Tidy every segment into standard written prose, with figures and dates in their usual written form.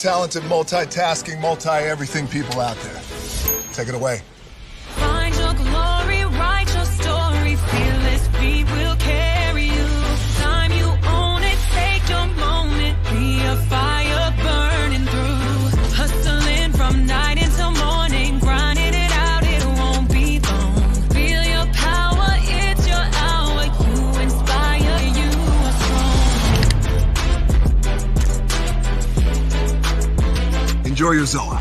Talented, multitasking, multi-everything people out there. Take it away. Find your glory, write your story, fearless feet will carry you. Time you own it, take your moment, be a fire burning through. Hustling from night until morning, grinding it out, it won't be long. Feel your power, it's your hour, you inspire, you are strong. Enjoy your Zoa.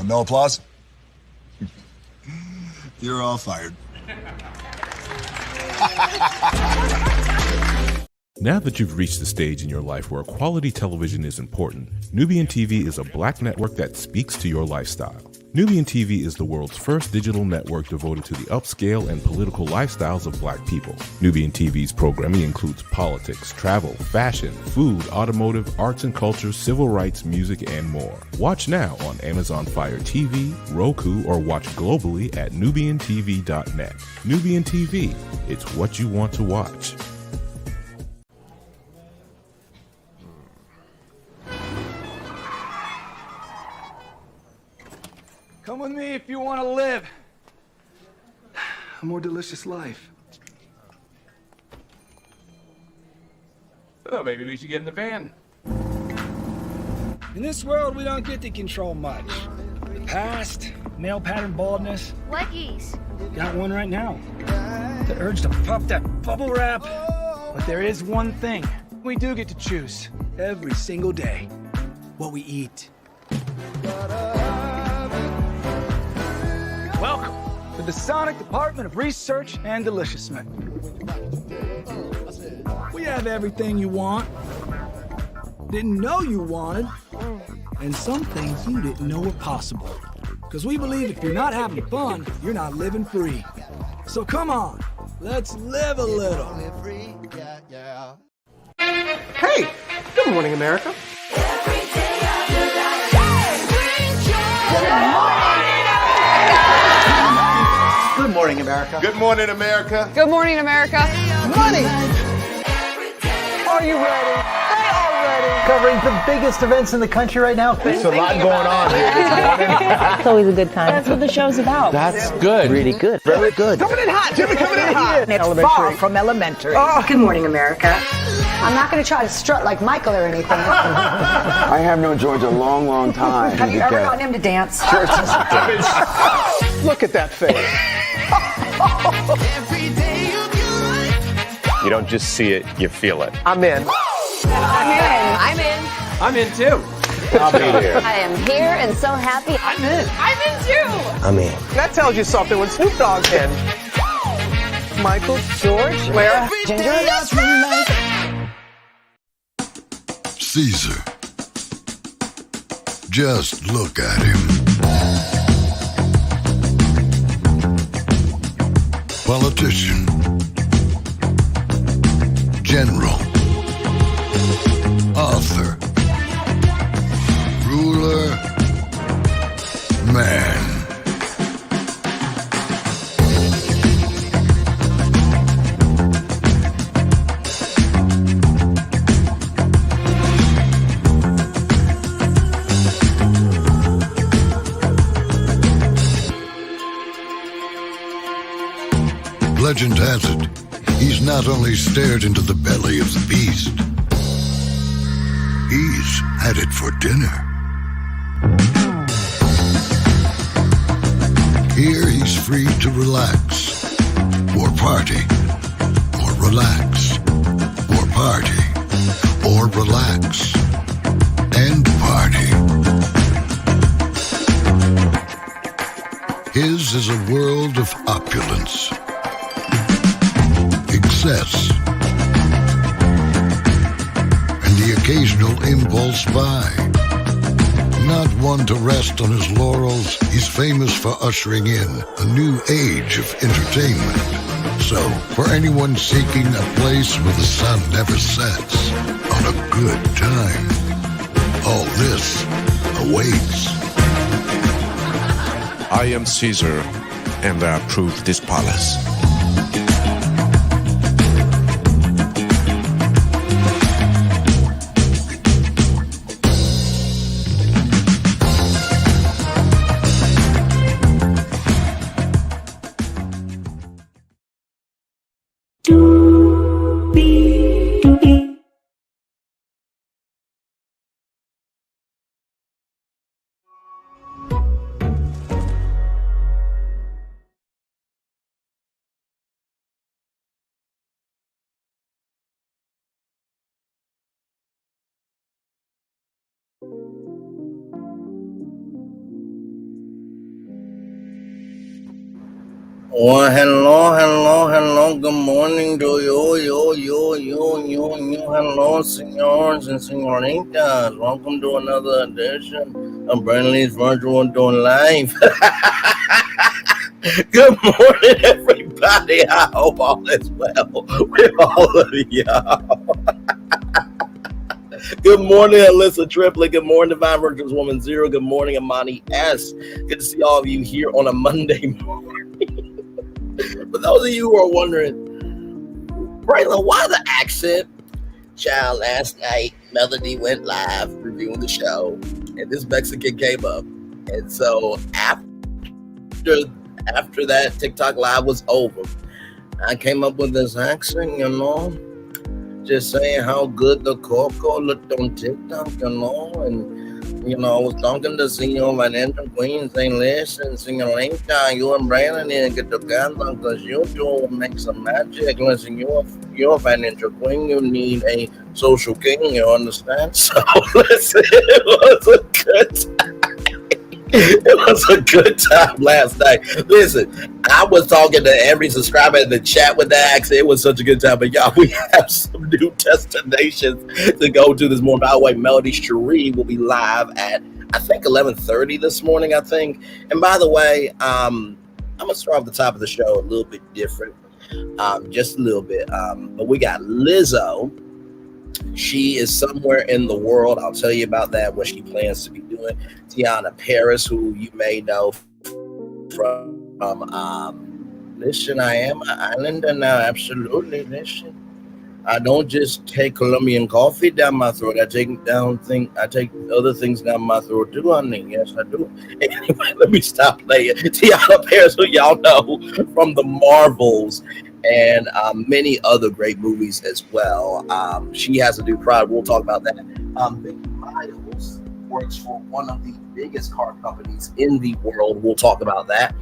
No applause? You're all fired. Now that you've reached the stage in your life where quality television is important, Nubian TV is a black network that speaks to your lifestyle. Nubian TV is the world's first digital network devoted to the upscale and political lifestyles of black people. Nubian TV's programming includes politics, travel, fashion, food, automotive, arts and culture, civil rights, music, and more. Watch now on Amazon Fire TV, Roku, or watch globally at nubiantv.net. Nubian TV, it's what you want to watch. Come with me if you want to live a more delicious life. Well, maybe we should get in the van. In this world, we don't get to control much. The past, male pattern baldness. Leggies. Got one right now. The urge to pop that bubble wrap. But there is one thing we do get to choose every single day: what we eat. Welcome to the Sonic Department of Research and Deliciousness. We have everything you want, didn't know you wanted, and some things you didn't know were possible. Because we believe if you're not having fun, you're not living free. So come on, let's live a little. Hey, good morning, America. Good morning, America. Good morning, America. Good morning, America. Money! Are you ready? They are ready. Covering the biggest events in the country right now. There's a lot going on here this morning. It's always a good time. That's what the show's about. That's good. Really good. Very good. Coming in hot, Jimmy, coming in hot. It's far from elementary. Oh. Good morning, America. I'm not going to try to strut like Michael or anything. I have known George a long, long time. Have you ever gotten him to dance? Look at that face. You don't just see it, you feel it. I'm in. I'm in. I'm in. I'm in too. I'll be here. I am here and so happy. I'm in. I'm in too. I'm in. That tells you something when Snoop Dogg's in. Michael, George, where? Ginger. Caesar. Just look at him. Politician. General. Author. Ruler. Man. Legend has it, he's not only stared into the belly of the beast, he's had it for dinner. Here he's free to relax, or party, or relax, or party, or relax, and party. His is a world of opulence, excess, and the occasional impulse buy. Not one to rest on his laurels, he's famous for ushering in a new age of entertainment. So, for anyone seeking a place where the sun never sets on a good time, all this awaits. I am Caesar, and I approve this palace. Well, hello. Good morning to you. Hello, senors and senoritas. Welcome to another edition of Brandley's Virtual Door Live. Good morning, everybody. I hope all is well with all of y'all. Good morning, Alyssa Triplett. Good morning, Divine Virtuous Woman Zero. Good morning, Amani S. Good to see all of you here on a Monday morning. For those of you who are wondering, Braylon, why the accent? Child, last night, Melody went live reviewing the show, and this Mexican came up. And so after that TikTok live was over, I came up with this accent, just saying how good the cocoa looked on TikTok, and I was talking to Senor Vanessa Queen saying, listen, Senorita, you and Brandon need to get together because you two will make some magic. Listen, you're a financial queen. You need a social king, you understand? So, listen, it was a good time. It was a good time last night. Listen, I was talking to every subscriber in the chat with the accent. It was such a good time. But y'all, we have some new destinations to go to this morning. By the way, Melody Cherie will be live at, I think, 11:30 this morning, I think. And by the way, I'm going to start off the top of the show a little bit different. Just a little bit. But we got Lizzo. She is somewhere in the world. I'll tell you about that, what she plans to be doing. Teyonah Parris, who you may know from listen, I am an islander now. Absolutely. Listen, I don't just take Colombian coffee down my throat. I take other things down my throat too, honey. Yes, I do. Anyway, let me stop playing. Teyonah Parris, who y'all know from the Marvels and many other great movies as well. She has a new product. We'll talk about that. Vicki works for one of the biggest car companies in the world. We'll talk about that.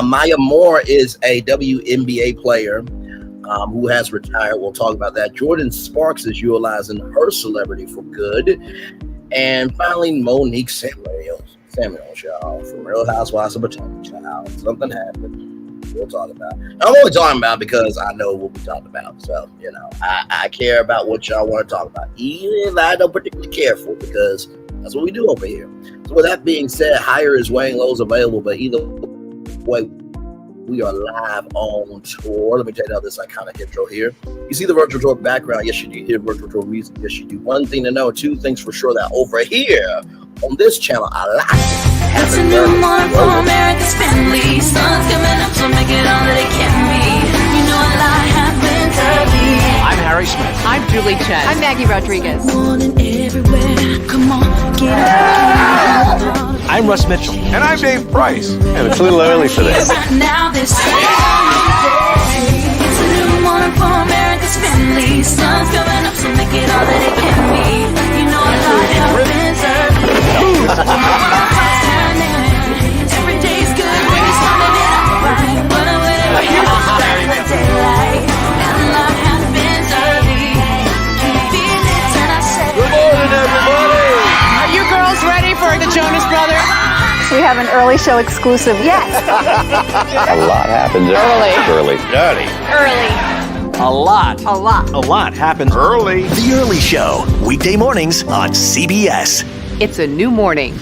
Maya Moore is a WNBA player who has retired. We'll talk about that. Jordan Sparks is utilizing her celebrity for good. And finally, Monique Samuels, y'all, from Real Housewives of Potomac, child. Something happened. We'll talk about. I'm only talking about because I know what we'll be talking about. So, I care about what y'all want to talk about. Even if I don't particularly care for, because that's what we do over here. So with that being said, Higher is Wayne Lowe's available, but either way, we are live on tour. Let me tell you this iconic intro here. You see the virtual tour background? Yes, you do. Hear virtual tour music? Yes, you do. One thing to know, two things for sure, that over here on this channel, I like it. It's a new morning for America's family. Sun's coming up, so make it all that it can be. You know a lot happens early. I'm Harry Smith. I'm Julie Chen. I'm Maggie Rodriguez. Morning everywhere. Come on, get up. I'm Russ Mitchell. And I'm Dave Price. And it's a little early for this. Right now, this it's a new morning for America's family. Sun's coming up, so make it all that it can be. You know a lot happens early. Every day's good when you're starting it out right. But whenever you're starting the daylight, and a lot happens early. Can you feel it when I say? Good morning, everybody. Are you girls ready for the Jonas Brothers? We have an early show exclusive. Yes. A lot happens early. A lot happens Early. The Early Show, weekday mornings on CBS. It's a new morning.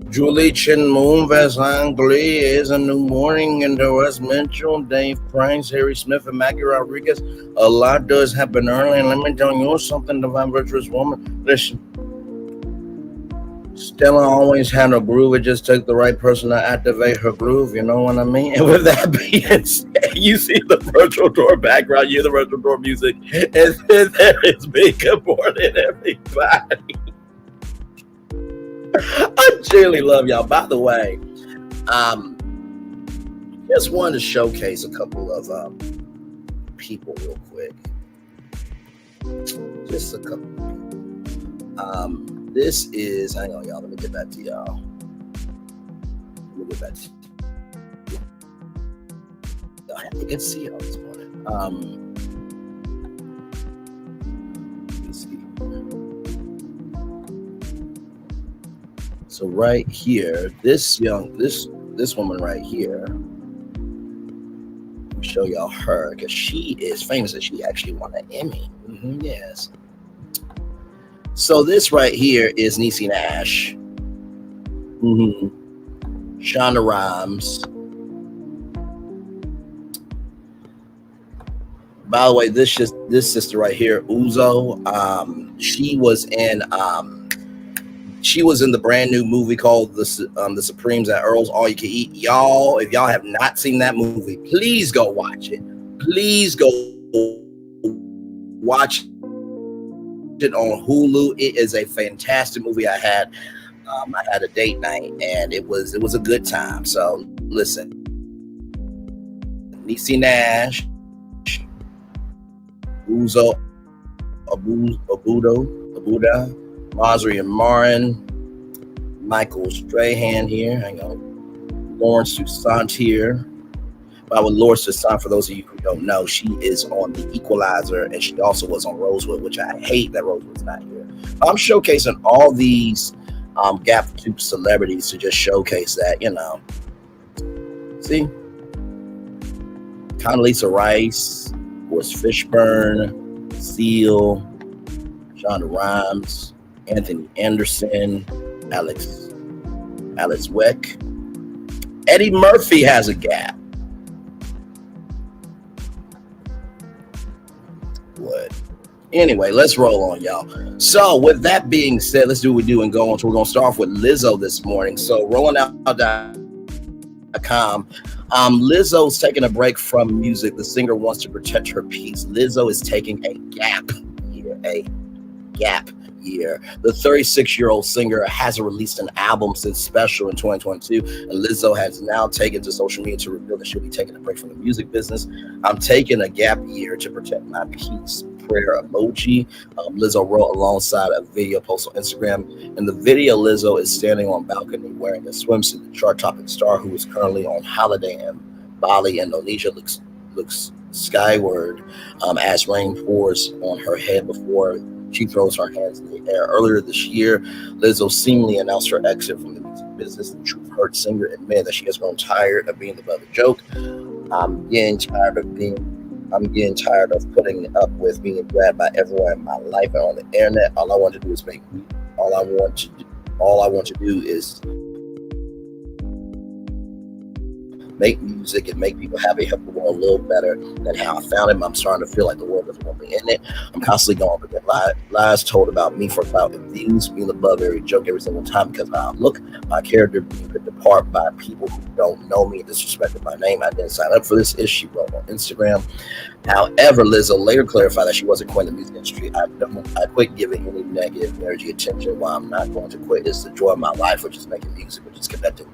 Julie Chen Moonves Angli is a new morning, and there was Mitchell, Dave Price, Harry Smith, and Maggie Rodriguez. A lot does happen early, and let me tell you something, Divine Virtuous Woman. Listen, Stella always had a groove. It just took the right person to activate her groove. You know what I mean? And with that being said, you see the virtual tour background, you hear the virtual tour music, and then there is me. Good morning, everybody. I genuinely love y'all. By the way, just wanted to showcase a couple of people real quick. Just a couple of people. This is, hang on, y'all. Let me get back to y'all. I can see y'all this morning. Let me see. So right here, this this woman right here. Let me show y'all her because she is famous and she actually won an Emmy. Yes. So this right here is Niecy Nash. Shonda Rhimes. By the way, this sister right here, Uzo, she was in the brand new movie called the Supremes at Earl's All You Can Eat. Y'all, if y'all have not seen that movie, please go watch it. Please go watch it on Hulu. It is a fantastic movie. I had a date night and it was a good time. So listen, Niecy Nash, Uzo Abuda, Masri and Marin, Michael Strahan here. Hang on. Lawrence Toussaint here. Lawrence Toussaint, for those of you who don't know, she is on The Equalizer and she also was on Rosewood, which I hate that Rosewood's not here. I'm showcasing all these Gap Tube celebrities to just showcase that, See? Condoleezza Rice, Forrest Fishburne, Seal, Shonda Rhimes, Anthony Anderson, Alex Weck. Eddie Murphy has a gap. What? Anyway, let's roll on, y'all. So with that being said, let's do what we do and go on. So we're going to start off with Lizzo this morning. So rollingout.com. Lizzo's taking a break from music. The singer wants to protect her peace. Lizzo is taking a gap year. The 36-year-old singer hasn't released an album since Special in 2022, and Lizzo has now taken to social media to reveal that she'll be taking a break from the music business. I'm taking a gap year to protect my peace. Prayer emoji. Lizzo wrote alongside a video post on Instagram. In the video, Lizzo is standing on a balcony wearing a swimsuit. The chart-topping star, who is currently on holiday in Bali, Indonesia, looks skyward as rain pours on her head before she throws her hands in the air. Earlier this year, Lizzo seemingly announced her exit from the music business. The Truth Hurts singer admitted that she has grown tired of being the butt of the joke. I'm getting tired of putting up with being grabbed by everyone in my life and on the internet. All I want to do is make music and make people happy, help the world a little better than how I found it. I'm starting to feel like the world doesn't want me in it. I'm constantly going to get lies told about me for clout and views, being above every joke every single time because of how I look, my character being ripped apart by people who don't know me, disrespected my name. I didn't sign up for this, as she wrote on Instagram. However, Lizzo later clarified that she wasn't quitting the music industry. I quit giving any negative energy attention. Why I'm not going to quit is the joy of my life, which is making music, which is connecting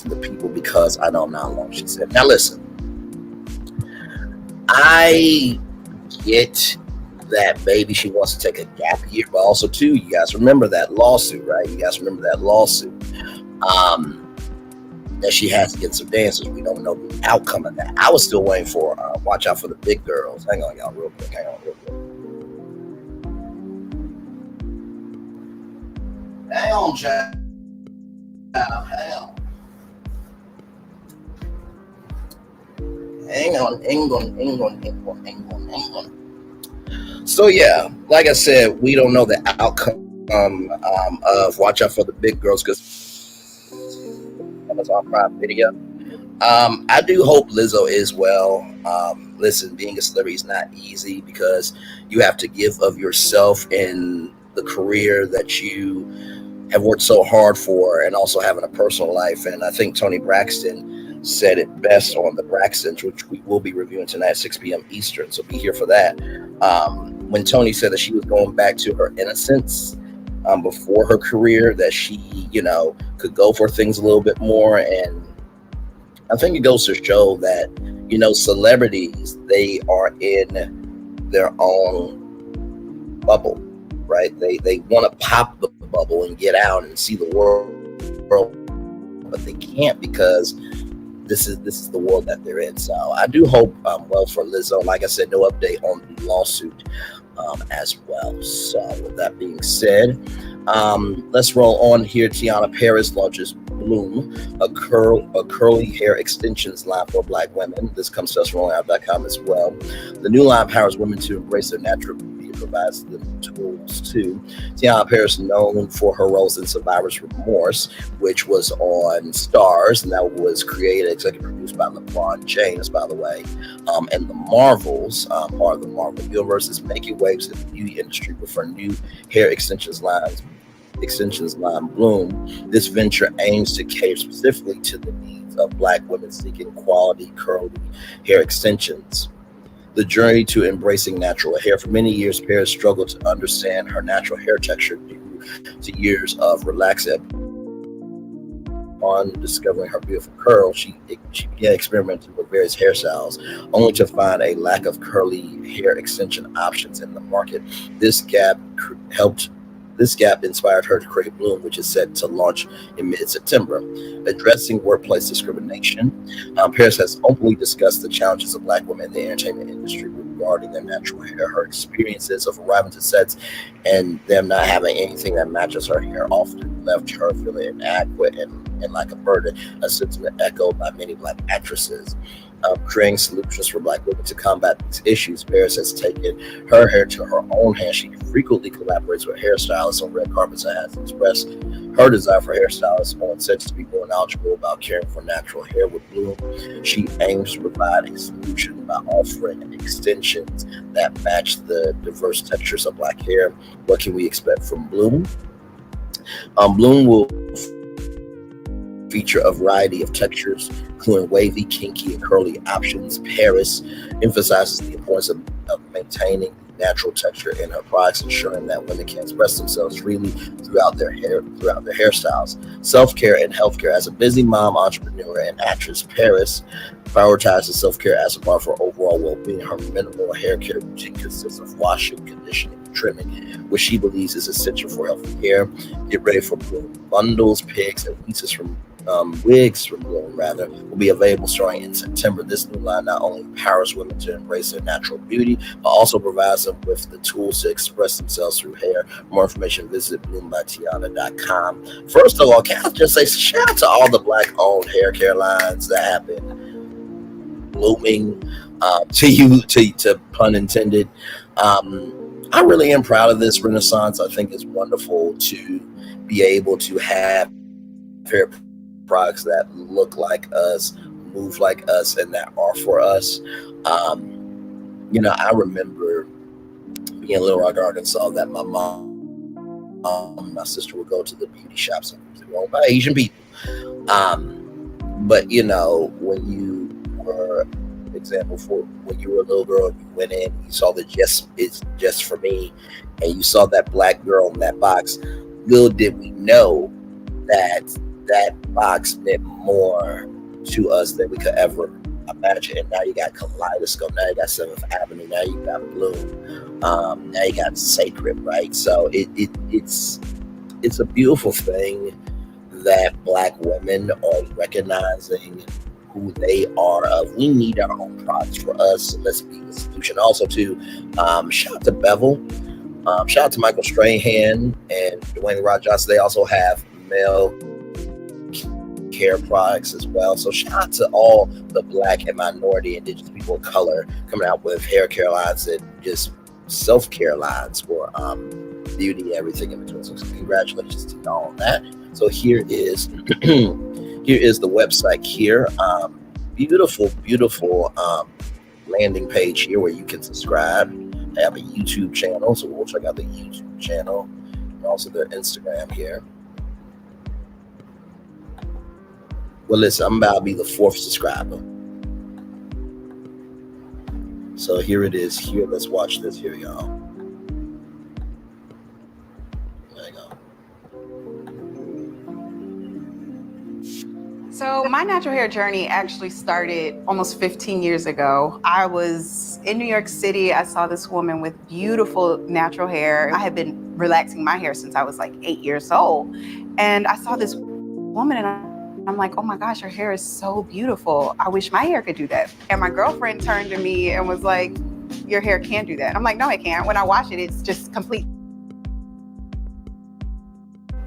to people because I don't know how long, she said. Now listen, I get that maybe she wants to take a gap year, but also too, you guys remember that lawsuit, right? You guys remember that lawsuit that she has against some dancers. We don't know the outcome of that. I was still waiting for watch out for the big girls. Hang on, y'all, real quick. Hang on, Jack. Hang on. So yeah, like I said, we don't know the outcome of watch out for the big girls because Amazon Prime Video. I do hope Lizzo is well. Listen, being a celebrity is not easy because you have to give of yourself in the career that you have worked so hard for, and also having a personal life. And I think Toni Braxton said it best on the Braxtons, which we will be reviewing tonight at 6 p.m. Eastern, so be here for that. When Toni said that she was going back to her innocence before her career, that she, could go for things a little bit more. And I think it goes to show that, celebrities, they are in their own bubble, right? They want to pop the bubble and get out and see the world, but they can't because this is the world that they're in. So I do hope well for Lizzo. Like I said, no update on the lawsuit as well. So with that being said, let's roll on here. Teyonah Parris launches Bloom, a curly hair extensions line for Black women. This comes to us from onlyout.com as well. The new line empowers women to embrace their natural beauty and provides them tools too. Teyonah Parris, known for her roles in Survivor's Remorse, which was on Starz, and that was created, executive produced by LeBron James, by the way, and the Marvels, part of the Marvel universe, is making waves in the beauty industry with her new hair extensions line Bloom. This venture aims to cater specifically to the needs of Black women seeking quality curly hair extensions. The journey to embracing natural hair. For many years, Parris struggled to understand her natural hair texture due to years of relaxing. On discovering her beautiful curl, she began experimenting with various hairstyles, only to find a lack of curly hair extension options in the market. This gap inspired her to create Bloom, which is set to launch in mid-September. Addressing workplace discrimination, Parris has openly discussed the challenges of Black women in the entertainment industry regarding their natural hair. Her experiences of arriving to sets and them not having anything that matches her hair often left her feeling inadequate and like a burden, a sentiment echoed by many Black actresses. Creating solutions for Black women to combat these issues, Parris has taken her hair to her own hands. She frequently collaborates with hairstylists on red carpets and has expressed her desire for hairstylists on sets to be more knowledgeable about caring for natural hair. With Bloom, she aims to provide a solution by offering extensions that match the diverse textures of Black hair. What can we expect from Bloom? Bloom will feature a variety of textures, including wavy, kinky, and curly options. Parris emphasizes the importance of maintaining natural texture in her products, ensuring that women can express themselves freely throughout their hairstyles. Self-care and healthcare. As a busy mom, entrepreneur, and actress, Parris prioritizes self-care as a part of her overall well-being. Her minimal hair care routine consists of washing, conditioning, and trimming, which she believes is essential for healthy hair. Get ready for Bloom. Bundles, pigs, and wigs from Bloom will be available starting in September. This new line not only empowers women to embrace their natural beauty, but also provides them with the tools to express themselves through hair. For more information, visit bloombyteyonah.com. First of all, can I just say shout out to all the Black-owned hair care lines that have been blooming, to pun intended. I really am proud of this renaissance. I think it's wonderful to be able to have hair products that look like us, move like us, and that are for us. I remember being in Little Rock, Arkansas, that my mom, my sister would go to the beauty shops owned by Asian people. But when you were, example, for when you were a little girl, you went in, you saw the it's just for me, and you saw that Black girl in that box. Little did we know that box meant more to us than we could ever imagine. And now you got Kaleidoscope, now you got 7th Avenue, now you got Bloom, now you got Sacred, right? So it's a beautiful thing that Black women are recognizing who they are. We need our own products for us. Let's be the solution. Also, too, shout out to Bevel, shout out to Michael Strahan and Dwayne Rod Johnson. They also have male care products as well. So shout out to all the Black and minority indigenous people of color coming out with hair care lines and just self-care lines for beauty and everything in between. So congratulations to y'all on that. So here is the website here. Beautiful landing page here where you can subscribe. I have a YouTube channel, so we'll check out the YouTube channel and also their Instagram here. Well, listen, I'm about to be the 4th subscriber. So here it is. Here, let's watch this here, y'all. There you go. So my natural hair journey actually started almost 15 years ago. I was in New York City. I saw this woman with beautiful natural hair. I had been relaxing my hair since I was like 8 years old. And I saw this woman and I'm like, oh my gosh, her hair is so beautiful. I wish my hair could do that. And my girlfriend turned to me and was like, your hair can't do that. I'm like, no, it can't. When I wash it, it's just complete.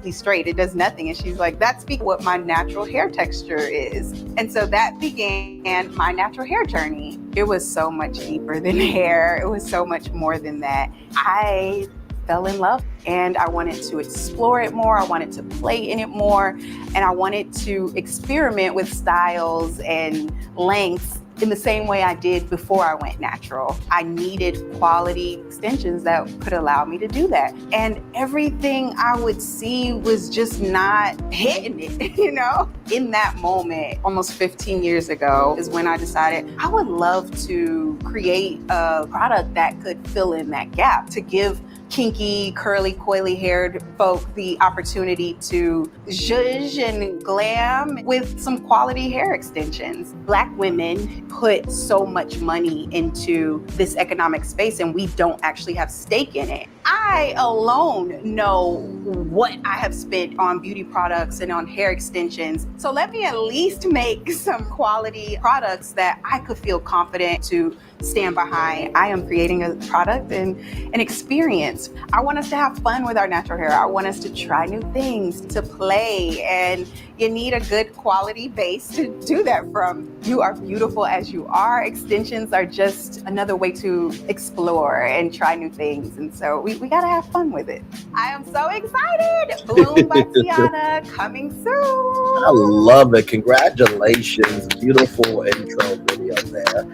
perfectly straight. It does nothing. And she's like, that's what my natural hair texture is. And so that began my natural hair journey. It was so much deeper than hair. It was so much more than that. I fell in love and I wanted to explore it more. I wanted to play in it more. And I wanted to experiment with styles and lengths in the same way I did before I went natural. I needed quality extensions that could allow me to do that. And everything I would see was just not hitting it, you know? In that moment, almost 15 years ago, is when I decided I would love to create a product that could fill in that gap, to give kinky, curly, coily haired folk the opportunity to zhuzh and glam with some quality hair extensions. Black women put so much money into this economic space and we don't actually have stake in it. I alone know what I have spent on beauty products and on hair extensions. So let me at least make some quality products that I could feel confident to stand behind. I am creating a product and an experience. I want us to have fun with our natural hair. I want us to try new things, to play, and you need a good quality base to do that from. You are beautiful as you are. Extensions are just another way to explore and try new things. And so we gotta have fun with it. I am so excited. Bloom by Teyonah, coming soon. I love it. Congratulations. Beautiful intro video there.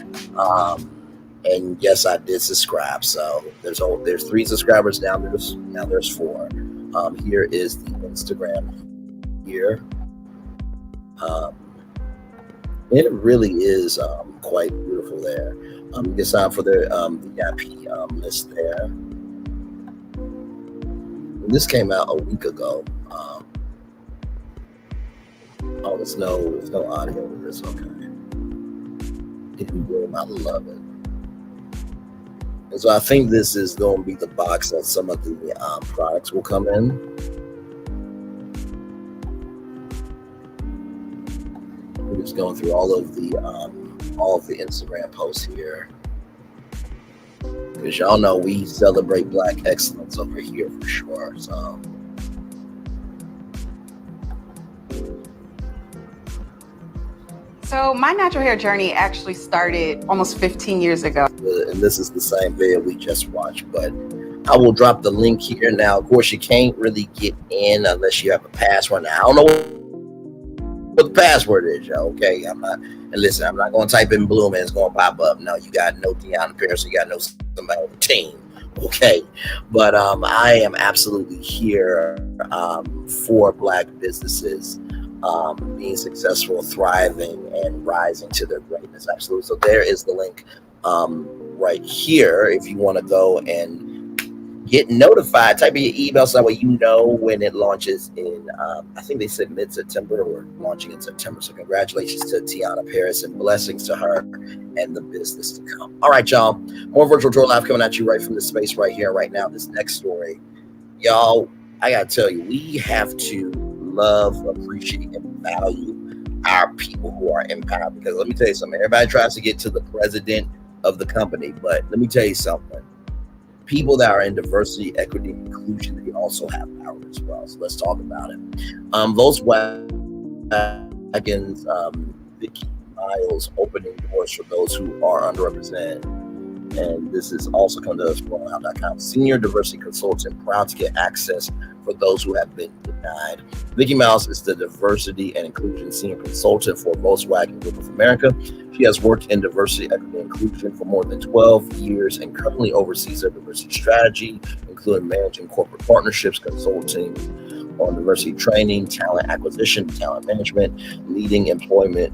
And yes, I did subscribe. So there's 3 subscribers now. There's 4. Here is the Instagram here. It really is quite beautiful there. You can sign for the VIP list there. And this came out a week ago. There's no audio with this. Okay. I love it. And so I think this is going to be the box that some of the products will come in. We're just going through all of the Instagram posts here, because y'all know we celebrate Black excellence over here for sure. So my natural hair journey actually started almost 15 years ago. And this is the same video we just watched, but I will drop the link here. Now, of course, you can't really get in unless you have a password. Now, I don't know what the password is, y'all, okay? I'm not going to type in Bloom and it's going to pop up. No, you got to know Teyonah Parris, you got to know somebody on the team, okay? But I am absolutely here for Black businesses being successful, thriving, and rising to their greatness. Absolutely. So there is the link right here if you want to go and get notified. Type in your email so that way you know when it launches in, I think they said mid-September or launching in September. So congratulations to Teyonah Parris and blessings to her and the business to come. All right, y'all. More Virtual Joy Live coming at you right from this space right here, right now. This next story, y'all, I got to tell you, we have to love, appreciate, and value our people who are empowered. Because let me tell you something, everybody tries to get to the president of the company, but let me tell you something. People that are in diversity, equity, and inclusion, they also have power as well. So let's talk about it. Volkswagen's Vicki Miles opening doors for those who are underrepresented. And this is also coming to us from Worldhound.com. Senior diversity consultant, proud to get access for those who have been denied. Vicki Miles is the diversity and inclusion senior consultant for Volkswagen Group of America. She has worked in diversity, equity, and inclusion for more than 12 years and currently oversees their diversity strategy, including managing corporate partnerships, consulting on diversity training, talent acquisition, talent management, leading employee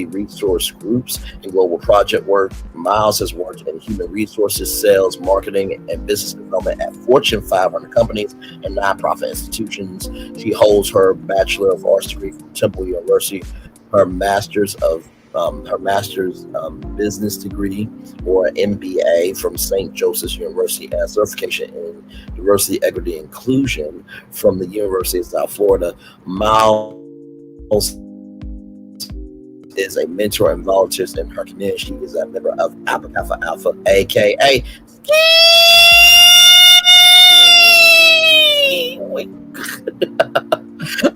resource groups, and global project work. Miles has worked in human resources, sales, marketing, and business development at Fortune 500 companies and nonprofit institutions. She holds her Bachelor of Arts degree from Temple University, her Master's Business degree or MBA from St. Joseph's University, and certification in diversity, equity, and inclusion from the University of South Florida. Miles is a mentor and volunteers in her community. She is a member of Alpha Kappa Alpha, aka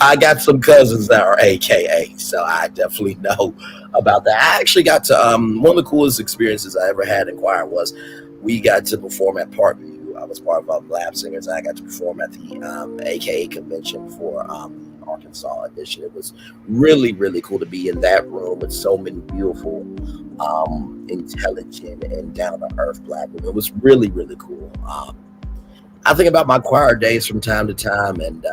I got some cousins that are AKA, so I definitely know about that. I actually got to one of the coolest experiences I ever had in choir was we got to perform at Parkview. I was part of Lab Singers. I got to perform at the AKA convention for Arkansas edition. It was really, really cool to be in that room with so many beautiful, intelligent, and down-to-earth Black women. It was really, really cool. I think about my choir days from time to time, and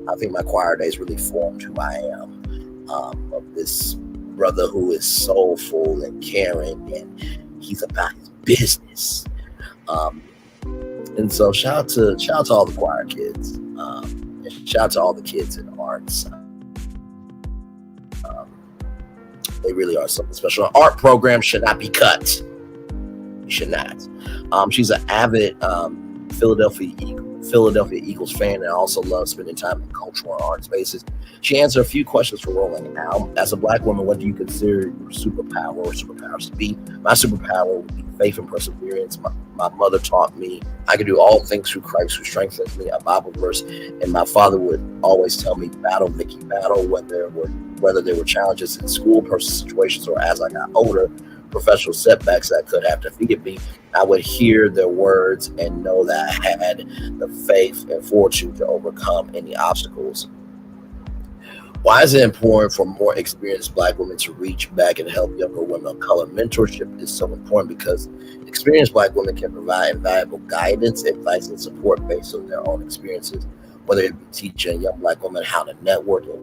I think my choir days really formed who I am. Of this brother who is soulful and caring, and he's about his business. And so shout out to all the choir kids. And shout out to all the kids in arts. They really are something special. Art programs should not be cut. You should not. She's an avid Philadelphia Eagles fan and also loves spending time in cultural and art spaces. She answered a few questions for Rolling Out. As a Black woman, what do you consider your superpower or superpowers to be? My superpower would be faith and perseverance. My mother taught me I could do all things through Christ who strengthens me, a Bible verse. And my father would always tell me, battle, Vicki, battle, whether there were challenges in school, personal situations, or as I got older, professional setbacks that could have defeated me. I would hear their words and know that I had the faith and fortitude to overcome any obstacles. Why is it important for more experienced Black women to reach back and help younger women of color? Mentorship is so important because experienced Black women can provide invaluable guidance, advice, and support based on their own experiences, whether it be teaching young Black women how to network and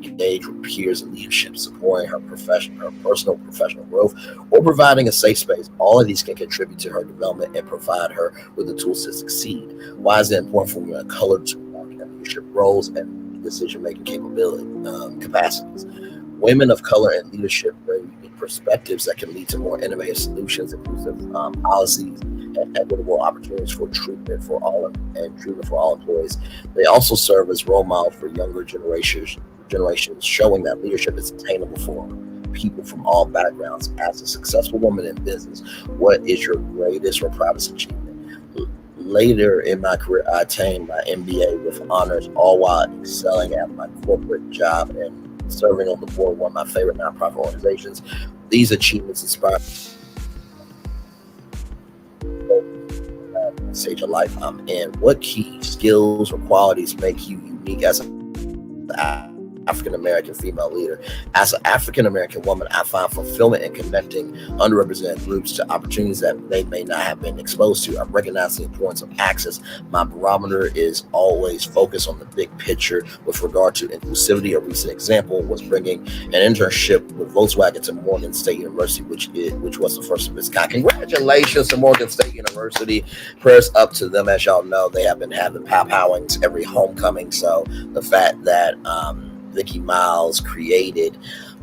engage with peers in leadership, supporting her personal professional growth, or providing a safe space. All of these can contribute to her development and provide her with the tools to succeed. Why is it important for women of color to work in leadership roles and decision-making capacities? Women of color in leadership bring unique perspectives that can lead to more innovative solutions, inclusive policies, and equitable opportunities for treatment for all employees. They also serve as role models for younger generations, showing that leadership is attainable for people from all backgrounds. As a successful woman in business, what is your greatest or proudest achievement? Later in my career, I attained my MBA with honors, all while excelling at my corporate job and serving on the board of one of my favorite nonprofit organizations. These achievements inspire the stage of life I'm in. What key skills or qualities make you unique as an African-American female leader? As an African-American woman, I find fulfillment in connecting underrepresented groups to opportunities that they may not have been exposed to. I recognize the importance of access. My barometer is always focused on the big picture with regard to inclusivity. A recent example was bringing an internship with Volkswagen to Morgan State University, which was the first of its kind. Congratulations to Morgan State University. Prayers up to them. As y'all know, they have been having powwowings every homecoming. So the fact that Vicki Miles created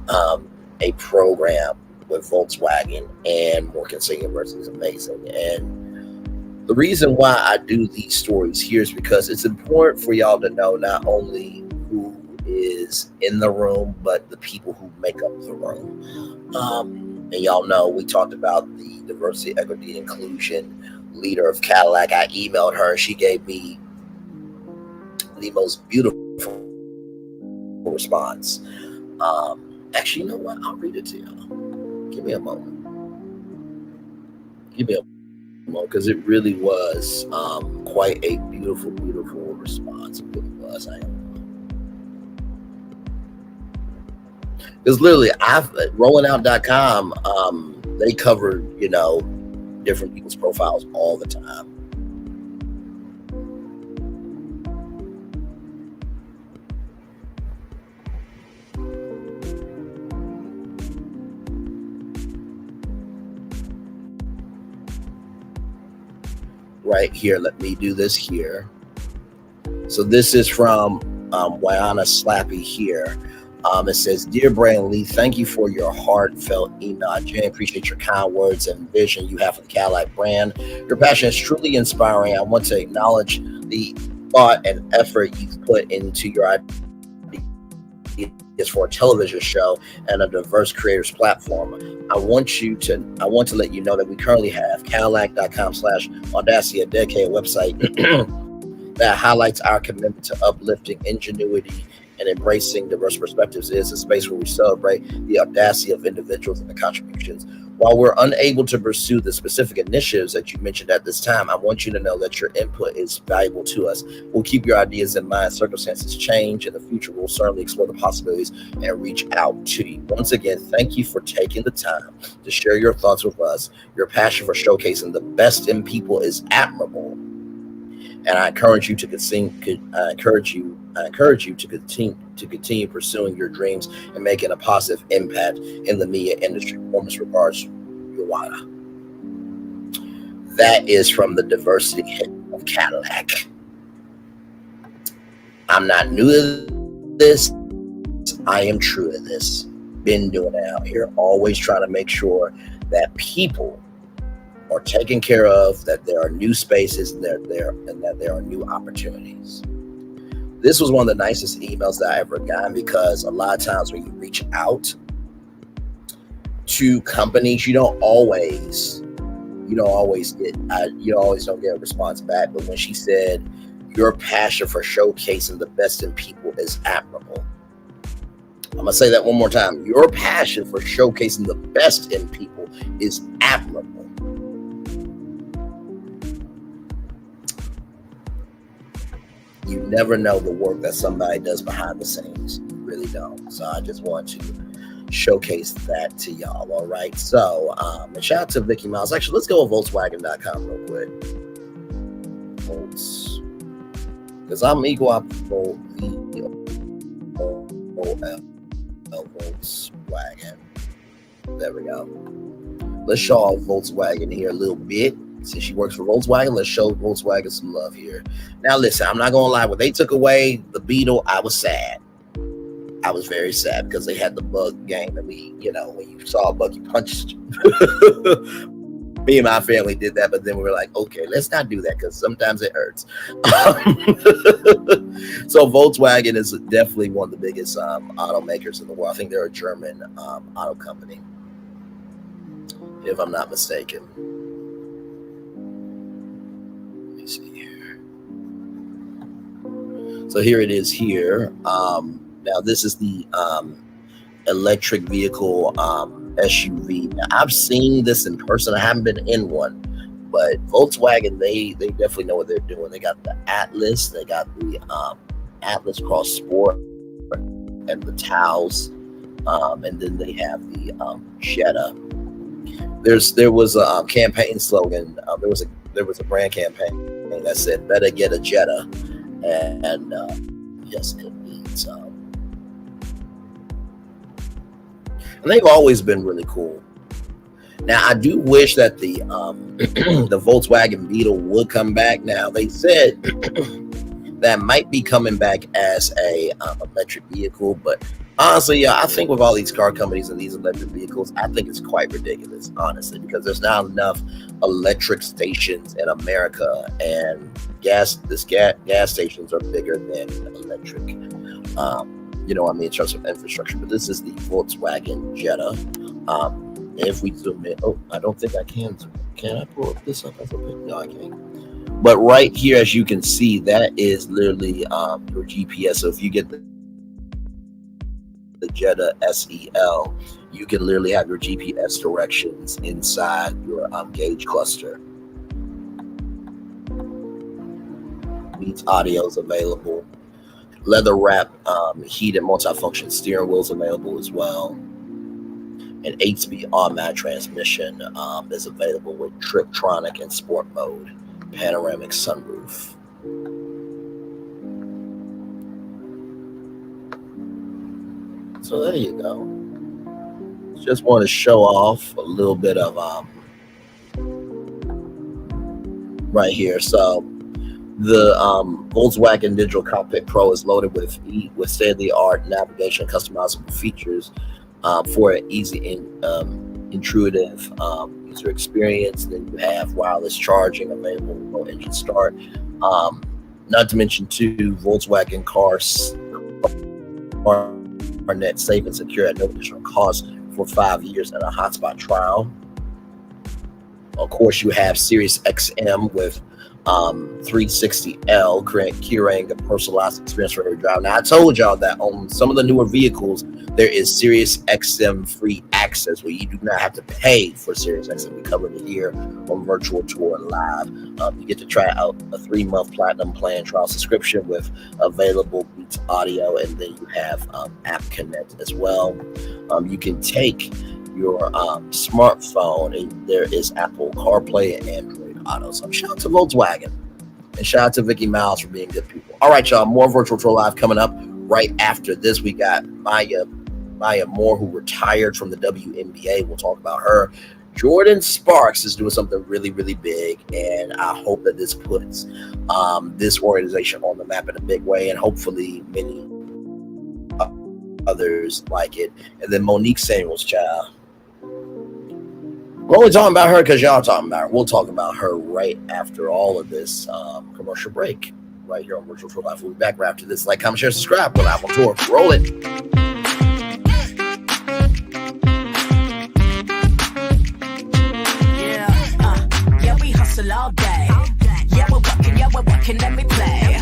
a program with Volkswagen and Morgan State University is amazing. And the reason why I do these stories here is because it's important for y'all to know not only who is in the room, but the people who make up the room. And y'all know we talked about the diversity, equity, inclusion leader of Cadillac. I emailed her and she gave me the most beautiful response. Actually, you know what? I'll read it to y'all. Give me a moment. Because it really was quite a beautiful, beautiful response. It really was. Because literally, rollingout.com, they cover, different people's profiles all the time. Right here, let me do this here. So this is from Wyana Slappy here. It says, Dear Brandon Lee, thank you for your heartfelt email. I genuinely appreciate your kind words and vision you have for the Cadillac brand. Your passion is truly inspiring. I want to acknowledge the thought and effort you've put into your ideas for a television show and a diverse creators platform. I want to let you know that we currently have Cadillac.com/Audacity, a dedicated website that highlights our commitment to uplifting ingenuity and embracing diverse perspectives. Is a space where we celebrate the audacity of individuals and the contributions. While we're unable to pursue the specific initiatives that you mentioned at this time, I want you to know that your input is valuable to us. We'll keep your ideas in mind. Circumstances change. In the future, we'll certainly explore the possibilities and reach out to you. Once again, thank you for taking the time to share your thoughts with us. Your passion for showcasing the best in people is admirable. And I encourage you to continue to continue pursuing your dreams and making a positive impact in the media industry. Warmest regards, Teyonah. That is from the diversity head of Cadillac. I'm not new to this. I am true to this. Been doing it out here, always trying to make sure that people are taken care of, that there are new spaces and that there are new opportunities. This was one of the nicest emails that I ever got, because a lot of times when you reach out to companies, you don't always don't get a response back. But when she said, your passion for showcasing the best in people is admirable. I'm gonna say that one more time. Your passion for showcasing the best in people is admirable. You never know the work that somebody does behind the scenes. You really don't. So I just want to showcase that to y'all. All right. So and shout out to Vicki Miles. Actually, let's go with Volkswagen.com real quick. Because I'm equal optimal Volkswagen. There we go. Let's show off Volkswagen here a little bit. Since she works for Volkswagen, let's show Volkswagen some love here. Now, listen, I'm not going to lie. When they took away the Beetle, I was sad. I was very sad because they had the bug game. And when you saw a bug, you punched. Me and my family did that, but then we were like, okay, let's not do that because sometimes it hurts. So Volkswagen is definitely one of the biggest automakers in the world. I think they're a German auto company, if I'm not mistaken. See here. So here it is here. Now this is the electric vehicle SUV. Now, I've seen this in person. I haven't been in one, but Volkswagen, they definitely know what they're doing. They got the Atlas, they got the Atlas Cross Sport and the Taos, and then they have the Jetta. There was a campaign slogan. There was a brand campaign that said, better get a Jetta. And yes, indeed. So, and they've always been really cool. Now, I do wish that the the Volkswagen Beetle would come back. Now, they said that might be coming back as a electric vehicle, but honestly, yeah, I think with all these car companies and these electric vehicles, I think it's quite ridiculous, honestly, because there's not enough electric stations in America, and gas stations are bigger than electric. In terms of infrastructure. But this is the Volkswagen Jetta. If we zoom in, I don't think I can. Can I pull this up as a bit? No, I can't. But right here, as you can see, that is literally your GPS. So if you get the Jetta SEL, you can literally have your GPS directions inside your gauge cluster. Beats audio is available. Leather wrap, heated multifunction steering wheels available as well. An 8-speed automatic transmission is available with Triptronic and Sport mode. Panoramic sunroof. So there you go. Just want to show off a little bit of right here. So the Volkswagen Digital Cockpit Pro is loaded with state-of-the-art navigation, customizable features for an easy and intuitive user experience. Then you have wireless charging available, remote engine start. Not to mention, too, Volkswagen cars are net safe and secure at no additional cost for 5 years and a hotspot trial. Of course, you have Sirius XM with 360L, curating a personalized experience for every drive. Now, I told y'all that on some of the newer vehicles, there is Sirius XM free access where you do not have to pay for Sirius XM. We covered it here on Virtual Tour Live. You get to try out a 3-month platinum plan trial subscription with available Beats audio, and then you have App Connect as well. You can take your smartphone, and there is Apple CarPlay and Android Auto. So shout out to Volkswagen and shout out to Vicki Miles for being good people. All right, y'all, more Virtual Tour Live coming up. Right after this, we got Maya Moore, who retired from the WNBA. We'll talk about her. Jordan Sparks is doing something really, really big, and I hope that this puts this organization on the map in a big way, and hopefully many others like it. And then Monique Samuels, child. We're only talking about her because y'all talking about her. We'll talk about her right after all of this commercial break, right here on Virtual Tour Live. We'll be back right after this. Like, comment, share, subscribe. We're live on tour. Roll it. Yeah, we hustle all day. Yeah, we're working, let me play.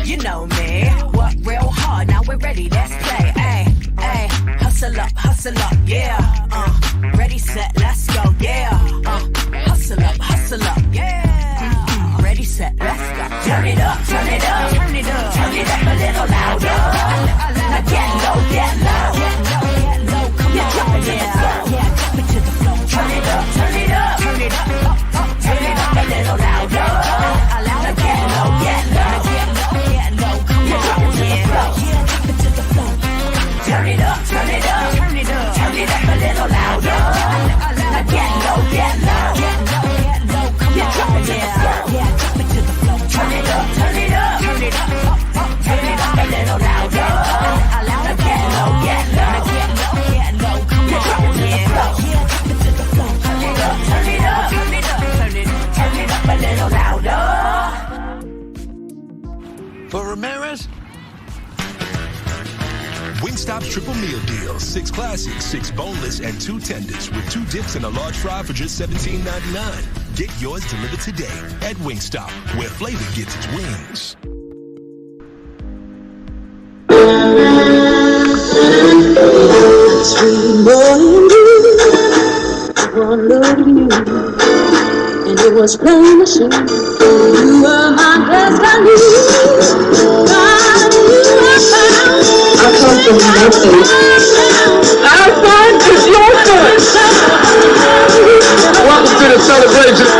You know me, work real hard, now we're ready, let's play. Ay, hustle up, yeah. Ready, set, let's go, yeah. Hustle up, yeah. Ready, set, let's go. Turn it up, turn it up, turn it up, turn it up a little louder. Now get low, come on, yeah. Drop it to the floor, turn it up, turn it up, turn it up, turn it up a little louder. Now get low, come on, yeah. Drop it to the floor, turn it up, turn it up, turn it up, turn it up a little louder. Now get low, come on, yeah. Drop it to the floor, turn it up, turn it up, turn it up, turn it up a little louder. Now get low, come on, yeah. Drop it to the floor, turn it up, turn it up, turn it up, turn it up a little louder. For Ramirez, Wingstop's triple meal deal. 6 classics, 6 boneless, and 2 tenders with 2 dips and a large fry for just $17.99. Get yours delivered today at Wingstop, where flavor gets its wings. Sweet morning dew, one look at you, and it was plain to see you were my best I knew. I come from nothing. Our fun is your fun. Welcome to the celebration.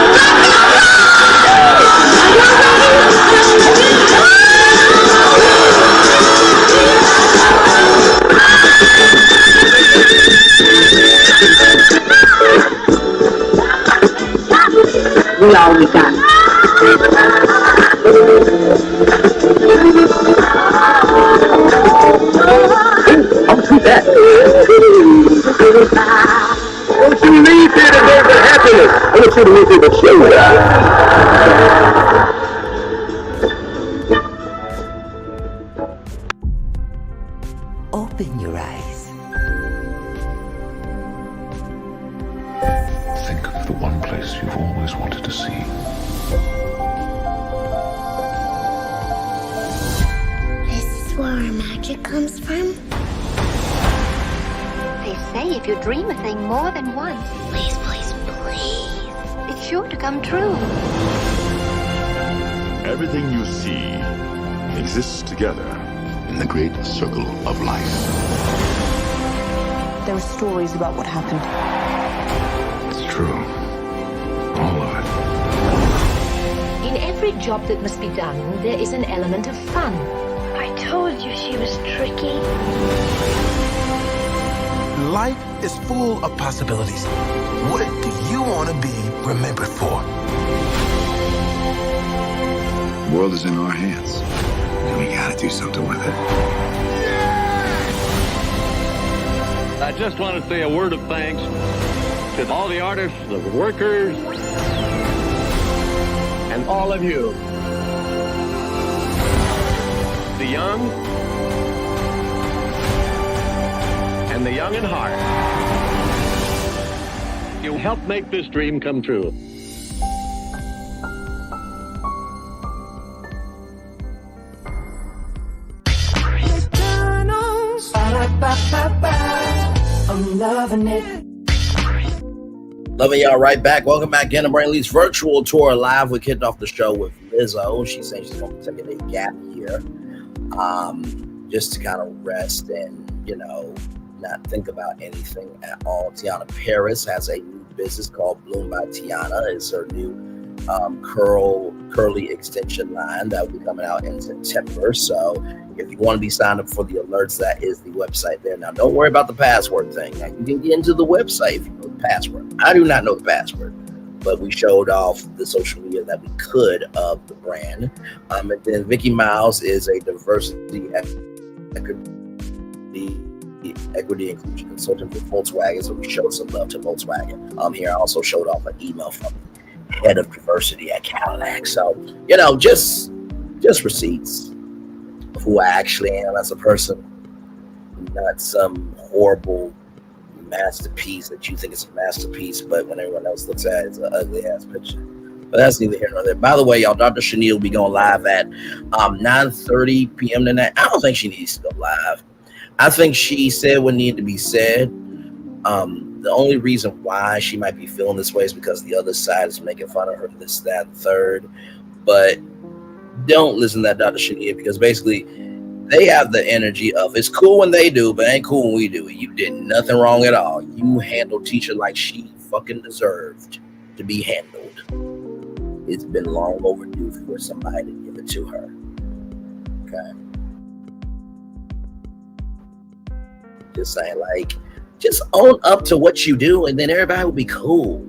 We all we got. I'll see that. Don't you leave here today for happiness. I want you to leave here to show Open your eyes. Think of the one place you've always wanted to see. This is where our magic comes from. They say if you dream a thing more than once, Please, please, please. it's sure to come true. Everything you see exists together in the great circle of life. There are stories about what happened. It's true. All of it. In every job that must be done, there is an element of fun. I told you she was tricky. Life is full of possibilities. What do you want to be remembered for? The world is in our hands, and we gotta do something with it. I just want to say a word of thanks to all the artists, the workers, and all of you. The young and the young in heart. You helped make this dream come true. I'm loving it. Loving y'all right back. Welcome back again to Brainley's virtual tour live. We kicked off the show with Lizzo. She's saying she's going to be taking a gap year just to kind of rest and, not think about anything at all. Teyonah Parris has a new business called Bloom by Teyonah. It's her new curly extension line that will be coming out in September. So if you want to be signed up for the alerts, that is the website there. Now, don't worry about the password thing. Now, you can get into the website if you know the password. I do not know the password, but we showed off the social media that we could of the brand. And then Vicki Miles is a diversity equity inclusion consultant for Volkswagen, so we showed some love to Volkswagen. Here I also showed off an email from the head of diversity at Cadillac. So, just receipts of who I actually am as a person, not some horrible masterpiece that you think is a masterpiece, but when everyone else looks at it, it's an ugly ass picture. But that's neither here nor there. By the way, y'all, Dr. Chanel will be going live at 9:30 p.m. tonight. I don't think she needs to go live. I think she said what needed to be said. The only reason why she might be feeling this way is because the other side is making fun of her, this, that, and third. But don't listen to that Dr. Chanel, because basically they have the energy of it's cool when they do, but ain't cool when we do it. You did nothing wrong at all. You handled teacher like she fucking deserved to be handled. It's been long overdue for somebody to give it to her. Okay. Just saying, just own up to what you do, and then everybody will be cool.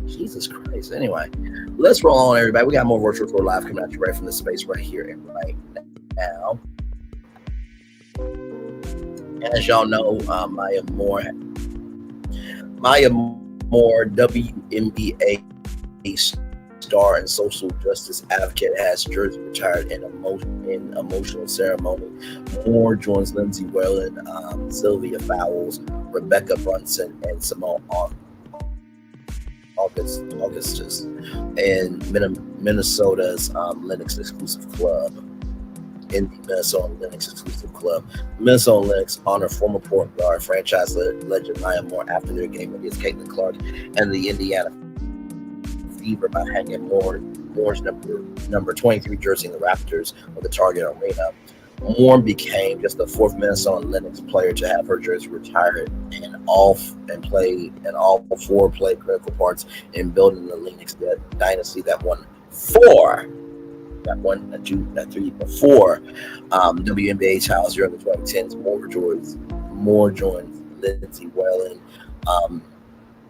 Jesus Christ. Anyway, let's roll on, everybody. We got more virtual tour live coming at you right from this space right here and right now. As y'all know, Maya Moore, WNBA star and social justice advocate, has jersey retired in emotional ceremony. Moore joins Lindsay Whalen, Sylvia Fowles, Rebecca Brunson, and Simone Augustus in Minnesota's Linux exclusive club. In the Minnesota Linux exclusive club, Minnesota Linux honor former point guard franchise legend Maya Moore after their game against Caitlin Clark and the Indiana Fever by hanging Moore's number 23 jersey in the Raptors of the Target Arena. Moore became just the fourth Minnesota Linux player to have her jersey retired and play critical parts in building the Linux dynasty that won four WNBA titles during the 2010s. Moore joins Lindsay Whalen,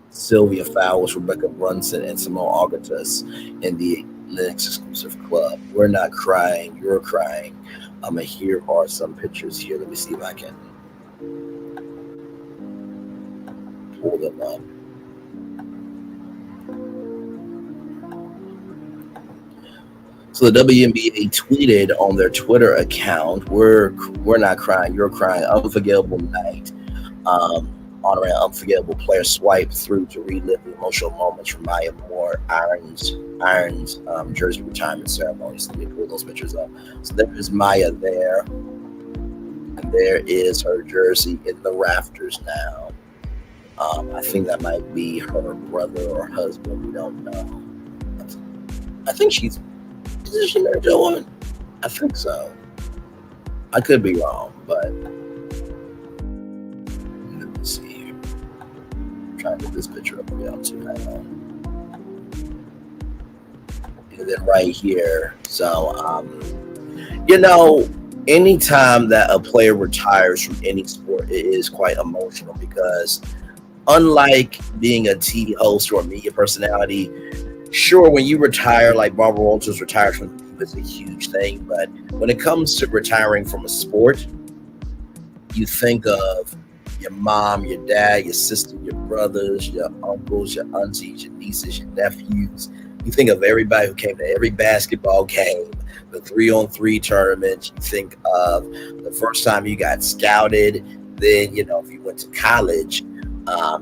Sylvia Fowles, Rebecca Brunson, and Simone Augustus in the Linux exclusive club. We're not crying, you're crying. Here are some pictures here. Let me see if I can pull them up. So the WNBA tweeted on their Twitter account, "We're not crying, you're crying. Unforgettable night, honoring an unforgettable player. Swipe through to relive the emotional moments from Maya Moore Irons jersey retirement ceremony." So let me pull those pictures up. So there is Maya there, and there is her jersey in the rafters now. I think that might be her brother or husband. We don't know. I think is she married to a woman? I think so. I could be wrong, but let me see here. I'm trying to get this picture up for y'all too. Hang on. And then right here. So, anytime that a player retires from any sport, it is quite emotional because unlike being a TV host or a media personality, sure, when you retire, like Barbara Walters retired from the team, it's a huge thing. But when it comes to retiring from a sport, you think of your mom, your dad, your sister, your brothers, your uncles, your aunties, your nieces, your nephews. You think of everybody who came to every basketball game, the 3-on-3 tournaments. You think of the first time you got scouted. Then, if you went to college,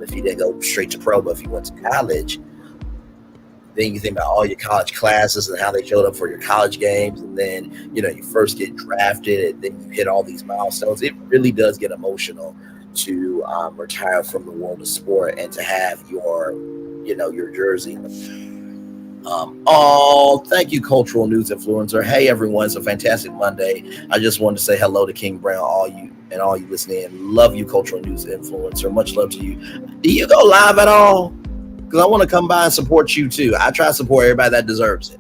if he didn't go straight to pro, but if he went to college, then you think about all your college classes and how they showed up for your college games. And then, you first get drafted and then you hit all these milestones. It really does get emotional to retire from the world of sport and to have your jersey. Thank you, cultural news influencer. Hey, everyone. It's a fantastic Monday. I just wanted to say hello to King Brown, all you listening. Love you, cultural news influencer. Much love to you. Do you go live at all? Because I want to come by and support you too. I try to support everybody that deserves it.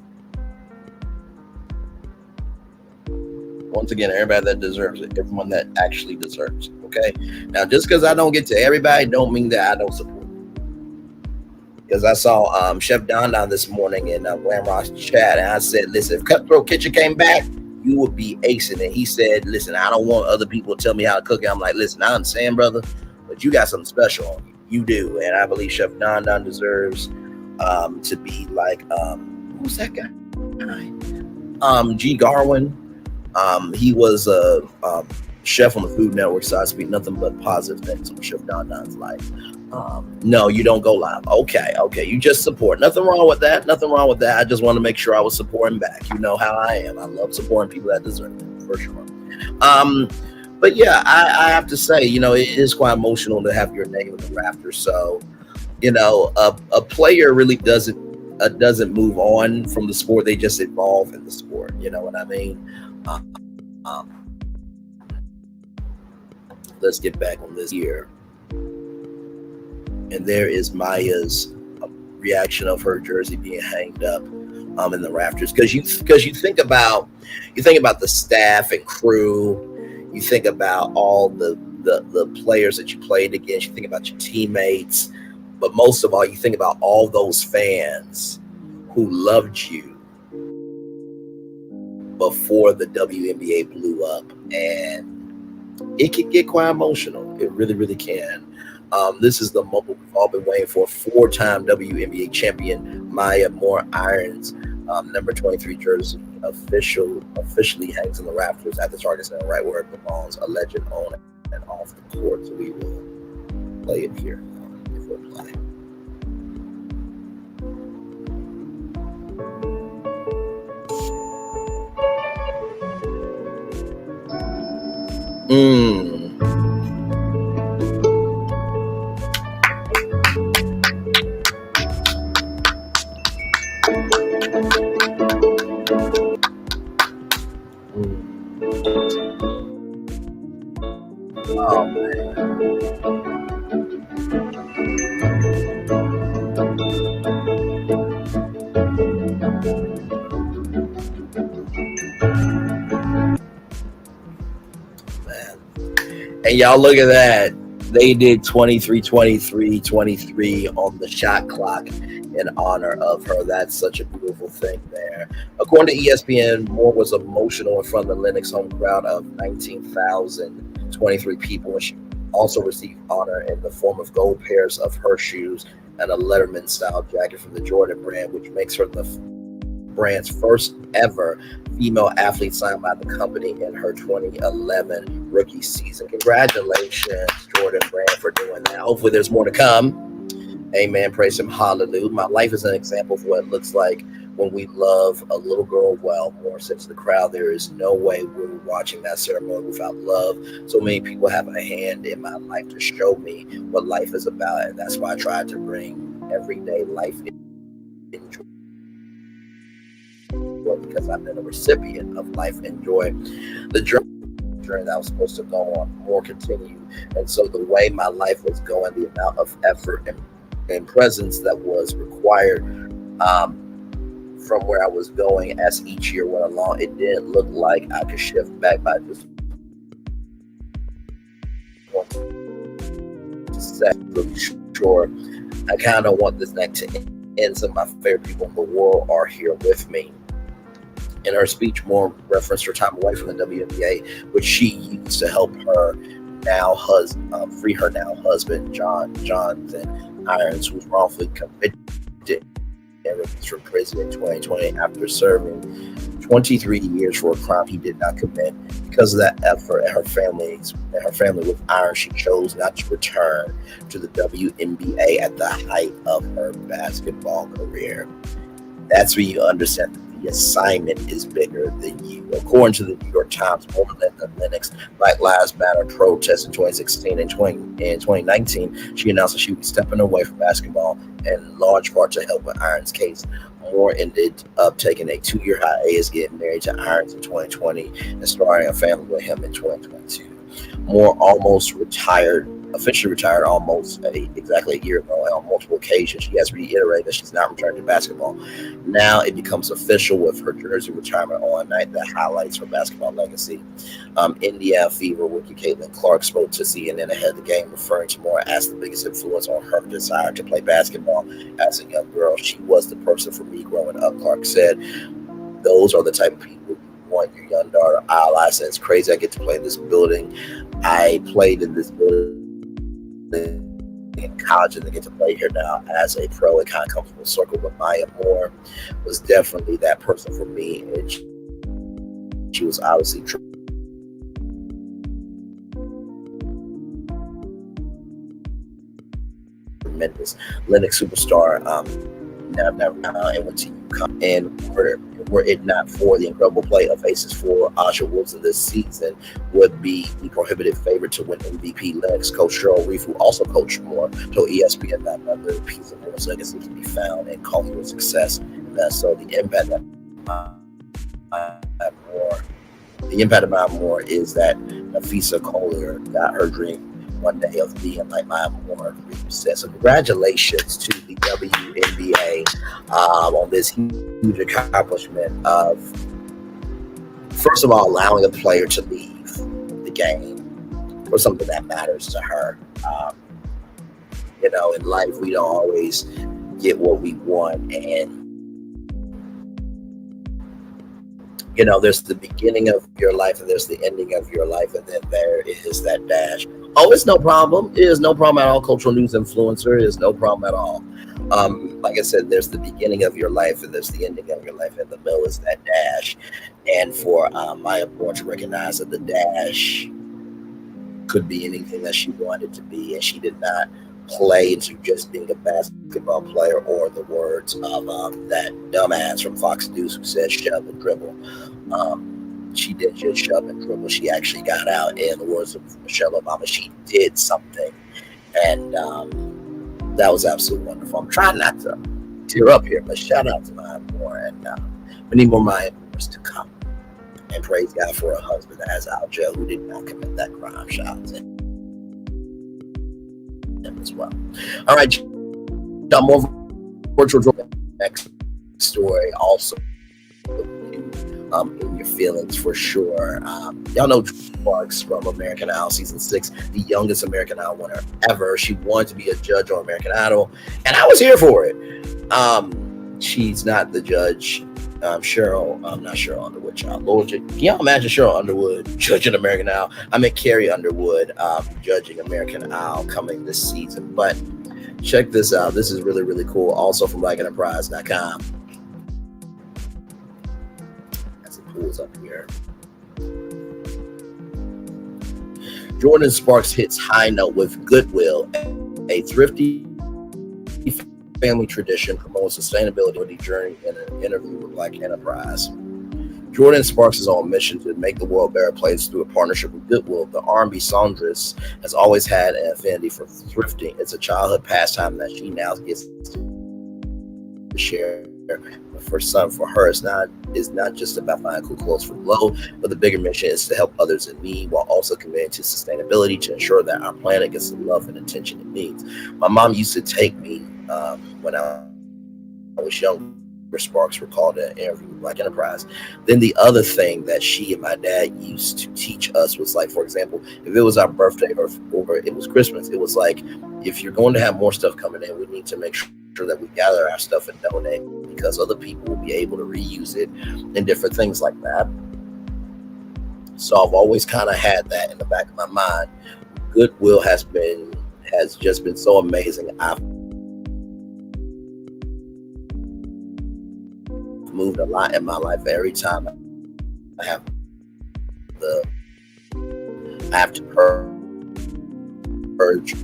Once again, everybody that deserves it. Everyone that actually deserves it. Okay? Now, just because I don't get to everybody don't mean that I don't support it. Because I saw Chef Don this morning in Glamrock's chat, and I said, listen, if Cutthroat Kitchen came back, you would be acing it. He said, listen, I don't want other people to tell me how to cook it. I'm like, listen, I understand, brother, but you got something special on you. You do, and I believe Chef Don deserves to be like who's that guy? G. Garwin. He was a chef on the Food Network, so I speak nothing but positive things on Chef Don's life. No, you don't go live. Okay, you just support. Nothing wrong with that. I just want to make sure I was supporting back. You know how I am. I love supporting people that deserve it, for sure. But yeah, I have to say, it is quite emotional to have your name in the rafters. So, a player really doesn't move on from the sport. They just evolve in the sport. You know what I mean? Let's get back on this here. And there is Maya's reaction of her jersey being hanged up in the rafters. Because you think about the staff and crew. You think about all the players that you played against. You think about your teammates. But most of all, you think about all those fans who loved you before the WNBA blew up. And it can get quite emotional. It really, really can. This is the moment we've all been waiting for. 4-time WNBA champion Maya Moore Irons, number 23 jersey officially hangs in the rafters at the Target Center, right where it belongs. A legend on and off the court. So we will play it here. If we'll play. Oh, man. And y'all look at that. They did 23-23-23 on the shot clock in honor of her. That's such a beautiful thing there. According to ESPN, Moore was emotional in front of the Lenox home crowd of 19,023 people. And she also received honor in the form of gold pairs of her shoes and a Letterman-style jacket from the Jordan brand, which makes her the brand's first ever female athlete signed by the company in her 2011 rookie season. Congratulations, Jordan Brand, for doing that. Hopefully there's more to come. Amen. Praise him. Hallelujah. My life is an example of what it looks like when we love a little girl well. More since the crowd, there is no way we're watching that ceremony without love. So many people have a hand in my life to show me what life is about, and that's why I try to bring everyday life in joy, because I've been a recipient of life and joy. The journey that was supposed to go on more continued, and so the way my life was going, the amount of effort and presence that was required from where I was going as each year went along, it didn't look like I could shift back by just really sure. I kind of want this next to end. Some of my favorite people in the world are here with me. In her speech, Moore referenced her time away from the WNBA, which she used to help her free her now husband, Jonathan Irons, who was wrongfully convicted released from prison in 2020 after serving 23 years for a crime he did not commit. Because of that effort and her family with iron, she chose not to return to the WNBA at the height of her basketball career. That's when you understand that the assignment is bigger than you. According to the New York Times, Lennox Black Lives Matter protest in 2016 and 2019, she announced that she was stepping away from basketball in large part to help with Iron's case. Moore ended up taking a 2-year hiatus, getting married to Irons in 2020 and starting a family with him in 2022. Moore officially retired exactly a year ago, and on multiple occasions she has reiterated that she's not returning to basketball. Now it becomes official with her jersey retirement on a night that highlights her basketball legacy. Indiana Fever Wiki Caitlin Clark spoke to CNN ahead of the game, referring to Moore as the biggest influence on her desire to play basketball as a young girl. She was the person for me growing up, Clark said. Those are the type of people you want your young daughter. I said, it's crazy I get to play in this building. I played in this building in college and I get to play here now as a pro. It kind of comes full circle, but Maya Moore was definitely that person for me, and she was obviously tremendous. Lennox superstar, never and went to UConn, and were it not for the incredible play of aces for Asha Wilson this season, would be the prohibitive favorite to win MVP. Lennox coach Cheryl Reef, who also coached Moore, told ESPN that another piece of Moore's legacy can be found in Collingwood's success. And so the impact of Maya Moore is that Nafisa Collier got her dream one day of being like Maya Moore said. So congratulations to the WNBA on this huge accomplishment of, first of all, allowing a player to leave the game for something that matters to her. In life we don't always get what we want, and there's the beginning of your life and there's the ending of your life, and then there is that dash. Oh, it's no problem. It is no problem at all. Cultural news influencer is no problem at all. Like I said, there's the beginning of your life and there's the ending of your life. In the middle is that dash. And for Maya Moore to recognize that the dash could be anything that she wanted to be, and she did not play into just being a basketball player, or the words of that dumbass from Fox News who said shove and dribble. She didn't just shove and dribble. She actually got out. In the words of Michelle Obama, she did something. And that was absolutely wonderful. I'm trying not to tear up here, but shout out to Maya Moore. And we need more Maya Moores to come. And praise God for her husband as out jail, who did not commit that crime. Shout out to him as well. All right. More virtual next story also. In your feelings for sure. Y'all know Sparks from American Idol season 6, the youngest American Idol winner ever. She wanted to be a judge on American Idol, and I was here for it. She's not the judge. Not Cheryl Underwood, child. Lord, can y'all imagine Cheryl Underwood judging American Idol? I mean, Carrie Underwood judging American Idol coming this season. But check this out. This is really, really cool. Also from blackenterprise.com. Pulls up here. Jordan Sparks hits high note with Goodwill, a thrifty family tradition promotes sustainability journey in an interview with Black Enterprise. Jordan Sparks is on a mission to make the world a better place through a partnership with Goodwill. The R&B songstress has always had an affinity for thrifting. It's a childhood pastime that she now gets to share. For her, it's not just about buying cool clothes from Low, but the bigger mission is to help others in need while also committing to sustainability to ensure that our planet gets the love and attention it needs. My mom used to take me when I was young. Sparks recalled an interview with Black Enterprise. Then the other thing that she and my dad used to teach us was, like, for example, if it was our birthday or it was Christmas, it was like, if you're going to have more stuff coming in, we need to make sure that we gather our stuff and donate, because other people will be able to reuse it and different things like that. So I've always kind of had that in the back of my mind. Goodwill has just been so amazing. moved a lot in my life. Every time I have to purge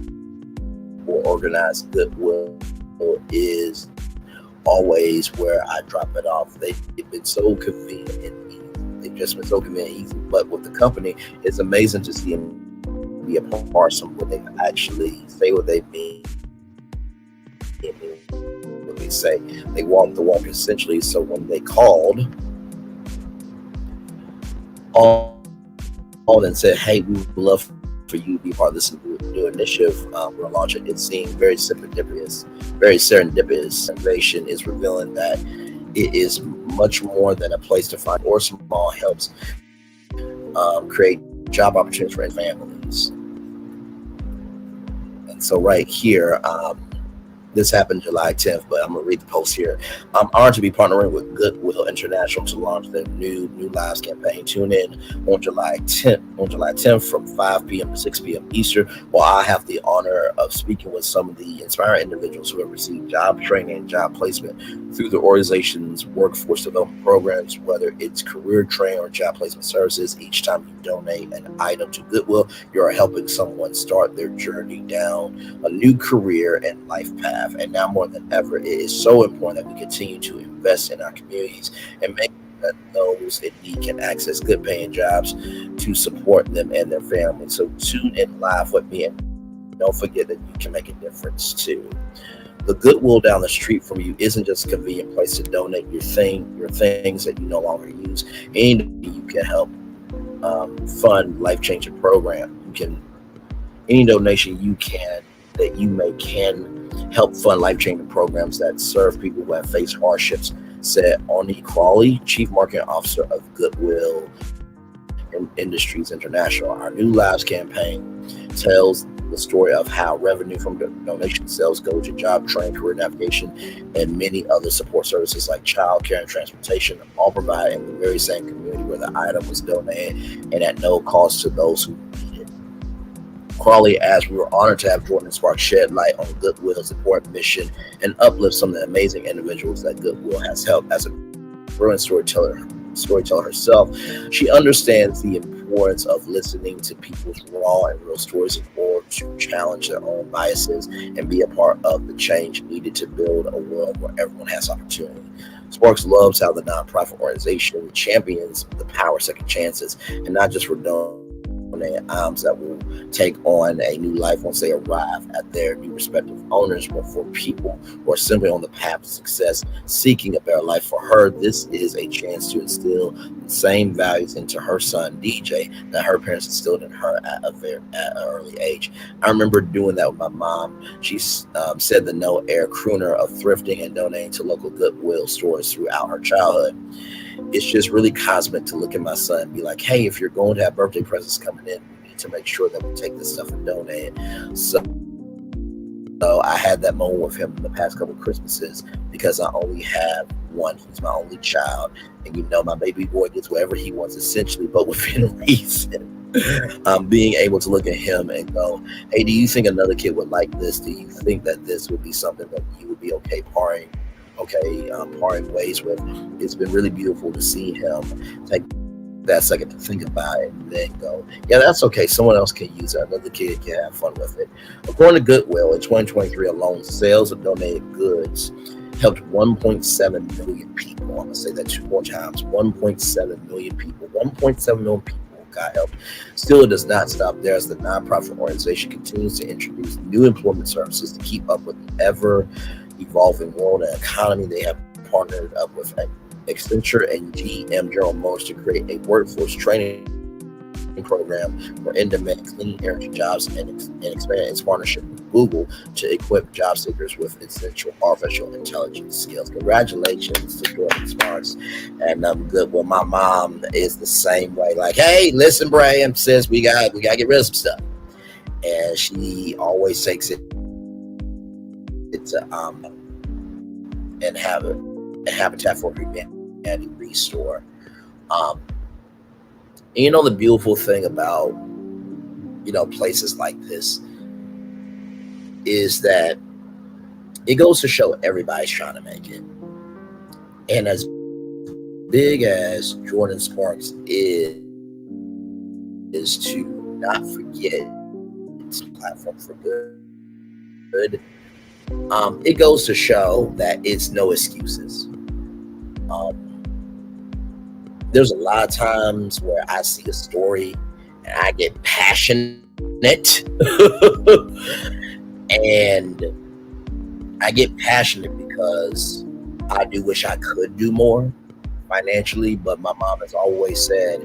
or organize goodwill is always where I drop it off. They've been so convenient and easy. They've just been so convenient and easy. But with the company, it's amazing to see them be a part of something where they actually say what they mean. What they say. They walk the walk essentially. So when they called on and said, hey, we would love for you to be part of this new initiative we're launching, it seemed very serendipitous. Innovation is revealing that it is much more than a place to find or small helps create job opportunities for families. And so right here, this happened July 10th, but I'm going to read the post here. I'm honored to be partnering with Goodwill International to launch their new Lives campaign. Tune in on July 10th from 5 p.m. to 6 p.m. Eastern, while I have the honor of speaking with some of the inspiring individuals who have received job training and job placement through the organization's workforce development programs, whether it's career training or job placement services. Each time you donate an item to Goodwill, you are helping someone start their journey down a new career and life path. And now more than ever, it is so important that we continue to invest in our communities and make that those in need can access good paying jobs to support them and their families. So tune in live with me, and don't forget that you can make a difference too. The Goodwill down the street from you isn't just a convenient place to donate your things that you no longer use. And you can help fund life-changing program. Any donation that you make can help fund life-changing programs that serve people who have faced hardships, said Monique Samuels, Chief Marketing Officer of Goodwill Industries International. Our New Lives campaign tells the story of how revenue from donation sales go to job training, career navigation, and many other support services like child care and transportation, all provided in the very same community where the item was donated and at no cost to those who need it. Crawley, as we were honored to have Jordan Spark shed light on Goodwill's important mission and uplift some of the amazing individuals that Goodwill has helped. As a brilliant storyteller herself, she understands the importance of listening to people's raw and real stories in order to challenge their own biases and be a part of the change needed to build a world where everyone has opportunity. Sparks loves how the nonprofit organization champions the power of second chances, and not just for donating items that will take on a new life once they arrive at their new respective owners, but for people who are simply on the path to success, seeking a better life. For her, this is a chance to instill the same values into her son DJ that her parents instilled in her at an early age. I remember doing that with my mom. She said the no air crooner of thrifting and donating to local Goodwill stores throughout her childhood. It's just really cosmic to look at my son and be like, hey, if you're going to have birthday presents coming in, we need to make sure that we take this stuff and donate it. So I had that moment with him in the past couple of Christmases because I only have one. He's my only child. And my baby boy gets whatever he wants essentially, but within reason. Being able to look at him and go, hey, do you think another kid would like this? Do you think that this would be something that you would be okay parting ways with? It's been really beautiful to see him take that second to think about it and then go, yeah, that's okay. Someone else can use it. Another kid can have fun with it. According to Goodwill, in 2023 alone, sales of donated goods helped 1.7 million people. I'm going to say that 2 more times. 1.7 million people. 1.7 million people got help. Still, it does not stop there, as the nonprofit organization continues to introduce new employment services to keep up with the ever-evolving world and economy. They have partnered up with Accenture and GM General Motors to create a workforce training program for in-demand clean energy jobs and expand its partnership with Google to equip job seekers with essential artificial intelligence skills. Congratulations to Jordan Sparks. And I'm good. Well, my mom is the same way. Like, hey, listen, Bray and sis, we got to get rid of some stuff. And she always takes it to and have a Habitat for Humanity restore. And the beautiful thing about places like this is that it goes to show everybody's trying to make it. And as big as Jordan Sparks is to not forget its platform for good. It goes to show that it's no excuses. There's a lot of times where I see a story and I get passionate and I get passionate because I do wish I could do more financially, but my mom has always said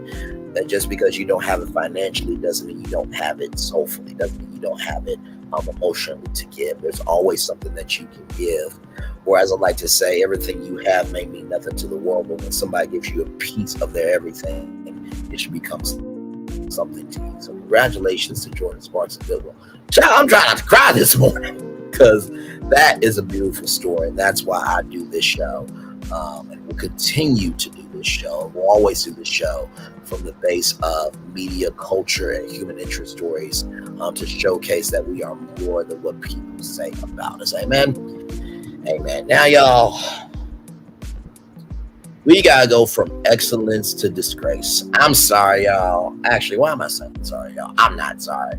that just because you don't have it financially doesn't mean you don't have it soulfully, doesn't mean you don't have it emotionally to give. There's always something that you can give. Or as I like to say, everything you have may mean nothing to the world, but when somebody gives you a piece of their everything, it should become something to you. So congratulations to Jordan Sparks and Bidwell. Child, I'm trying not to cry this morning because that is a beautiful story. And that's why I do this show. And we'll continue to do this show. We'll always do this show from the base of media, culture, and human interest stories to showcase that we are more than what people say about us. Amen. Amen. Now, y'all, we gotta go from excellence to disgrace. I'm sorry, y'all. Actually, why am I saying sorry, y'all? I'm not sorry.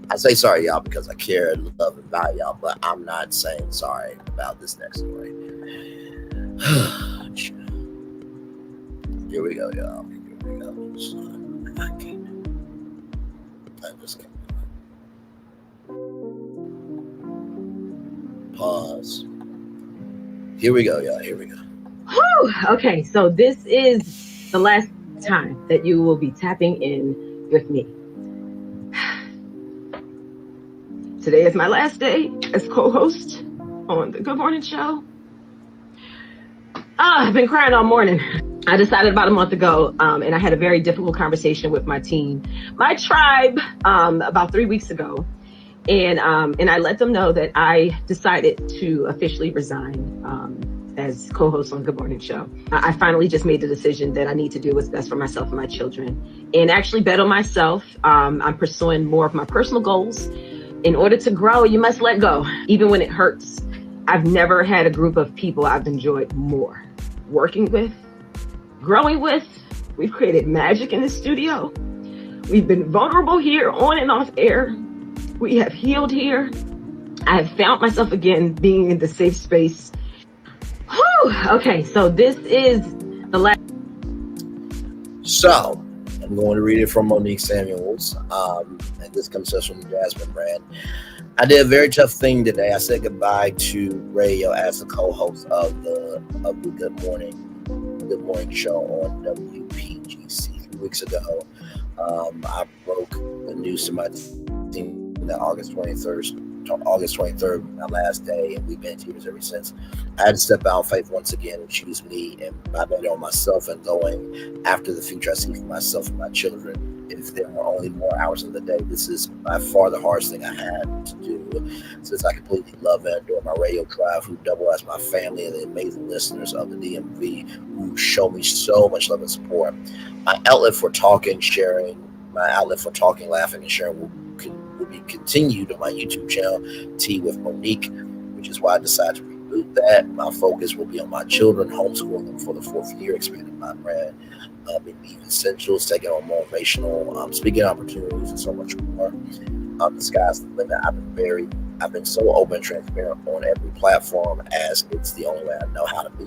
I say sorry, y'all, because I care and love and value y'all, but I'm not saying sorry about this next story. Here we go, y'all. Here we go. I just can't. Pause. Here we go, y'all. Here we go. Whew. Okay, so this is the last time that you will be tapping in with me. Today is my last day as co-host on the Good Morning Show. I've been crying all morning. I decided about a month ago, and I had a very difficult conversation with my team, my tribe, about 3 weeks ago. And I let them know that I decided to officially resign as co-host on Good Morning Show. I finally just made the decision that I need to do what's best for myself and my children and actually bet on myself. I'm pursuing more of my personal goals. In order to grow, you must let go, even when it hurts. I've never had a group of people I've enjoyed more working with, growing with. We've created magic in the studio. We've been vulnerable here on and off air. We have healed here. I have found myself again being in the safe space. Whew. Okay, so this is the last. So, I'm going to read it from Monique Samuels. And this comes to us from the Jasmine brand. I did a very tough thing today. I said goodbye to radio as the co-host of the Good Morning Show on WPGC 3 weeks ago. I broke the news to my team that August 23rd, my last day, and we've been in tears ever since. I had to step out on faith once again and choose me and I bet on myself and going after the future I see for myself and my children. If there were only more hours in the day, this is by far the hardest thing I had to do since I completely love and adore my radio tribe who double as my family and the amazing listeners of the DMV who show me so much love and support. My outlet for talking, laughing, and sharing will be continued on my YouTube channel, Tea with Monique, which is why I decided to reboot that. My focus will be on my children, homeschooling them for the 4th year, expanding my brand, in essentials, taking on motivational speaking opportunities, and so much more. The sky's the limit. I've been so open and transparent on every platform as it's the only way I know how to be.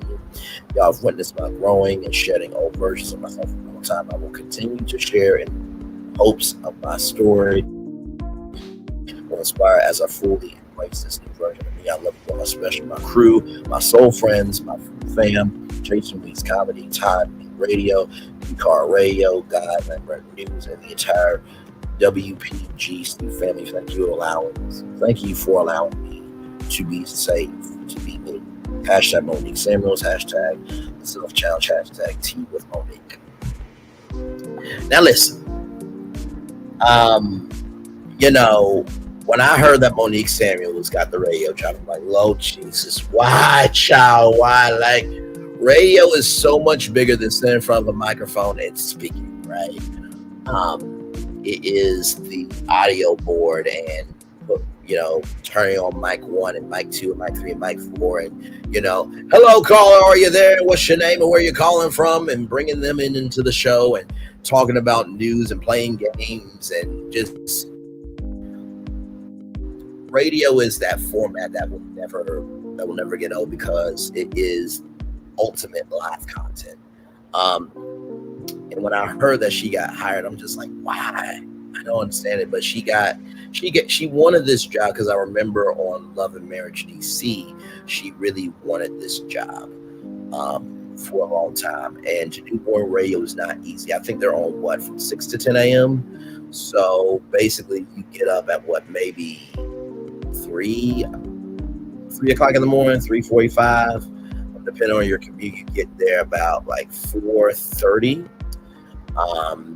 Y'all have witnessed my growing and shedding old versions of myself for a long time. I will continue to share in hopes of my story will inspire as I fully embrace this new version of me. I love you all, especially my crew, my soul friends, my fam, Jason Weeks Comedy, Time Radio, Car Radio, God, Red News, and the entire WPGC family. Thank you for allowing me to be safe, to be me. Hashtag Monique Samuels, hashtag Self Challenge, hashtag Tea with Monique. Now listen, when I heard that Monique Samuels got the radio job, I'm like, Lord Jesus, why, child? Why? Like, radio is so much bigger than sitting in front of a microphone and speaking, right? It is the audio board and, turning on mic 1 and mic 2 and mic 3 and mic 4 and, hello caller, are you there? What's your name and where you calling from? And bringing them into the show and talking about news and playing games and just radio is that format that will never get old because it is ultimate live content. And when I heard that she got hired, I'm just like, why? I don't understand it. But she wanted this job because I remember on Love and Marriage DC, she really wanted this job for a long time. And to do morning radio is not easy. I think they're on from 6 to 10 a.m. So basically you get up at maybe 3 o'clock in the morning, 3:45. Depending on your commute, you get there about 4:30.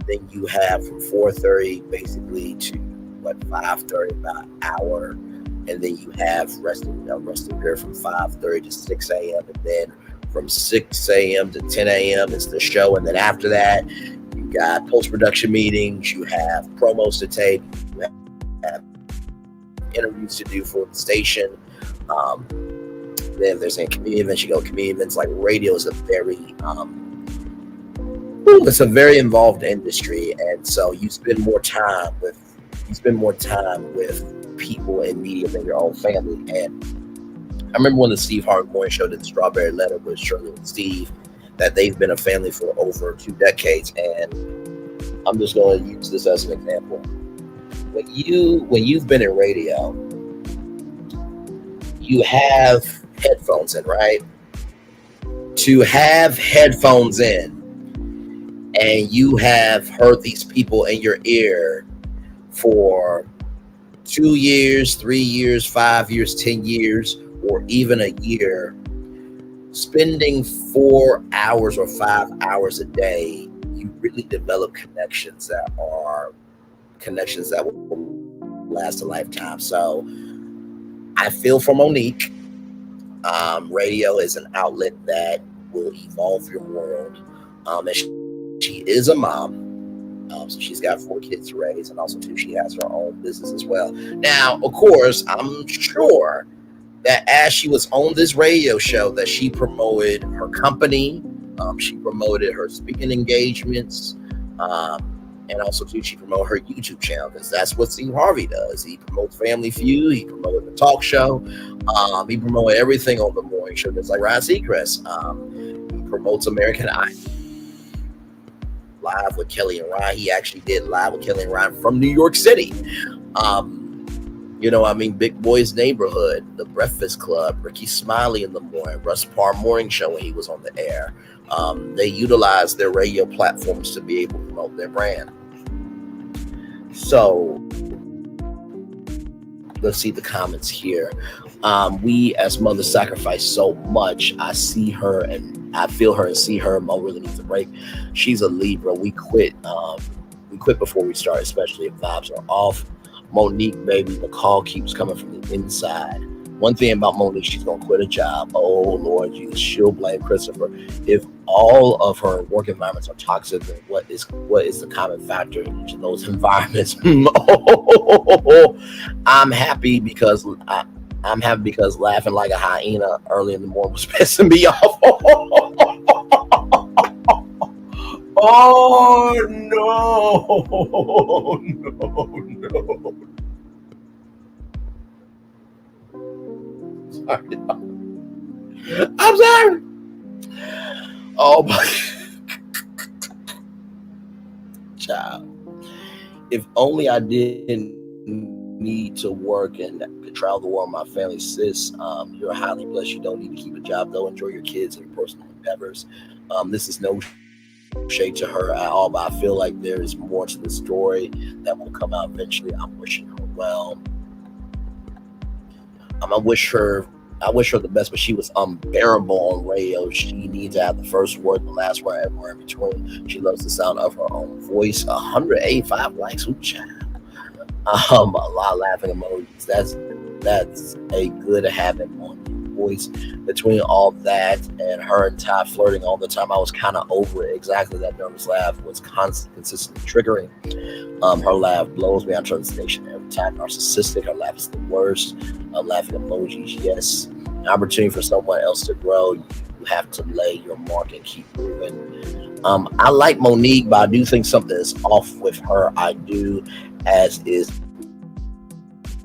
Then you have from 4:30 basically to 5:30, about an hour, and then you have resting period from 5:30 to 6 a.m. and then from 6 a.m. to 10 a.m. is the show, and then after that you got post-production meetings, you have promos to tape, you have interviews to do for the station. Then if there's any community events, you go to community events. Radio is a very involved industry, and so you spend more time with people in media than your own family. And I remember when the Steve Harvey Morning Show did the Strawberry Letter with Shirley and Steve, that they've been a family for over 2 decades. And I'm just going to use this as an example. When you've been in radio, you have headphones in, right? To have headphones in and you have heard these people in your ear for 2 years, 3 years, 5 years, 10 years, or even a year, spending 4 hours or 5 hours a day, you really develop connections that will last a lifetime. So I feel for Monique. Radio is an outlet that will evolve your world. And she is a mom. So she's got 4 kids to raise, and also too, she has her own business as well. Now, of course, I'm sure that as she was on this radio show, that she promoted her company, she promoted her speaking engagements, and also too, she promoted her YouTube channel, because that's what Steve Harvey does. He promotes Family Feud, he promoted the talk show, he promoted everything on the morning show, just like Ryan Seacrest. He promotes American Idol. Live with Kelly and Ryan. He actually did Live with Kelly and Ryan from New York City. Big Boy's Neighborhood, The Breakfast Club, Ricky Smiley in the morning, Russ Parr Morning Show when he was on the air. They utilized their radio platforms to be able to promote their brand. So let's see the comments here. We as mothers sacrifice so much. I see her and I feel her and see her. Mo really needs a break. She's a Libra. We quit before we start, especially if vibes are off. Monique, baby, the call keeps coming from the inside. One thing about Monique, she's gonna quit a job. Oh Lord Jesus, she'll blame Christopher. If all of her work environments are toxic, then what is the common factor in each of those environments? I'm happy because laughing like a hyena early in the morning was pissing me off. Oh no. Sorry. I'm sorry. Oh my child. If only I didn't need to work and could travel the world with my family. Sis, you're highly blessed. You don't need to keep a job though. Enjoy your kids and your personal endeavors. This is no shade to her at all, but I feel like there is more to the story that will come out eventually. I'm wishing her well. I wish her the best, but she was unbearable on radio. She needs to have the first word, the last word, everywhere in between. She loves the sound of her own voice. 185 likes, ooh, child. A lot of laughing emojis. That's a good habit on you. voice. Between all that and her and Ty flirting all the time, I was kind of over it. Exactly, that nervous laugh was consistently triggering. Her laugh blows me out of the station every time. Narcissistic, her laugh is the worst. Laughing emojis, yes. An opportunity for someone else to grow. You have to lay your mark and keep moving. I like Monique, but I do think something is off with her. I do, as is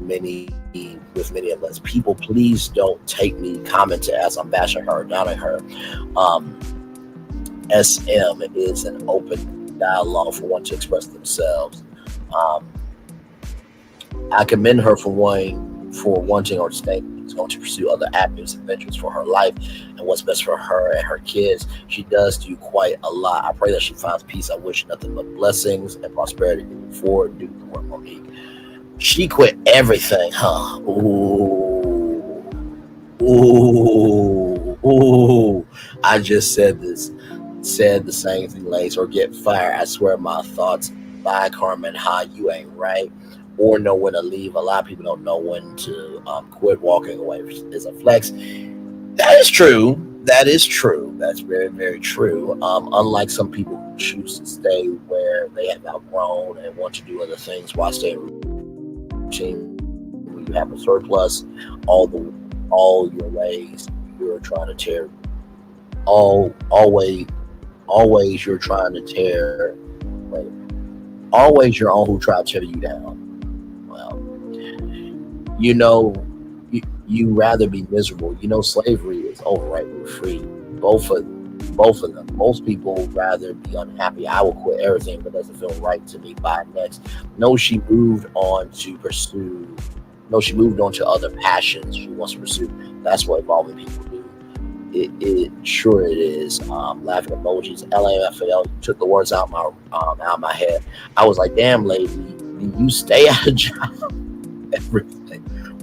many of us. People, please don't take me commenting as I'm bashing her or downing her. SM is an open dialogue for one to express themselves. I commend her for wanting or staying. Is going to pursue other avenues and ventures for her life and what's best for her and her kids. She does do quite a lot. I pray that she finds peace. I wish nothing but blessings and prosperity moving forward. Do the work, Monique. She quit everything, huh? Ooh. I just said the same thing, Lace, or get fired. I swear my thoughts. Bye, Carmen. Hi, you ain't right. Or know when to leave. A lot of people don't know when to quit. Walking away is a flex. That is true. That's very, very true. Unlike some people who choose to stay where they have outgrown and want to do other things while staying routine. When you have a surplus, all your ways you're trying to tear. Always you're trying to tear. Always your own who try to tear you down. You know, you rather be miserable. You know, slavery is over, right? We're free. Both of them. Most people rather be unhappy. I will quit everything, but doesn't feel right to me. Bye, next. No, she moved on to other passions she wants to pursue. That's what evolving people do. It sure it is. Laughing emojis. LMFAO took the words out of my head. I was like, damn, lady, you stay at a job. Everything.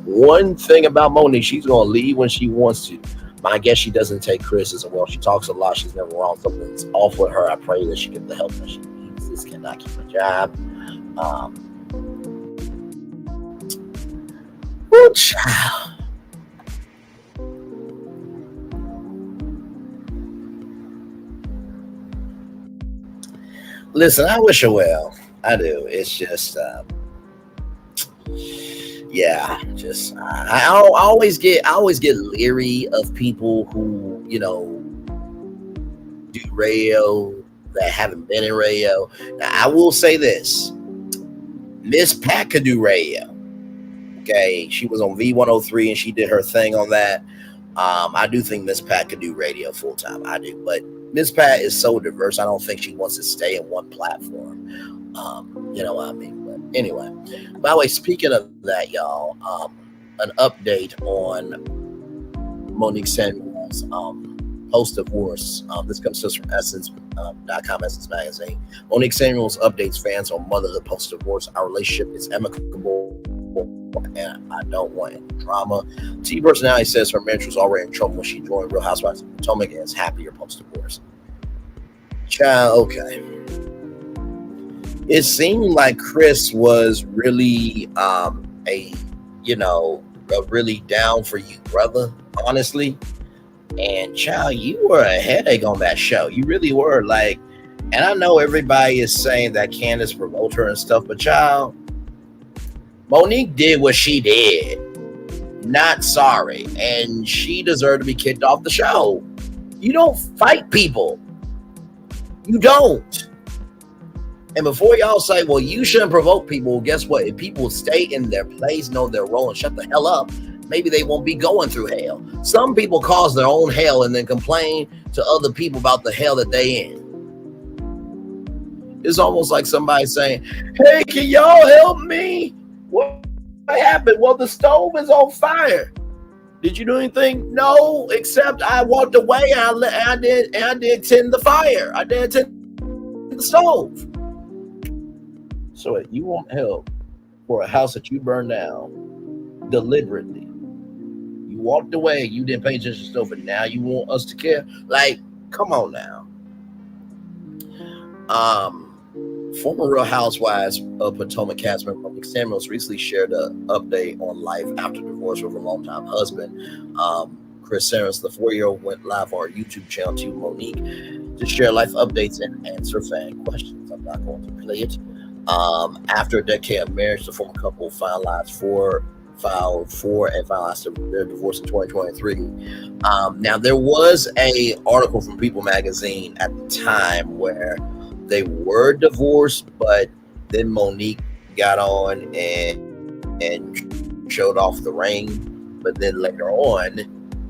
One thing about Monique, she's gonna leave when she wants to. I guess she doesn't take criticism well. She talks a lot. She's never wrong. Something's off with her. I pray that she gets the help that she needs. This cannot keep a job. Child. Listen, I wish her well. I do. It's just, I always get leery of people who, do radio that haven't been in radio. Now, I will say this: Miss Pat could do radio. Okay, she was on V103 and she did her thing on that. I do think Miss Pat could do radio full time. I do, but Miss Pat is so diverse. I don't think she wants to stay in one platform. You know what I mean? But anyway, by the way, speaking of that, y'all, an update on Monique Samuels post-divorce. This comes to us from Essence.com, Essence Magazine. Monique Samuels updates fans on motherhood post-divorce. Our relationship is amicable and I don't want any drama. T personality says her marriage was already in trouble when she joined Real Housewives of Potomac and is happier post-divorce. Child, okay. It seemed like Chris was really really down for you, brother, honestly. And child, you were a headache on that show. You really were. And I know everybody is saying that Candace provoked her and stuff, but child, Monique did what she did. Not sorry. And she deserved to be kicked off the show. You don't fight people. You don't. And before y'all say, well, you shouldn't provoke people, guess what? If people stay in their place, know their role, and shut the hell up, maybe they won't be going through hell. Some people cause their own hell and then complain to other people about the hell that they in. It's almost like somebody saying, hey, can y'all help me? What happened? Well, the stove is on fire. Did you do anything? No, except I walked away and I did tend the fire. I did tend the stove. So if you want help for a house that you burned down deliberately, you walked away, you didn't pay attention to stuff, and now you want us to care? Come on now. Former Real Housewives of Potomac cast member Monique Samuels recently shared an update on life after divorce with her longtime husband. Chris Samuels, the 4-year-old, went live on our YouTube channel to Monique to share life updates and answer fan questions. I'm not going to play it. After a decade of marriage, the former couple filed for and finalized their divorce in 2023. Now, there was a article from People magazine at the time where they were divorced, but then Monique got on and showed off the ring. But then later on,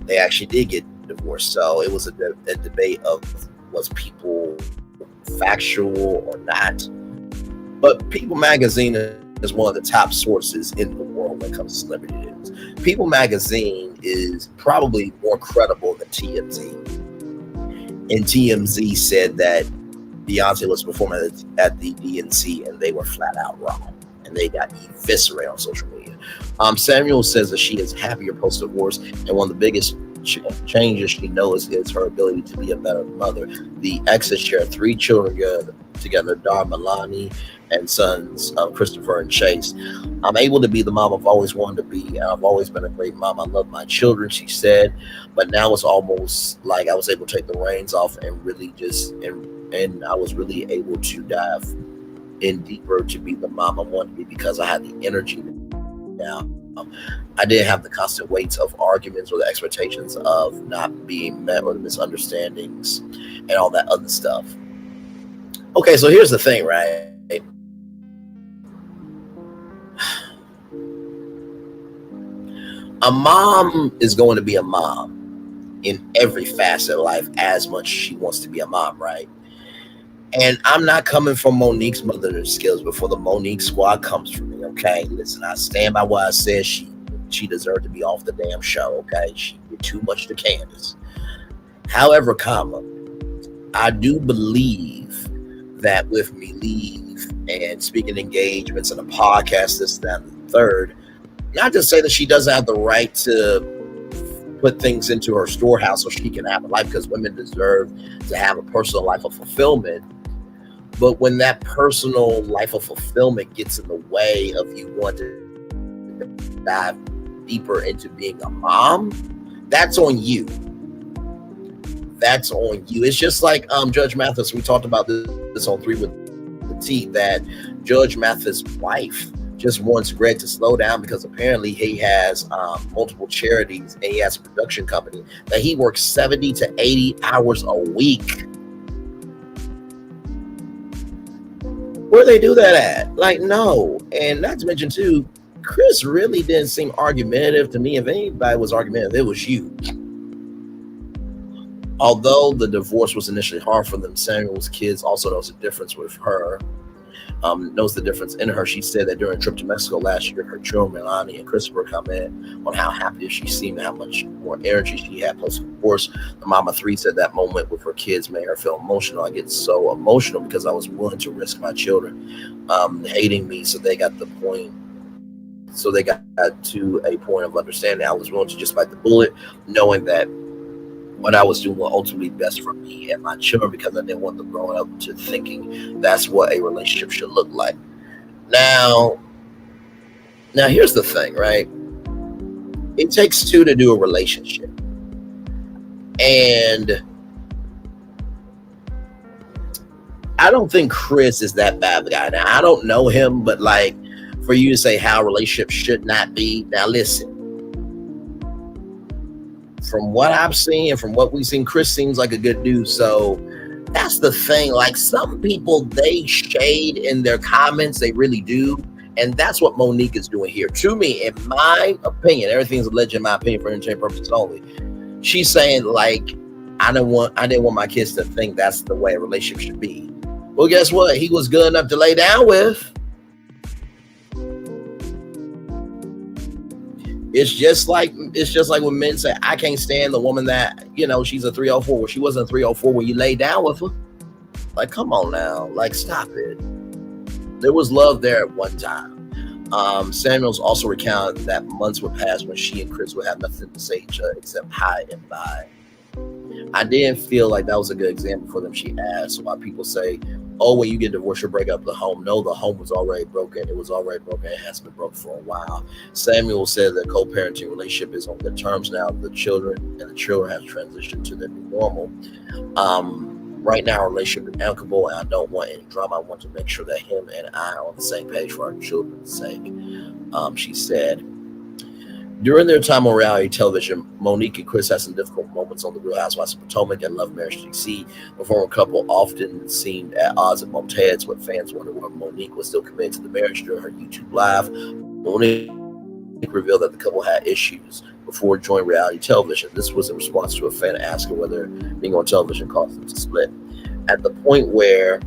they actually did get divorced. So it was a debate of, was People factual or not? But People magazine is one of the top sources in the world when it comes to celebrity news. People magazine is probably more credible than TMZ. And TMZ said that Beyonce was performing at the DNC and they were flat out wrong. And they got eviscerated on social media. Samuel says that she is happier post-divorce, and one of the biggest changes she knows is her ability to be a better mother. The exes share 3 children together, Dar, Milani, and sons Christopher and Chase. I'm able to be the mom I've always wanted to be, and I've always been a great mom. I love my children, she said, but now it's almost like I was able to take the reins off and really and I was really able to dive in deeper to be the mom I wanted to be because I had the energy now. I didn't have the constant weights of arguments or the expectations of not being met or the misunderstandings and all that other stuff. Okay, so here's the thing, right? A mom is going to be a mom in every facet of life as much as she wants to be a mom, right? And I'm not coming from Monique's mothering skills before the Monique squad comes from me, okay? Listen, I stand by what I said. She deserved to be off the damn show, okay? She did too much to Candace. However, I do believe that with me leave and speaking engagements and a podcast, this, that, and the third, not to say that she doesn't have the right to put things into her storehouse so she can have a life, because women deserve to have a personal life of fulfillment. But when that personal life of fulfillment gets in the way of you wanting to dive deeper into being a mom, that's on you. That's on you. It's just like Judge Mathis. We talked about this on 3 with the T, that Judge Mathis' wife just wants Greg to slow down because apparently he has multiple charities and he has a production company that he works 70 to 80 hours a week. Where they do that at? Like, no. And not to mention too, Chris really didn't seem argumentative to me. If anybody was argumentative, it was you. Although the divorce was initially hard for them, Samuel's kids also knows the difference with her. Knows the difference in her. She said that during a trip to Mexico last year, her children, Milani and Christopher, comment on how happy she seemed, how much more energy she had post-divorce. The mama 3 said that moment with her kids made her feel emotional. I get so emotional because I was willing to risk my children hating me, so they got to a point of understanding. I was willing to just bite the bullet, knowing that what I was doing was ultimately best for me and my children, because I didn't want them growing up to thinking that's what a relationship should look like. Now here's the thing, right? It takes 2 to do a relationship. And I don't think Chris is that bad of a guy. Now, I don't know him, but like, for you to say how relationships should not be, now listen. From what I've seen and from what we've seen, Chris seems like a good dude. So that's the thing. Like, some people, they shade in their comments. They really do. And that's what Monique is doing here. To me, in my opinion, everything's alleged in my opinion for entertainment purposes only. She's saying, like, I didn't want my kids to think that's the way a relationship should be. Well, guess what? He was good enough to lay down with. It's just like when men say, I can't stand the woman that, she's a 304. Well, she wasn't a 304 when you lay down with her. Like, come on now. Like, stop it. There was love there at one time. Samuels also recounted that months would pass when she and Chris would have nothing to say to each other except hi and bye. I didn't feel like that was a good example for them, she asked. Why people say oh, when you get divorced, you break up the home. No, the home was already broken. It was already broken. It has been broken for a while. Samuel said that co-parenting relationship is on good terms now. The children have transitioned to their new normal. Right now, our relationship is amicable, and I don't want any drama. I want to make sure that him and I are on the same page for our children's sake. She said, during their time on reality television, Monique and Chris had some difficult moments on The Real Housewives of Potomac and Love Marriage DC. The former couple often seemed at odds and bumped heads, but fans wondered whether Monique was still committed to the marriage. During her YouTube live, Monique revealed that the couple had issues before joining reality television. This was in response to a fan asking whether being on television caused them to split. At the point where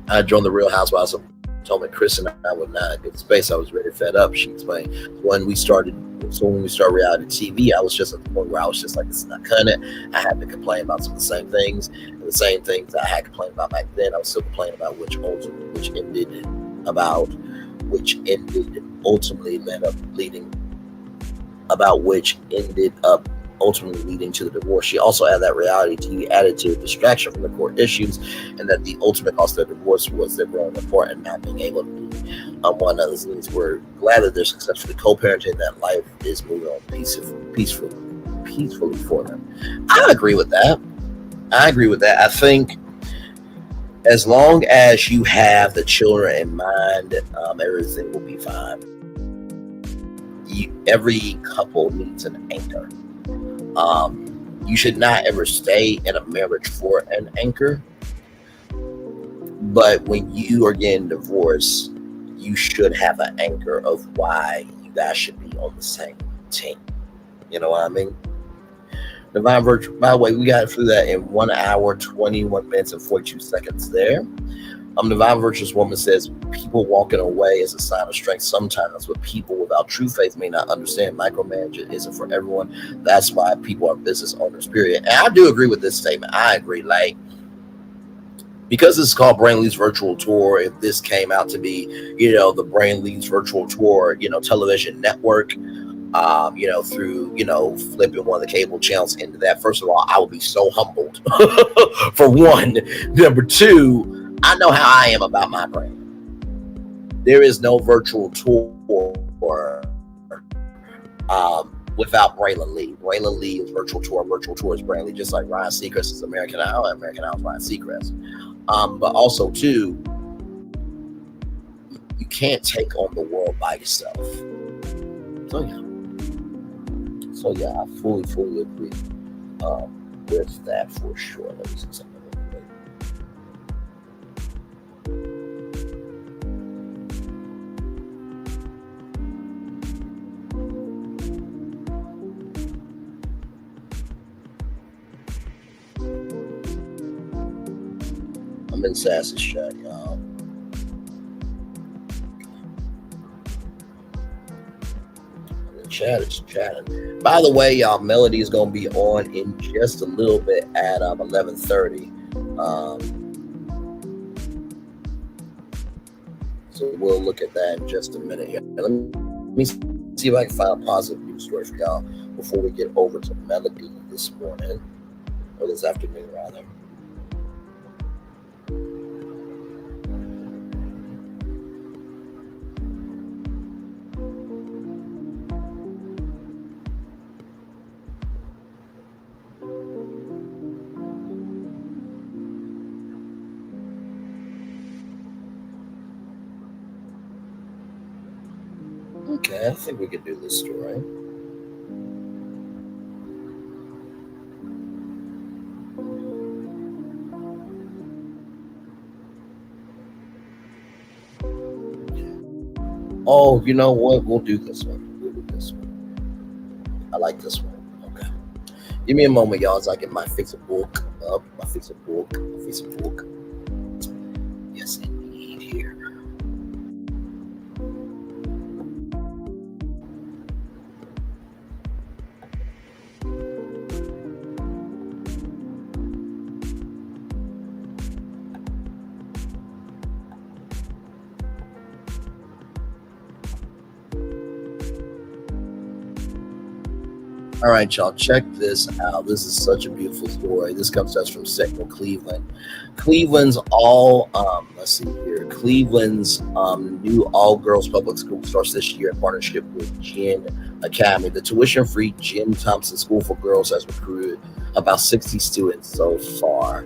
I joined The Real Housewives of Potomac, Chris and I would not get space. I was really fed up. She explained when we started reality TV, I was just at the point where I was just like, this is not cutting it. I had to complain about some of the same things, and the same things I had complained about back then. I was still complaining about which ended ultimately leading to the divorce. She also added that reality TV added to distraction from the court issues, and that the ultimate cause of their divorce was their growing apart and not being able to be one another's needs. We're glad that they're successfully co-parenting, that life is moving on peacefully for them. I agree with that. I think as long as you have the children in mind, everything will be fine. Every couple needs an anchor. You should not ever stay in a marriage for an anchor. But when you are getting divorced, you should have an anchor of why you guys should be on the same team. You know what I mean? Divine Virtue, by the way, we got through that in 1 hour, 21 minutes, and 42 seconds there. Divine Virtuous Woman says, people walking away is a sign of strength sometimes, but people without true faith may not understand micromanagement isn't for everyone. That's why people are business owners, period. And I do agree with this statement. I agree. Like, because this is called Brain Leads Virtual Tour, if this came out to be, the Brain Leads Virtual Tour, television network, through, flipping one of the cable channels into that, first of all, I would be so humbled, for one. Number two, I know how I am about my brand. There is no virtual tour without Braylon Lee. Braylon Lee is virtual tour. Virtual tour is Braylon Lee, just like Ryan Seacrest is American Idol. American Idol is Ryan Seacrest. But also, too, you can't take on the world by yourself. So yeah, I fully agree with that for sure. Let me see something. I'm in Sassy's chat, y'all. The chat is chatting. By the way, y'all, Melody is going to be on in just a little bit at 11:30. So we'll look at that in just a minute here. Let me see if I can find a positive news story for y'all before we get over to Melody this morning, or this afternoon, rather. Okay, I think we can do this story. Oh, you know what? We'll do this one. I like this one. Okay. Give me a moment, y'all, as I get my Facebook up. My Facebook. Yes, indeed, here. All right, y'all, check this out. This is such a beautiful story. This comes to us from Signal, Cleveland. Cleveland's Cleveland's new all-girls public school starts this year in partnership with Gin Academy. The tuition-free Jim Thompson School for Girls has recruited about 60 students so far.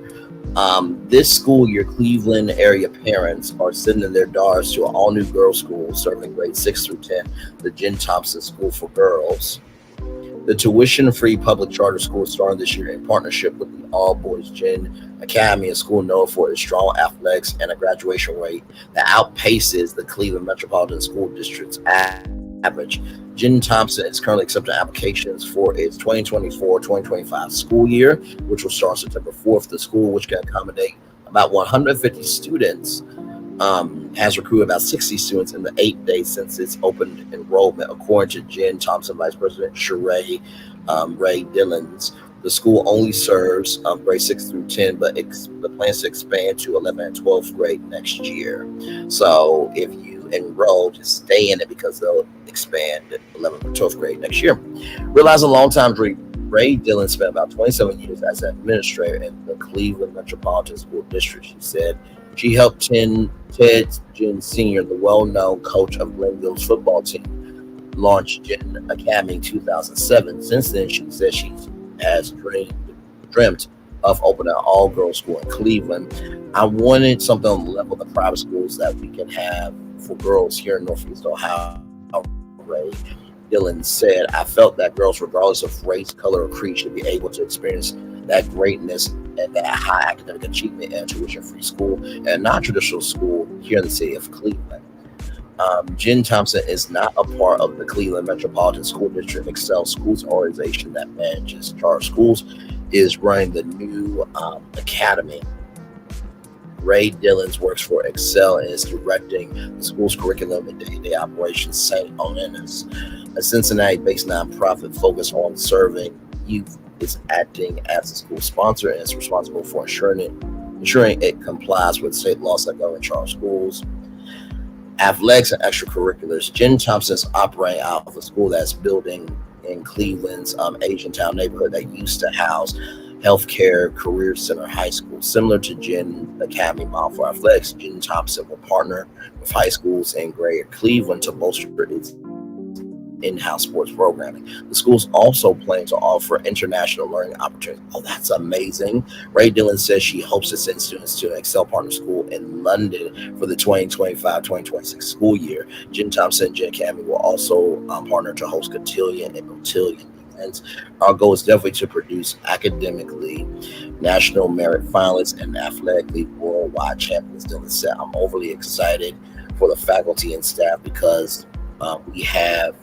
This school year, Cleveland area parents are sending their daughters to an all-new girls' school serving grades 6 through 10, the Jim Thompson School for Girls. The tuition-free public charter school started this year in partnership with the all-boys Gin Academy, a school known for its strong athletics and a graduation rate that outpaces the Cleveland Metropolitan School District's average. Gin Thompson is currently accepting applications for its 2024-2025 school year, which will start September 4th. The school, which can accommodate about 150 students, has recruited about 60 students in the 8 days since its opened enrollment, according to Gin Thompson Vice President Sheree Ray Dillons. The school only serves grade 6 through 10, but the plans to expand to 11th and 12th grade next year. So if you enroll, just stay in it because they'll expand 11th and 12th grade next year. Realize a long-time dream. Ray Dillon spent about 27 years as an administrator in the Cleveland Metropolitan School District. She said she helped Ted Ginn Sr., the well-known coach of Glenville's football team, launch Gin Academy in 2007. Since then, she said she has dreamt of opening an all-girls school in Cleveland. I wanted something on the level of the private schools that we can have for girls here in Northeast Ohio. Ray Dillon said, I felt that girls, regardless of race, color, or creed, should be able to experience that greatness and that high academic achievement in a tuition-free school and a non-traditional school here in the city of Cleveland. Gin Thompson is not a part of the Cleveland Metropolitan School District Excel Schools organization that manages charter schools, is running the new academy. Ray Dillons works for Excel and is directing the school's curriculum and day-to-day operations. St. Onenis, a Cincinnati-based nonprofit focused on serving youth, is acting as a school sponsor and is responsible for ensuring it complies with state laws that govern charter schools. Athletics and extracurriculars. Gin Thompson is operating out of a school that's building in Cleveland's Asian Town neighborhood that used to house Healthcare Career Center High School. Similar to Gin Academy model for athletics, Gin Thompson will partner with high schools in Greater Cleveland to bolster its in-house sports programming. The schools also plan to offer international learning opportunities. Oh, that's amazing. Ray Dillon says she hopes to send students to an Excel partner school in London for the 2025-2026 school year. Gin Thompson and Gin Academy will also partner to host cotillion and cotillion events. Our goal is definitely to produce academically national merit finalists and athletically worldwide champions. Dillon said, I'm overly excited for the faculty and staff because we have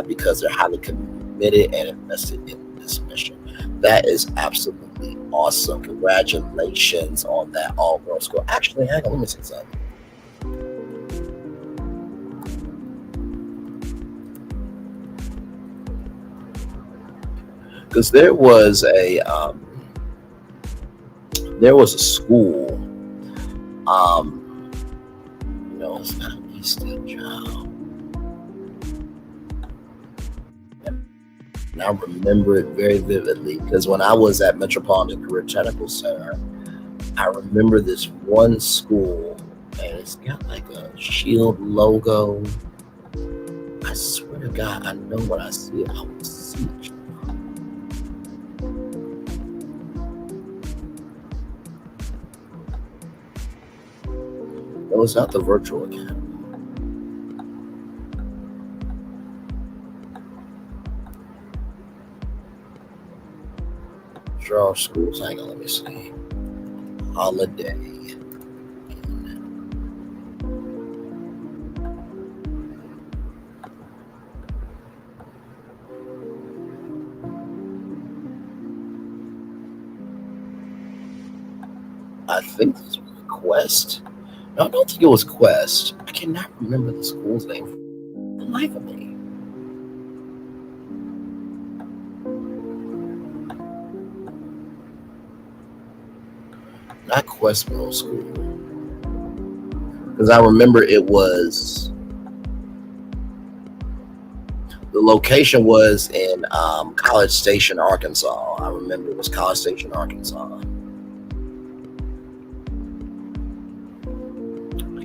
because they're highly committed and invested in this mission. That is absolutely awesome. Congratulations on that all-girls school. Actually, hang on, let me say something. Because there was a school, it's not Easton Child. And I remember it very vividly because when I was at Metropolitan Career Technical Center, I remember this one school and it's got like a shield logo. I swear to God, I know when I see it, I will see it. No, it's not the virtual academy. Draw schools. Hang on, let me see. Holiday. I think this was Quest. No, I don't think it was Quest. I cannot remember the school's name for the life of me. Not Quest Middle School. Because I remember it was the location was in College Station, Arkansas. I remember it was College Station, Arkansas. I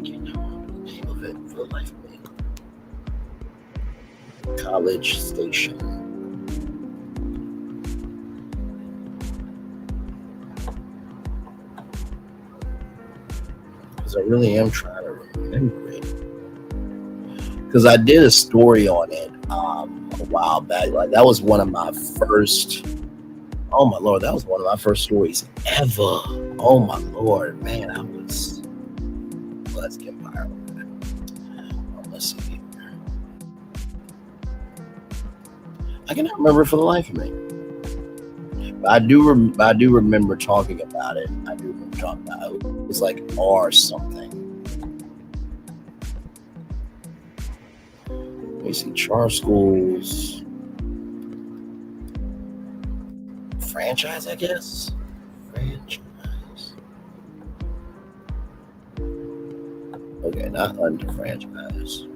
can't remember the name of it for the life of me. College Station. Because I really am trying to remember it. Because I did a story on it a while back. Like that was one of my first. Oh my Lord, that was one of my first stories ever. Oh my Lord, man, I was. Well, let's get viral. Let's see here. I cannot remember for the life of me. But I do remember talking about it. I do remember talking about it. It was like R something. Let me see, Char Schools franchise, I guess. Franchise. Okay, not under franchise.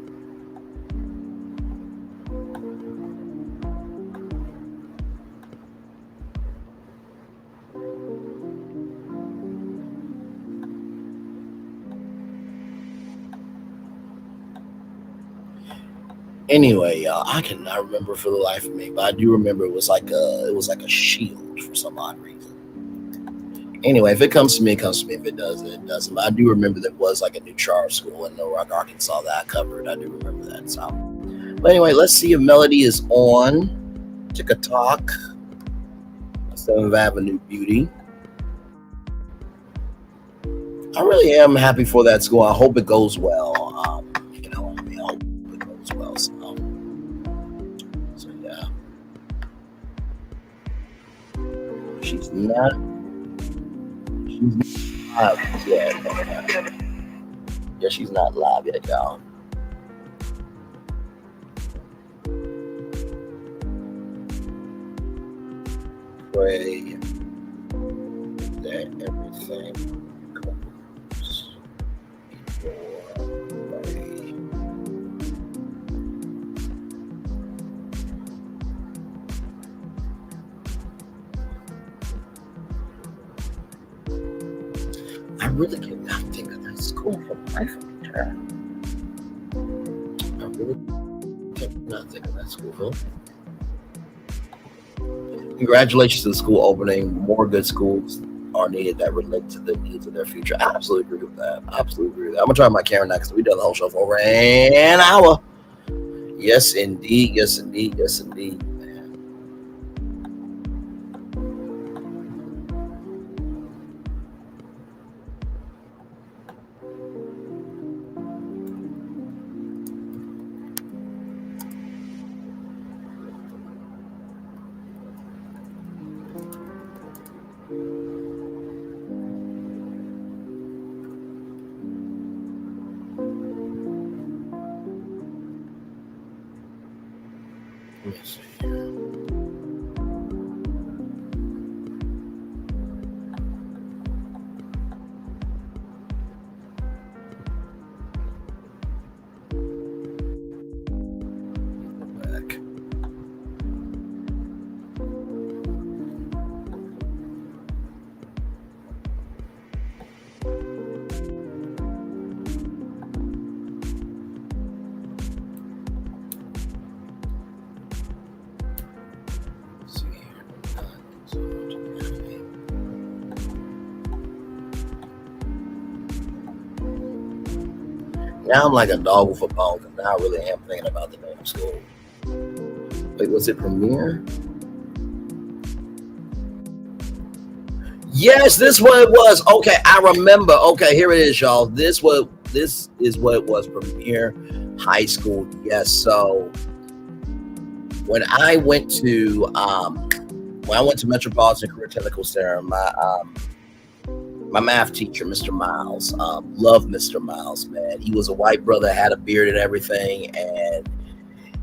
Anyway, y'all, I cannot remember for the life of me, but I do remember it was like a shield for some odd reason. Anyway, if it comes to me, it comes to me. If it doesn't, it doesn't. But I do remember there was like a new charter school in Little Rock, Arkansas that I covered. I do remember that. So, but anyway, let's see if Melody is on. Tick-a-tock. 7th Avenue Beauty. I really am happy for that school. I hope it goes well. I hope it goes well. So yeah. She's not live yet. Yeah, she's not live yet, y'all. Pray that everything goes your way. I really cannot think of that school for life of me. I really cannot think of that school for. Congratulations to the school opening. More good schools are needed that relate to the needs of their future. I absolutely agree with that. I'm gonna try my camera next. We done the whole show for over an hour. Yes, indeed. Yes, indeed. Yes, indeed. Let's see here. Back. Now I'm like a dog with a bone, because now I really am thinking about the name of school. Wait, was it Premiere? Yes, this is what it was. Okay, I remember. Okay, here it is, y'all. This is what it was. Premiere High School. Yes. So when I went to Metropolitan Career Technical Center, my math teacher, Mr. Miles, loved Mr. Miles, man. He was a white brother, had a beard and everything, and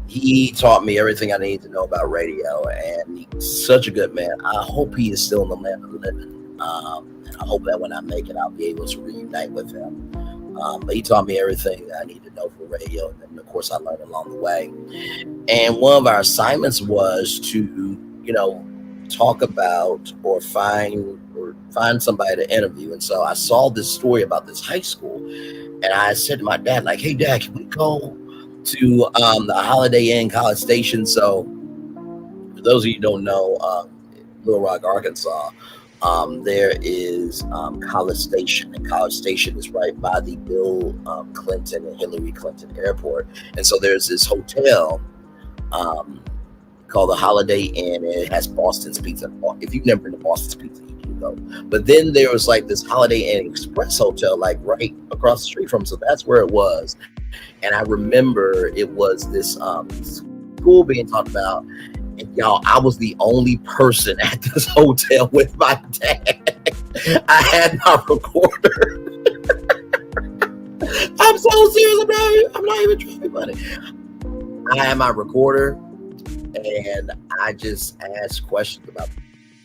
he taught me everything I needed to know about radio, and he's such a good man. I hope he is still in the land of the living, and I hope that when I make it, I'll be able to reunite with him. But he taught me everything that I needed to know for radio. And then, of course, I learned along the way. And one of our assignments was to, talk about or find somebody to interview. And so I saw this story about this high school. And I said to my dad, like, hey, Dad, can we go to the Holiday Inn, College Station? So for those of you who don't know, Little Rock, Arkansas, there is College Station, and College Station is right by the Bill Clinton and Hillary Clinton Airport. And so there's this hotel called the Holiday Inn, and it has Boston's Pizza. If you've never been to Boston's Pizza, you can go. But then there was like this Holiday Inn Express hotel, like right across the street from, so that's where it was. And I remember it was this school being talked about. And y'all, I was the only person at this hotel with my dad. I had my recorder. I'm so serious. I'm not even trying to be funny. I had my recorder, and I just asked questions about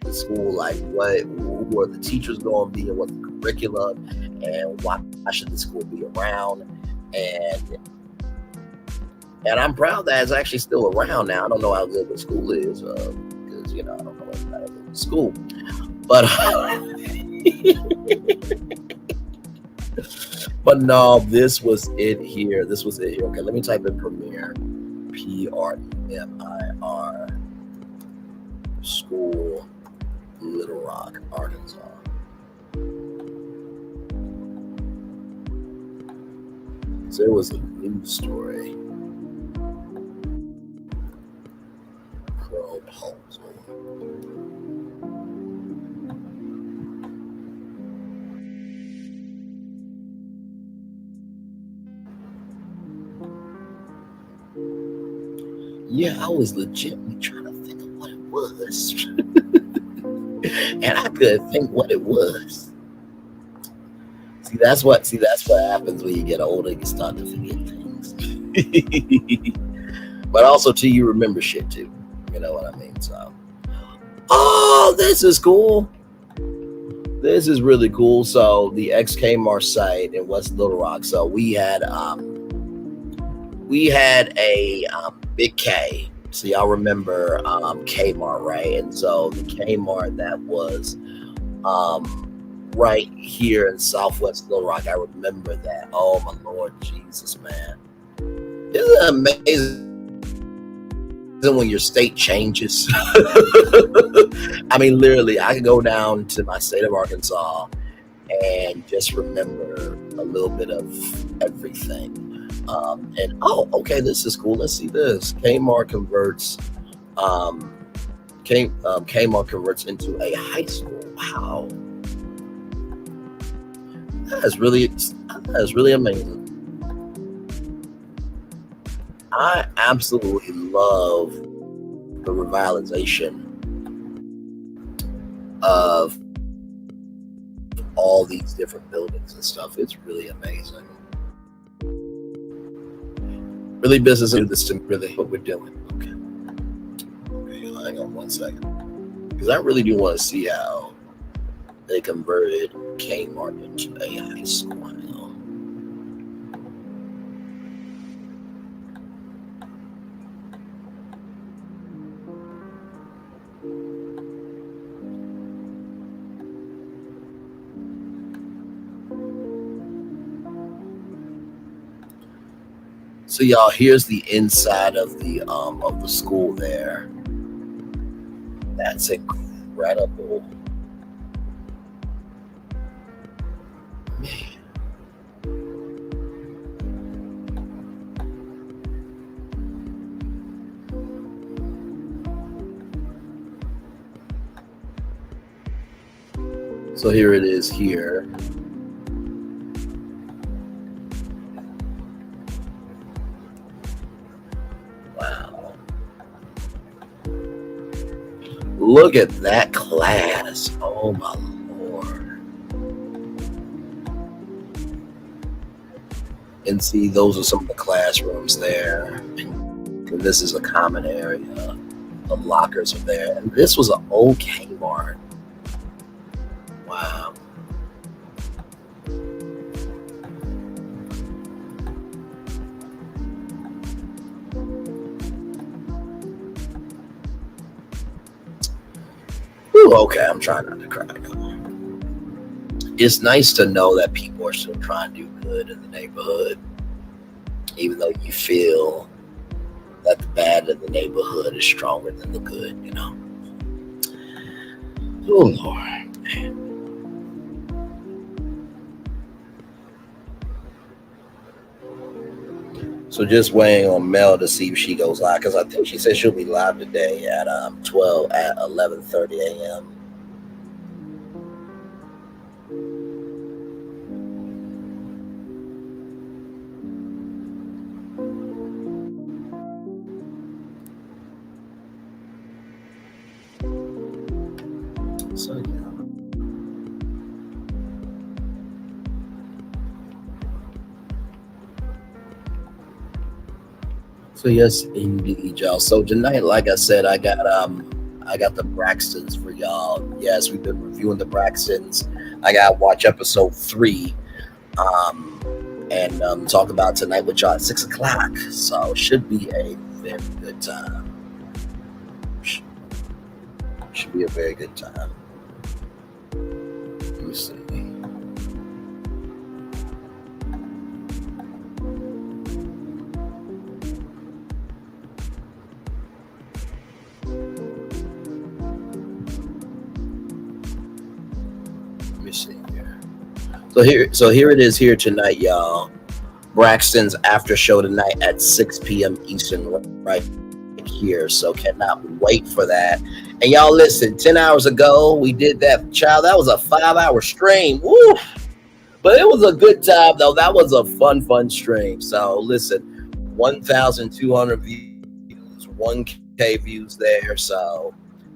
the school, like who are the teachers going to be, and what's the curriculum, and why should the school be around, and I'm proud that it's actually still around now. I don't know how good the school is, because I don't know about the school, but but no, this was it here. Okay, let me type in Premier, PREMIR, school, Little Rock, Arkansas. So it was a news story. Proposal. Yeah, I was legitimately trying to think of what it was. And I couldn't think what it was. See, that's what happens when you get older. You start to forget things. But also, too, you remember shit, too. You know what I mean? So, this is cool. This is really cool. So, the ex-Kmart site in West Little Rock. So, we had a Big K. So, y'all remember Kmart, right? And so, the Kmart that was right here in Southwest Little Rock, I remember that. Oh, my Lord Jesus, man. Isn't it amazing when your state changes? I mean, literally, I could go down to my state of Arkansas and just remember a little bit of everything. And okay, this is cool. Let's see this. Kmart converts into a high school. Wow, that is really amazing. I absolutely love the revitalization of all these different buildings and stuff. It's really amazing. Really business do this to really what we're doing. Okay, hang on one second. Because I really do want to see how they converted Kmart into a high school. So y'all, here's the inside of the school there. That's incredible. Man. So here it is here. Look at that class. Oh my Lord. And see, those are some of the classrooms there. And this is a common area. The lockers are there. And this was an old Kmart. Wow. Ooh, okay, I'm trying not to cry. It's nice to know that people are still trying to do good in the neighborhood, even though you feel that the bad in the neighborhood is stronger than the good, you know. Oh, Lord. So just waiting on Mel to see if she goes live, because I think she said she'll be live today at 11:30 a.m. So yeah. So yes, indeed, y'all. So tonight, like I said, I got the Braxtons for y'all. Yes, we've been reviewing the Braxtons. I got to watch episode 3, and talk about tonight with y'all at 6 o'clock. So should be a very good time. Should be a very good time. Let me see. So here it is here tonight, y'all. Braxton's after show tonight at 6 p.m. Eastern, right here. So cannot wait for that. And y'all listen, 10 hours ago, we did that. Child, that was a 5-hour stream. Woo! But it was a good time, though. That was a fun stream. So listen, 1,200 views, 1K views there. So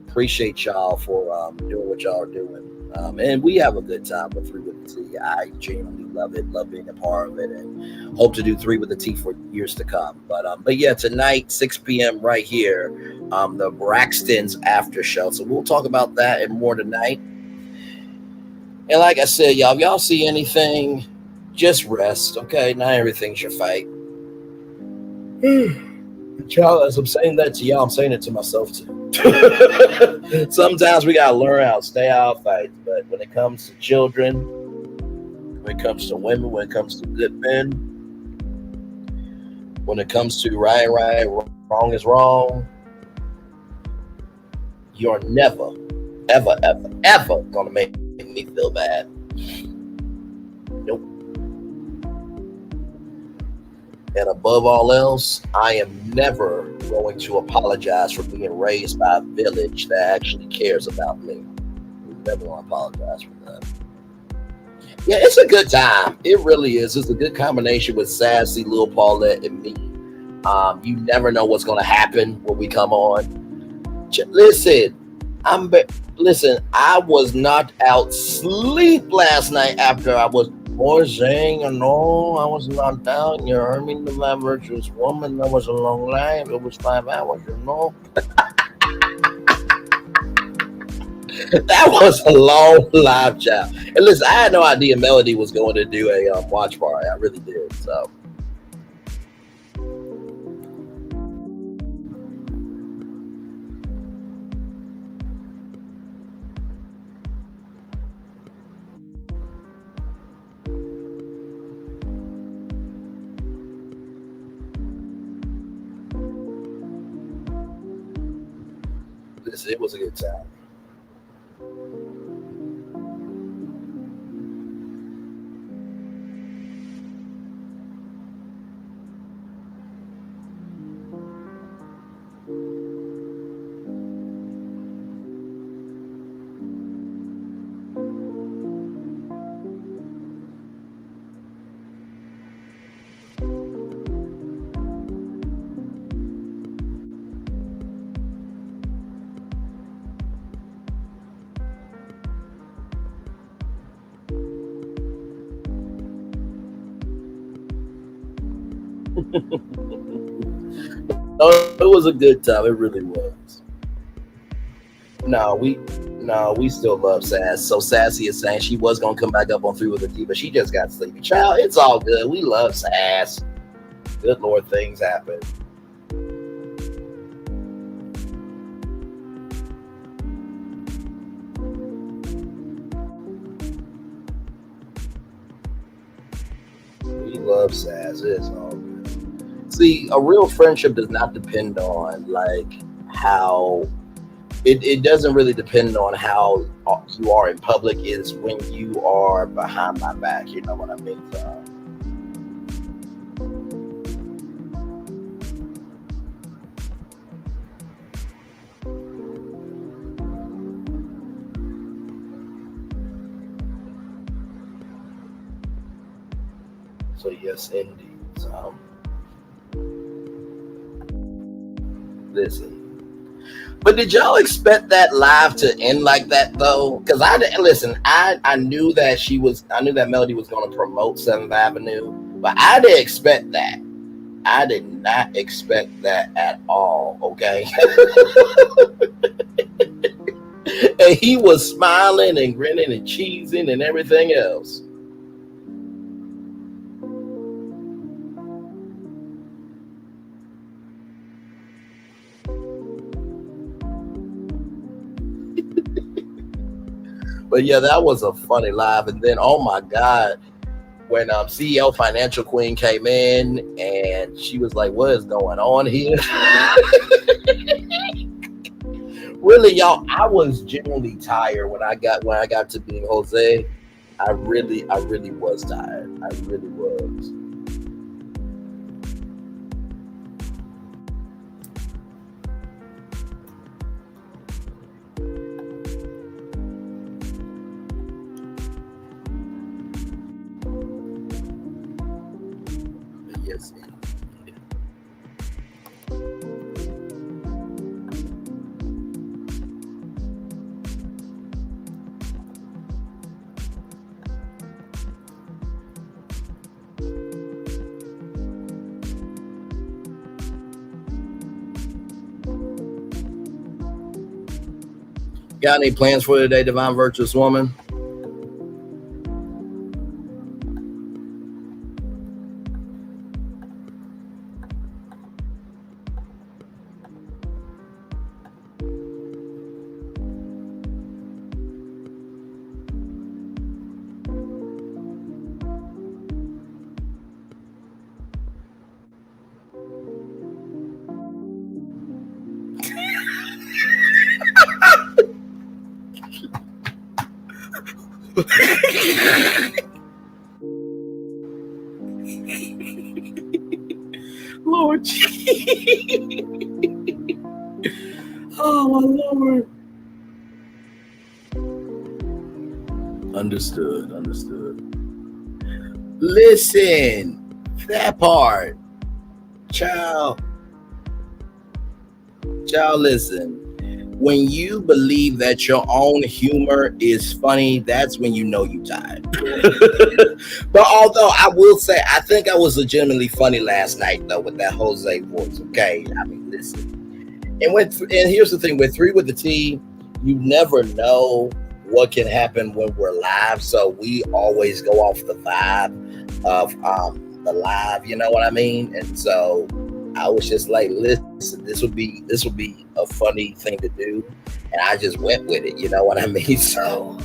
appreciate y'all for doing what y'all are doing. And we have a good time with 3 with the T. I genuinely love it, love being a part of it, and hope to do 3 with the T for years to come. But yeah, tonight, 6 p.m. right here, the Braxton's after show. So we'll talk about that and more tonight. And like I said, y'all, if y'all see anything, just rest, okay? Not everything's your fight. Child, as I'm saying that to y'all, I'm saying it to myself too. Sometimes we gotta learn how to stay out of fights, but when it comes to children, when it comes to women, when it comes to good men, when it comes to right, wrong is wrong, you're never, ever gonna make me feel bad. Nope. And above all else, I am never going to apologize for being raised by a village that actually cares about me. I'm never going to apologize for that. Yeah, it's a good time. It really is. It's a good combination with Sassy, Lil Paulette, and me. You never know what's going to happen when we come on. Listen, I was knocked out sleep last night after I was saying, I was knocked out. You heard me, the virtuous woman. That was a long life. It was 5 hours, That was a long live chat. And listen, I had no idea Melody was going to do a watch party. I really did. So. It was a good time. It was a good time. It really was. No, we still love Sass. So Sassy is saying she was gonna come back up on 3 with the T, but she just got sleepy. Child, it's all good. We love Sass. Good Lord, things happen. We love Saz. It's all good. See, a real friendship does not depend on like how it doesn't really depend on how you are in public. Is when you are behind my back. You know what I mean? So yes, indeed. Listen. But did y'all expect that live to end like that though? Because I knew that Melody was going to promote 7th Avenue, but I didn't expect that. I did not expect that at all. Okay. And he was smiling and grinning and cheesing and everything else. But yeah, that was a funny live. And then, oh my God, when CEO Financial Queen came in and she was like, what is going on here? Really, y'all, I was genuinely tired when I got to being Jose. I really was tired. I really was. Yes. Got any plans for today, Divine Virtuous Woman? Lord, oh my Lord. Understood. Listen, that part, child, listen. When you believe that your own humor is funny, that's when you know you tired. But although I will say, I think I was legitimately funny last night though with that Jose voice. Okay, I mean, listen. And here's the thing: with 3 with the T, you never know what can happen when we're live. So we always go off the vibe of the live. You know what I mean? And so I was just like, listen, this would be a funny thing to do, and I just went with it. You know what I mean? So,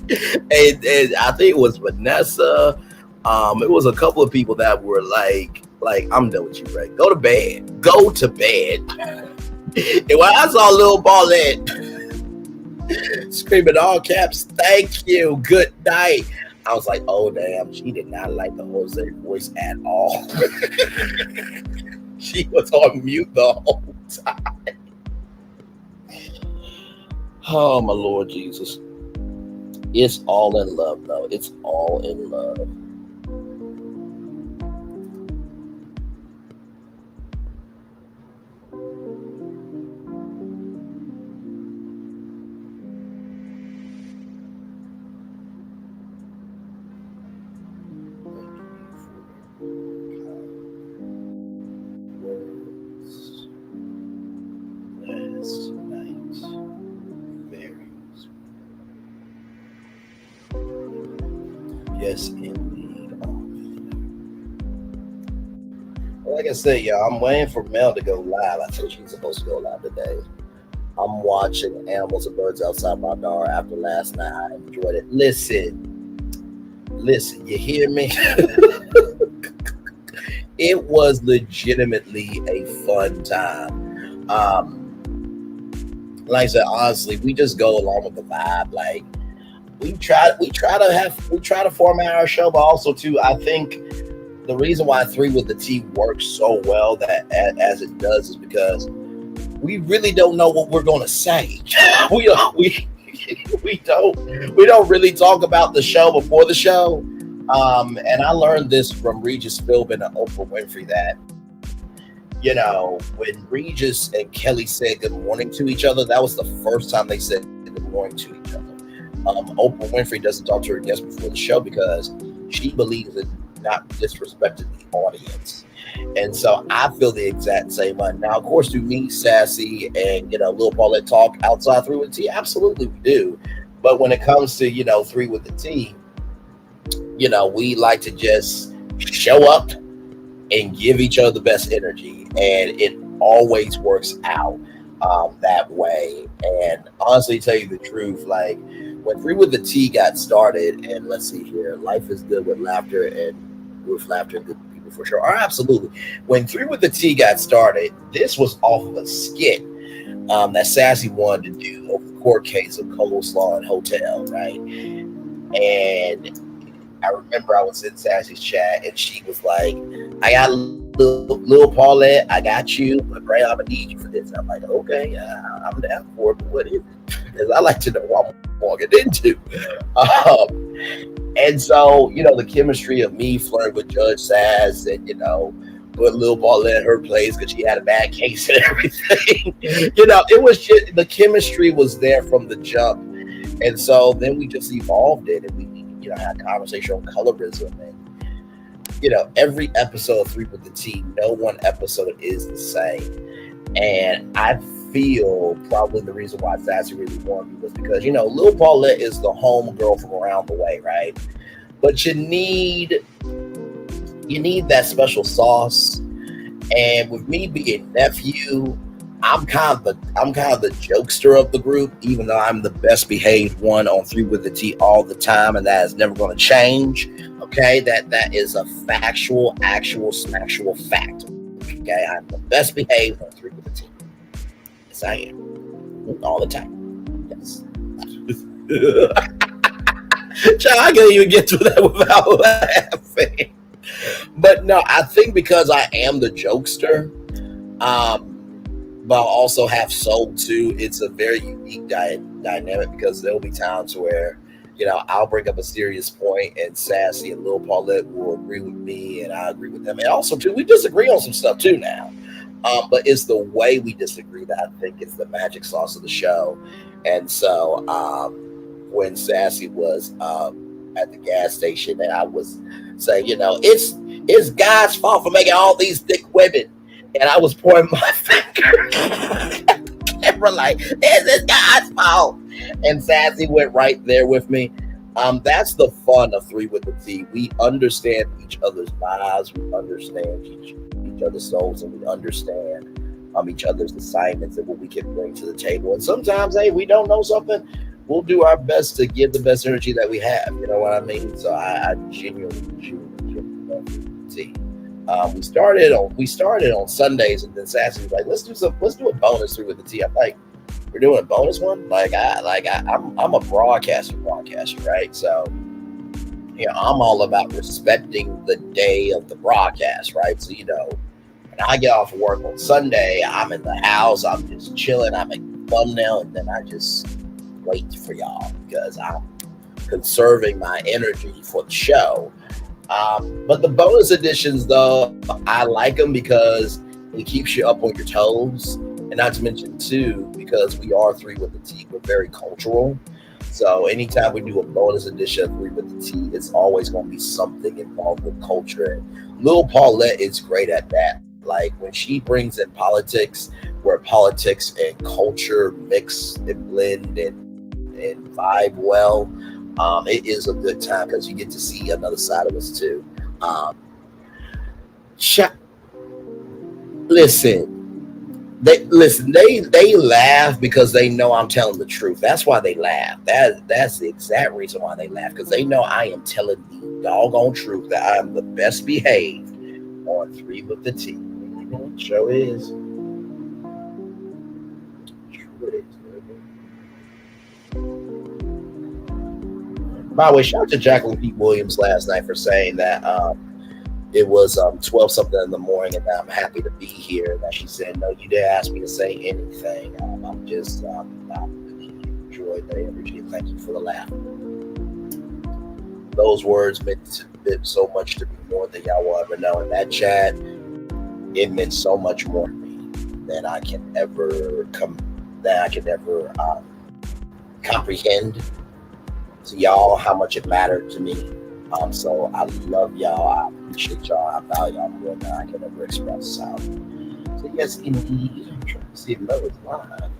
and I think it was Vanessa. It was a couple of people that were like, I'm done with you, Ray. Go to bed. And when I saw Lil Ballette screaming all caps, "Thank you, good night," I was like, oh damn, she did not like the Jose voice at all. She was on mute the whole time. Oh my Lord Jesus. It's all in love though. It's all in love. Yes, indeed. Well, like I said, y'all, I'm waiting for Mel to go live. I think she's supposed to go live today. I'm watching Animals and Birds Outside My Door after last night. I enjoyed it. Listen, Listen, you hear me? It was legitimately a fun time. Like I said, honestly, we just go along with the vibe. Like we try to format our show, but also too, I think the reason why 3 with the T works so well that as it does is because we really don't know what we're going to say. we don't really talk about the show before the show. And I learned this from Regis Philbin and Oprah Winfrey that, you know, when Regis and Kelly said good morning to each other, that was the first time they said good morning to each other. Oprah Winfrey doesn't talk to her guests before the show because she believes in not disrespecting the audience. And so I feel the exact same way. Now, of course, do me, Sassy, and, you know, Lil Paulette talk outside 3 with the T? Absolutely we do. But when it comes to, you know, 3 with the T, you know, we like to just show up and give each other the best energy. And it always works out that way. And honestly, tell you the truth, like when 3 with the T got started, and let's see here, life is good with laughter and with laughter and good people for sure. Absolutely. When 3 with the T got started, this was off of a skit that Sassy wanted to do over the court case of Coleslaw and Hotel, right? And I remember I was in Sassy's chat and she was like, I got Lil Paulette, I got you, but Bray, I'm gonna need you for this. And I'm like, okay, I'm down for it, but what is it? Because I like to know what I'm walking into. And so, you know, the chemistry of me flirting with Judge Sass and, you know, put Lil Paulette in her place because she had a bad case and everything. You know, it was just, the chemistry was there from the jump. And so then we just evolved it and we, you know, had a conversation on colorism. And, you know, every episode of 3 with the T, no one episode is the same. And I feel probably the reason why Sassy really wanted me was because, you know, Lil Paulette is the home girl from around the way, right? But you need that special sauce. And with me being nephew, I'm kind of the jokester of the group, even though I'm the best behaved one on 3 with the T all the time, and that is never going to change. Okay, that is a factual, actual fact. Okay, I'm the best behaved on 3 with the T. Yes, I am. All the time. Yes. Child, I can't even get through that without laughing. But no, I think because I am the jokester, but I also have soul too, it's a very unique dynamic because there'll be times where, you know, I'll bring up a serious point and Sassy and Lil Paulette will agree with me and I agree with them. And also too, we disagree on some stuff too now. But it's the way we disagree that I think is the magic sauce of the show. And so when Sassy was at the gas station and I was saying, you know, it's God's fault for making all these thick women. And I was pointing my finger at the camera like, this is God's fault. And Sassy went right there with me. That's the fun of 3 with the T. We understand each other's lives. We understand each other's souls, and we understand each other's assignments and what we can bring to the table. And sometimes, hey, we don't know something, we'll do our best to give the best energy that we have. You know what I mean? So I genuinely love 3 with the T. We started on Sundays, and then Sassy was like, let's do a bonus 3 with the T. I'm like, we're doing a bonus one? I'm a broadcaster, right? So, you know, I'm all about respecting the day of the broadcast, right? So, you know, when I get off of work on Sunday, I'm in the house, I'm just chilling, I make the thumbnail, and then I just wait for y'all because I'm conserving my energy for the show. But the bonus editions, though, I like them because it keeps you up on your toes. And not to mention, too, because we are 3 with the T, we're very cultural. So anytime we do a bonus edition of 3 with the T, it's always going to be something involved with culture. And Lil Paulette is great at that. Like when she brings in politics, where politics and culture mix and blend and vibe well, it is a good time because you get to see another side of us too. Listen, They listen. They laugh because they know I'm telling the truth. That's why they laugh. That's the exact reason why they laugh, because they know I am telling the doggone truth, that I am the best behaved on 3 with the T. Show is. By the way, shout out to Jacqueline Pete Williams last night for saying that it was 12 something in the morning, and that I'm happy to be here. That she said, "No, you didn't ask me to say anything. I'm just I really enjoyed the energy. Thank you for the laugh." Those words meant so much to me, more than y'all will ever know. In that chat, it meant so much more to me than I can ever comprehend to y'all how much it mattered to me. So I love y'all. I appreciate y'all. I value y'all more than I can ever express. So yes, indeed. I'm trying to see if Mel is live.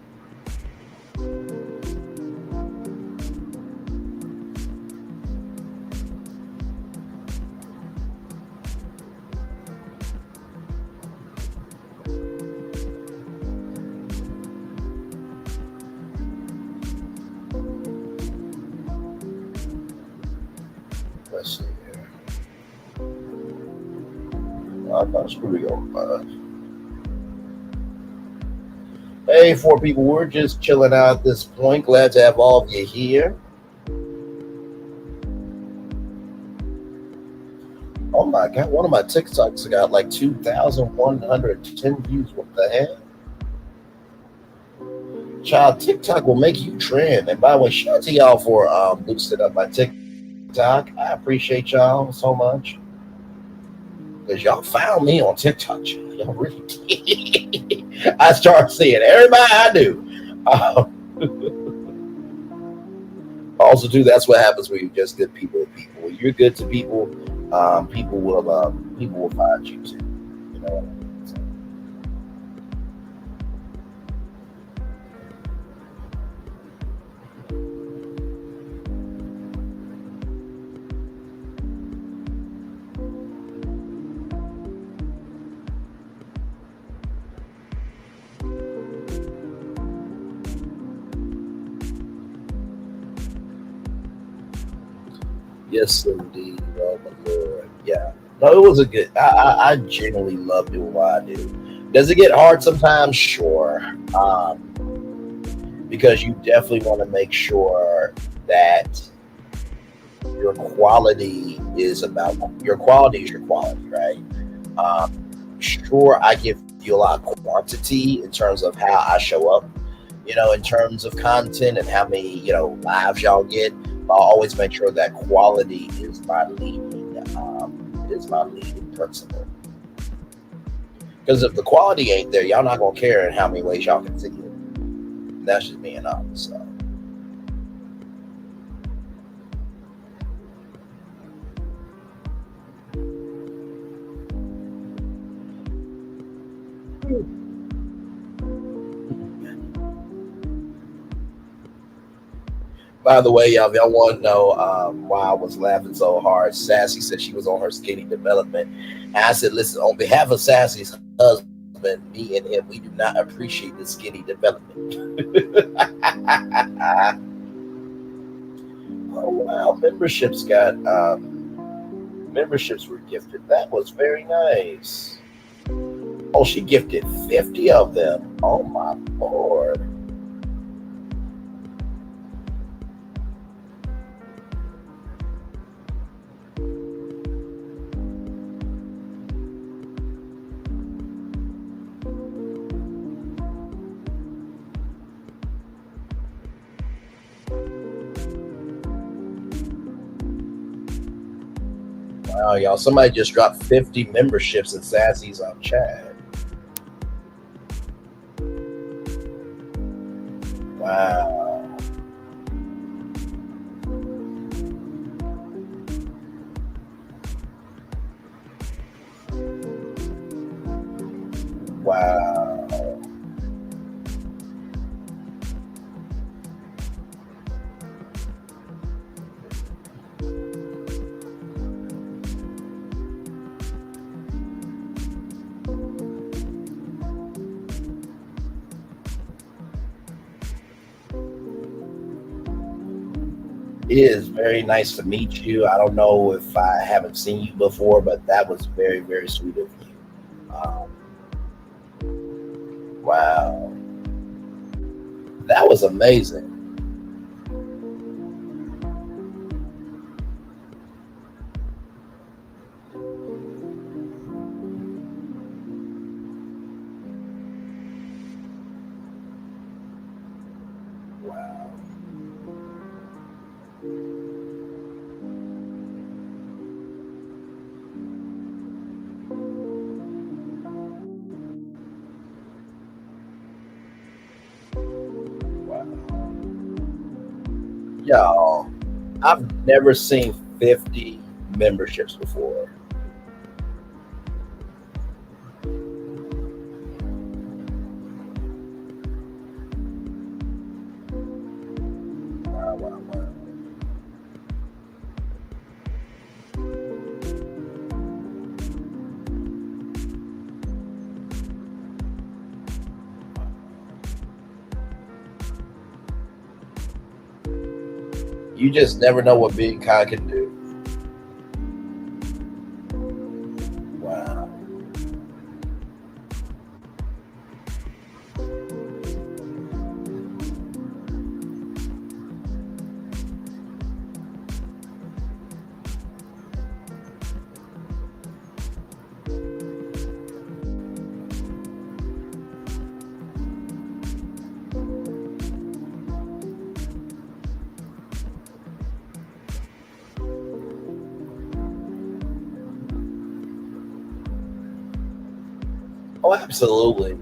Let's see here. I'm not screwing up. Hey, 4 people, we're just chilling out at this point. Glad to have all of you here. Oh my God, one of my TikToks got like 2,110 views. What the hell? Child, TikTok will make you trend. And by the way, shout out to y'all for boosting up my TikTok. I appreciate y'all so much. Because y'all found me on TikTok. Y'all really did. I started seeing everybody I do. Also, too, that's what happens when you're just good people with people. When you're good to people, people will find you too. You know what I mean? Yes, indeed. Oh my Lord. Yeah. No, it was a good. I genuinely love doing what I do. Does it get hard sometimes? Sure. Because you definitely want to make sure that your quality is your quality, right? Sure, I give you a lot of quantity in terms of how I show up, in terms of content and how many, lives y'all get. I'll always make sure that quality is my leading principle. Because if the quality ain't there, y'all not gonna care in how many ways y'all can see it. And that's just being honest. So. By the way, y'all, if y'all want to know why I was laughing so hard, Sassy said she was on her skinny development. And I said, listen, on behalf of Sassy's husband, me and him, we do not appreciate the skinny development. Oh, wow. Memberships were gifted. That was very nice. Oh, she gifted 50 of them. Oh, my Lord. Wow, y'all, somebody just dropped 50 memberships in Sassy's chat. Wow. Wow. It is very nice to meet you. I don't know if I haven't seen you before, but that was very, very sweet of you. Wow. That was amazing. Wow. Y'all, I've never seen 50 memberships before. Wow, wow, wow. You just never know what being kind can do. Wow. Oh, absolutely.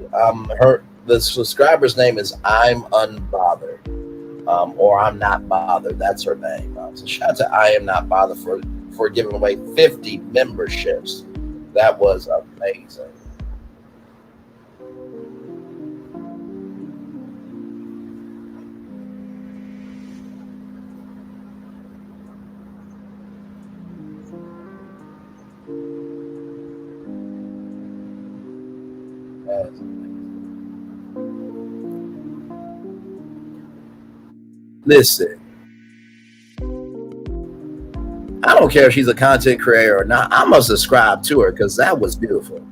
The subscriber's name is I'm Unbothered, or I'm Not Bothered. That's her name. So shout out to I Am Not Bothered for giving away 50 memberships. That was amazing. That is amazing. Listen, I don't care if she's a content creator or not. I'm gonna subscribe to her because that was beautiful.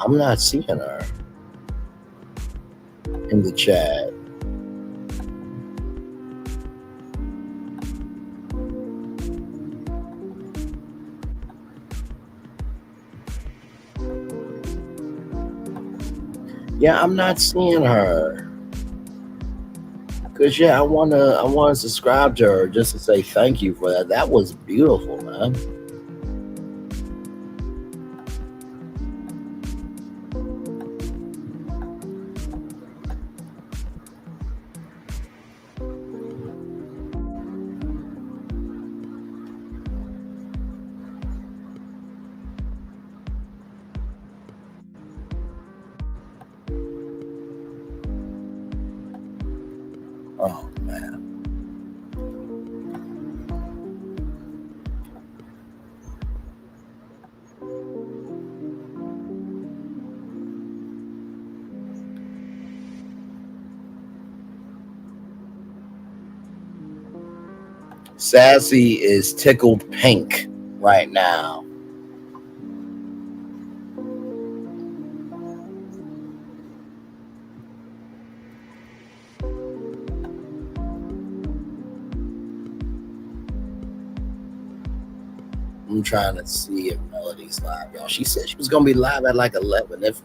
I'm not seeing her in the chat. Yeah, I'm not seeing her. Cause yeah, I wanna subscribe to her just to say thank you for that. That was beautiful, man. Oh man. Sassy is tickled pink right now. I'm trying to see if Melody's live, y'all. She said she was gonna be live at like 11. If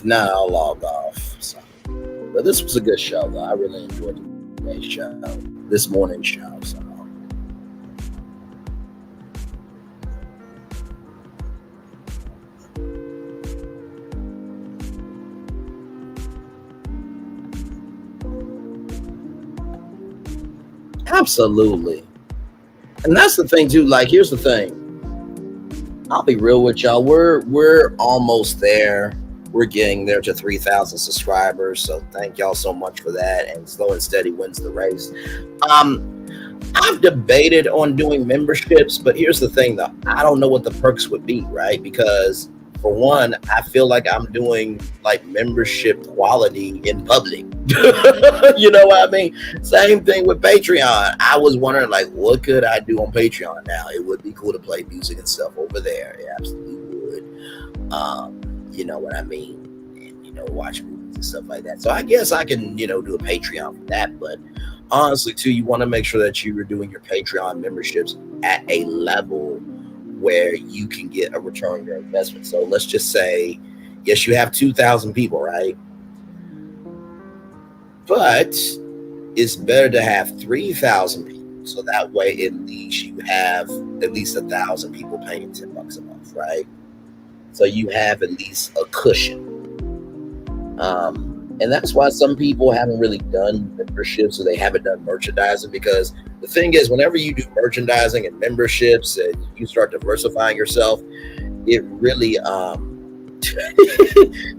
not, I'll log off. So, but this was a good show, though. I really enjoyed today's show, this morning's show. So. Absolutely. And that's the thing too. Like, here's the thing. I'll be real with y'all. We're almost there. We're getting there to 3,000 subscribers. So thank y'all so much for that. And slow and steady wins the race. I've debated on doing memberships, but here's the thing though. I don't know what the perks would be, right? Because for one, I feel like I'm doing like membership quality in public. You know what I mean? Same thing with Patreon. I was wondering, like, what could I do on Patreon now? It would be cool to play music and stuff over there. It absolutely would. You know what I mean? And, you know, watch movies and stuff like that. So I guess I can, you know, do a Patreon for that. But honestly, too, you want to make sure that you are doing your Patreon memberships at a level where you can get a return on your investment. So let's just say, yes, you have 2,000 people, right? But it's better to have 3,000 people. So that way, at least you have at least 1,000 people paying $10 a month, right? So you have at least a cushion. And that's why some people haven't really done memberships, or they haven't done merchandising, because the thing is, whenever you do merchandising and memberships and you start diversifying yourself, it really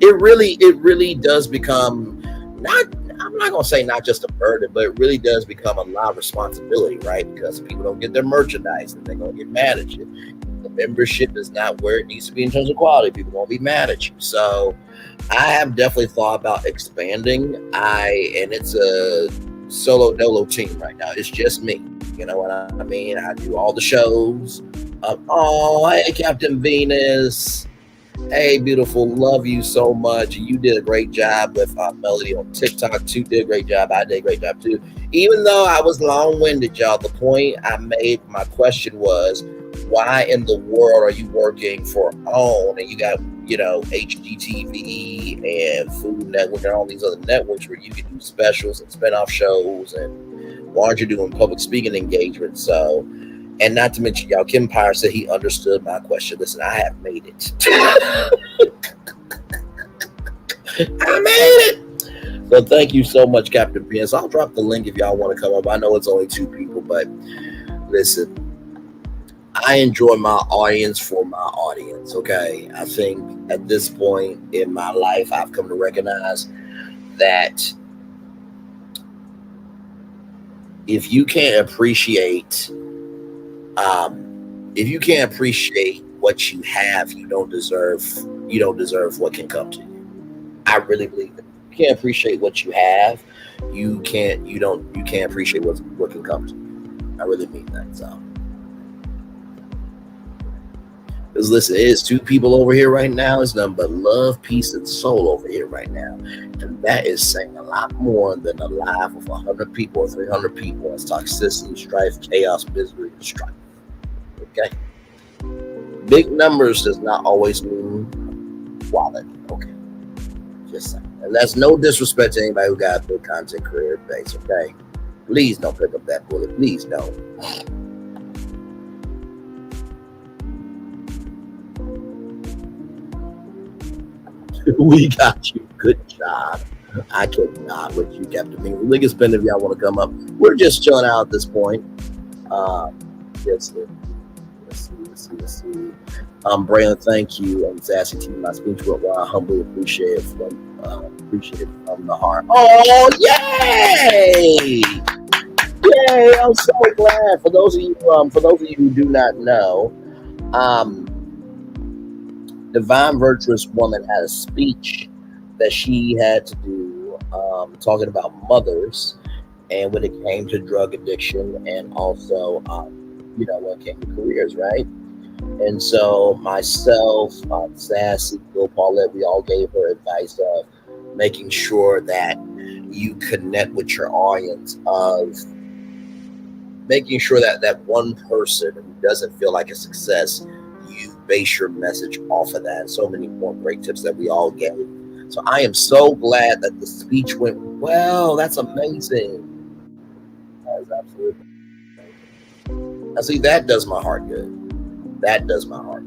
it really does become I'm not gonna say not just a burden, but it really does become a lot of responsibility, right? Because if people don't get their merchandise, and they're gonna get mad at you. The membership is not where it needs to be in terms of quality. People won't be mad at you. So I have definitely thought about expanding. And it's a solo dolo team right now. It's just me. You know what I mean? I do all the shows. Oh, hey, Captain Venus. Hey, beautiful. Love you so much. You did a great job with Melody on TikTok too. Did a great job. I did a great job too. Even though I was long-winded, y'all, the point I made, my question was, why in the world are you working for OWN and you got, you know, HGTV and Food Network and all these other networks where you can do specials and spinoff shows, and why aren't you doing public speaking engagements? So, and not to mention, y'all, Kim Parris said he understood my question. Listen, I have made it. I made it. So thank you so much, Captain P. So I'll drop the link if y'all want to come up. I know it's only 2 people, but listen, I enjoy my audience for my audience, okay? I think at this point in my life, I've come to recognize that if you can't appreciate what you have, you don't deserve what can come to you. I really believe that. If you can't appreciate what you have, you can't appreciate what can come to you. I really mean that. So, because listen, it is 2 people over here right now. It's nothing but love, peace, and soul over here right now. And that is saying a lot more than a live of 100 people or 300 people. It's toxicity, strife, chaos, misery, and strife. Okay? Big numbers does not always mean quality. Okay? Just saying. And that's no disrespect to anybody who got a big content career base. Okay? Please don't pick up that bullet. Please don't. We got you. Good job. I cannot with you, Captain Bing. Link is pinned if y'all want to come up. We're just chilling out at this point. Let's see. Braylon, thank you. And Sassy Team, my speech went well. I humbly appreciate it from the heart. Oh, yay! Yay! I'm so glad. For those of you who do not know, Divine Virtuous Woman had a speech that she had to do talking about mothers, and when it came to drug addiction, and also when it came to careers, right? And so myself, Sassy, Bill Paulette, we all gave her advice of making sure that you connect with your audience, of making sure that one person who doesn't feel like a success, you base your message off of that. So many more great tips that we all gave. So I am so glad that the speech went well. That's amazing. That is absolutely amazing. Now see, that does my heart good. That does my heart.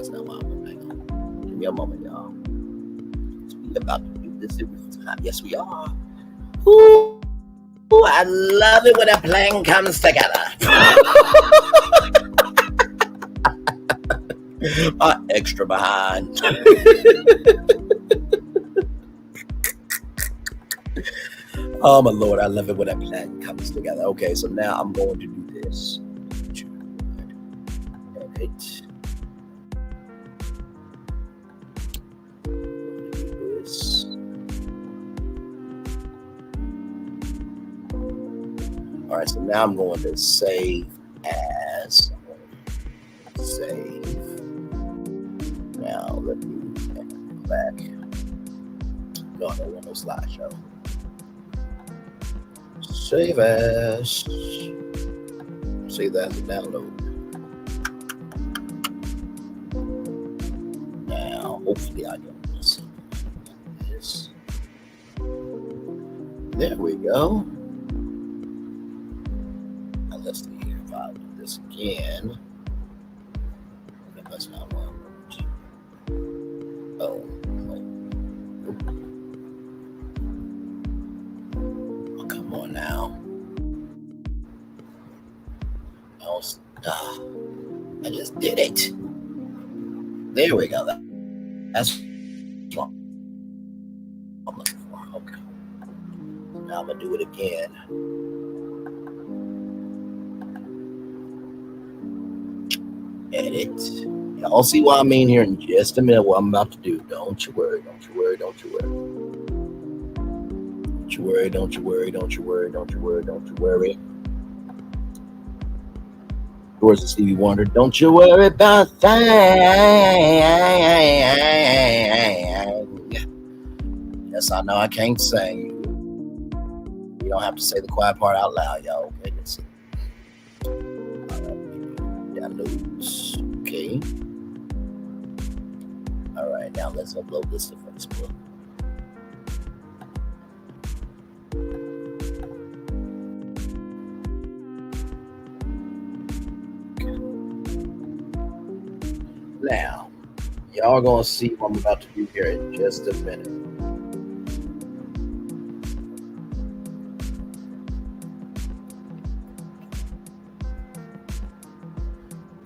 That's not why I'm hang on. Give me a moment, y'all. We about to do this in real time. Yes, we are. Ooh, I love it when a plan comes together. Extra behind. Oh my Lord, I love it when a plan comes together. Okay, so now I'm going to do this. Edit. This. All right, so now I'm going to save as. Save. Now let me go back. No, I don't want no slideshow. Save as. Save that as a download. Now, hopefully I don't miss this. There we go. Now let's see here if I do this again. That's not what I want. Oh, wait. Oh, come on now. I just did it. There we go. That's what I'm looking for. Okay. Now I'm going to do it again. Edit. Y'all see what I mean here in just a minute. What I'm about to do. Don't you worry. Don't you worry. Don't you worry. Don't you worry. Don't you worry. Don't you worry. Don't you worry. Don't you worry. Where's the Stevie Wonder? Don't you worry about thing. Yes, I know I can't sing. You don't have to say the quiet part out loud, y'all. Okay, let's see. Downloads. Okay. All right, now let's upload this to Facebook. Now, y'all gonna see what I'm about to do here in just a minute.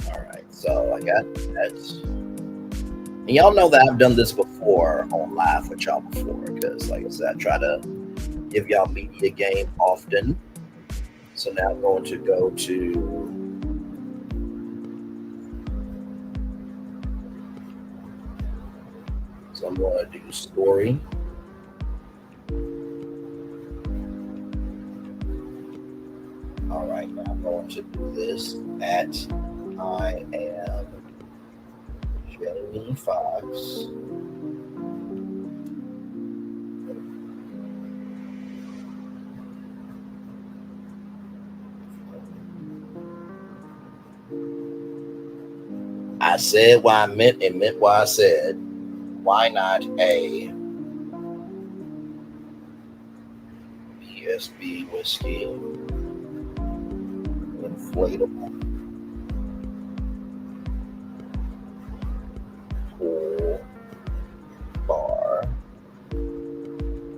All right, so I got that. And y'all know that I've done this before on live with y'all before, because like I said, I try to give y'all media game often. So now I'm going to go to So I'm going to do story. All right, now I'm going to do this at I am Jamie Foxx. I said what I meant and meant what I said. Why not a PSB whiskey inflatable pool bar?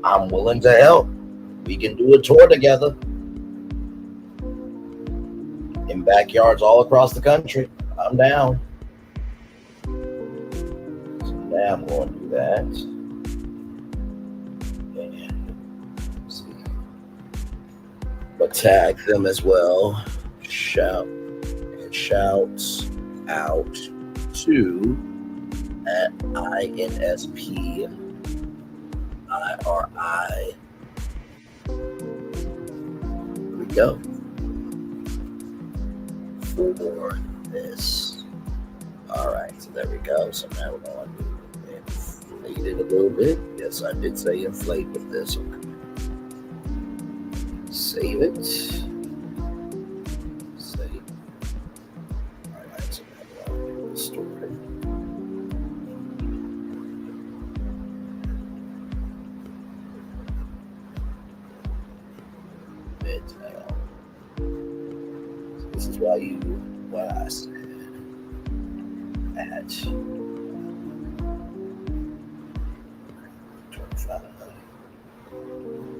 I'm willing to help. We can do a tour together in backyards all across the country. I'm down. Now I'm going to do that. And let's see. But tag them as well. Shouts out to at INSP IRI. Here we go. For this. All right, so there we go. So now we're going to inflate it a little bit. Yes, I did say inflate with this. Okay. Save it. Save. All right, so now we're going to do the story. Midtown. So this is why you do what I said. at 25.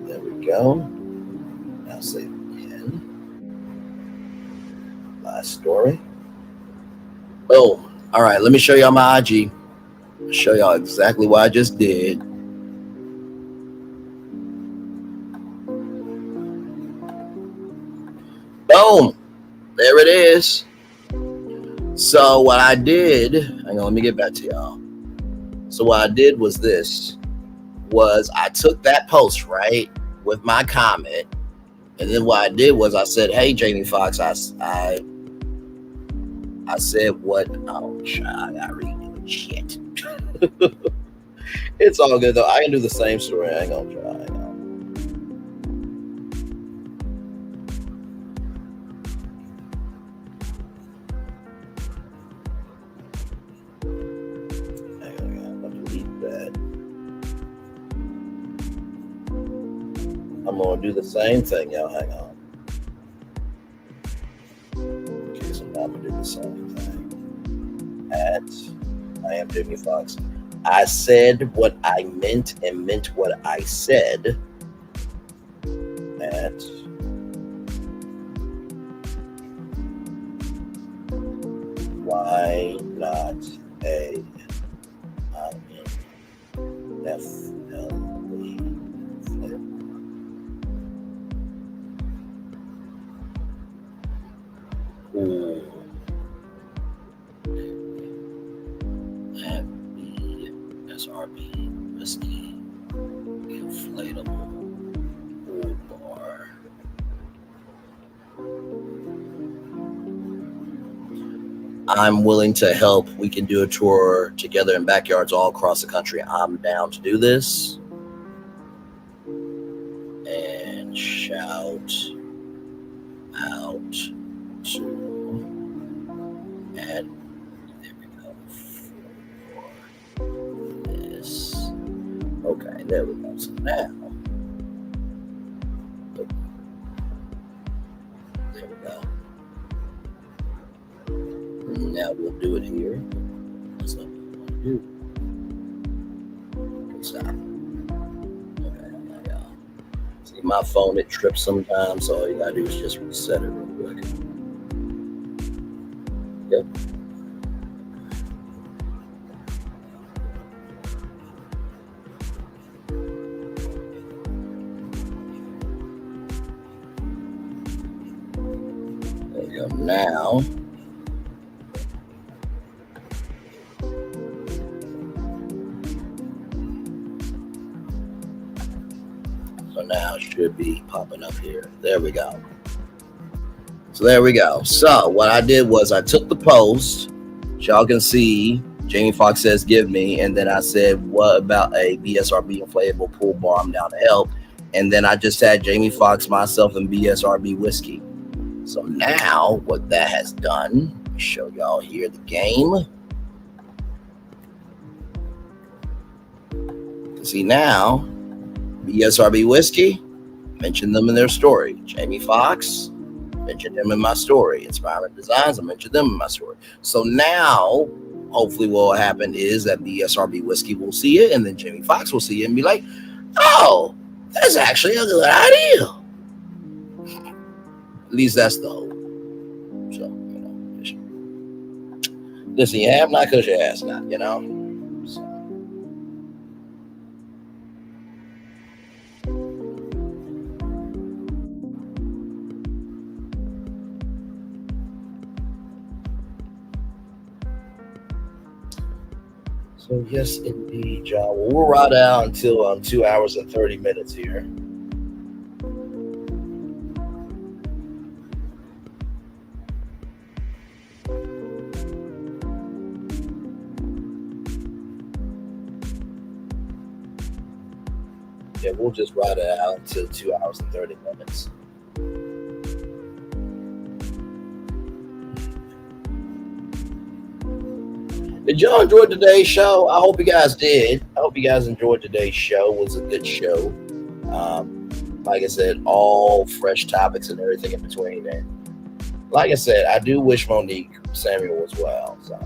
There we go. Now save again. Last story. Boom. All right, let me show y'all my IG. I'll show y'all exactly what I just did. Boom. There it is. So what I did, hang on, let me get back to y'all. So what I did was this, was I took that post, right, with my comment, and then what I did was I said, hey, Jamie Foxx, I said what, oh, I gotta read it, shit. It's all good, though. I can do the same story. I ain't gonna try. I'm gonna do the same thing, y'all. Hang on. Okay, so now I'm gonna do the same thing. I am Jamie Foxx. I said what I meant and meant what I said. At why not a FLE? Ooh. SRB whiskey inflatable pool bar. I'm willing to help. We can do a tour together in backyards all across the country. I'm down to do this. And shout out to and there we go for this. Okay, there we go. So now there we go. Now we'll do it here. That's not what we want to do. Okay, stop. Okay, now y'all. See, my phone, it trips sometimes, so all you gotta do is just reset it real quick. Yep. There we go. Now, so now it should be popping up here. There we go. So there we go. So what I did was I took the post. Y'all can see Jamie Foxx says give me, and then I said what about a BSRB inflatable pool bar? I'm down to help. And then I just had Jamie Foxx, myself, and BSRB whiskey. So now what that has done, let me show y'all here the game. See now, BSRB whiskey, mentioned them in their story. Jamie Foxx, mentioned them in my story. Inspiring Designs, I mentioned them in my story. So now, hopefully what will happen is that BSRB whiskey will see it, and then Jamie Foxx will see it and be like, oh, that's actually a good idea. At least that's the hope. So, you know, listen, you have not because your ass not, you know. So yes, indeed, John. Well, we'll ride out until 2 hours and 30 minutes here. Yeah, we'll just ride it out until 2 hours and 30 minutes. Did y'all enjoy today's show? I hope you guys did. I hope you guys enjoyed today's show. It was a good show. Like I said, all fresh topics and everything in between. And like I said, I do wish Monique Samuels well. So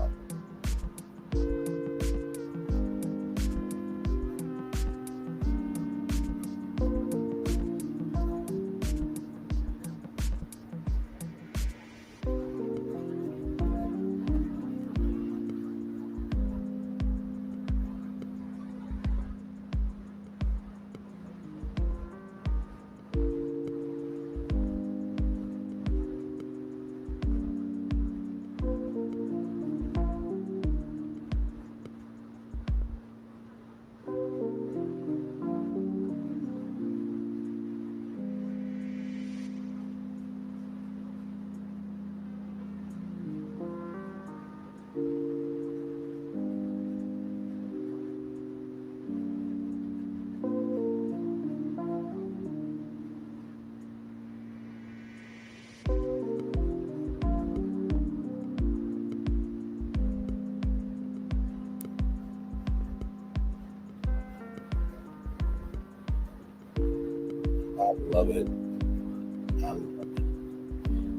Love it.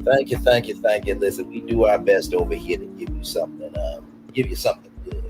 Thank you. Listen, we do our best over here to give you something good.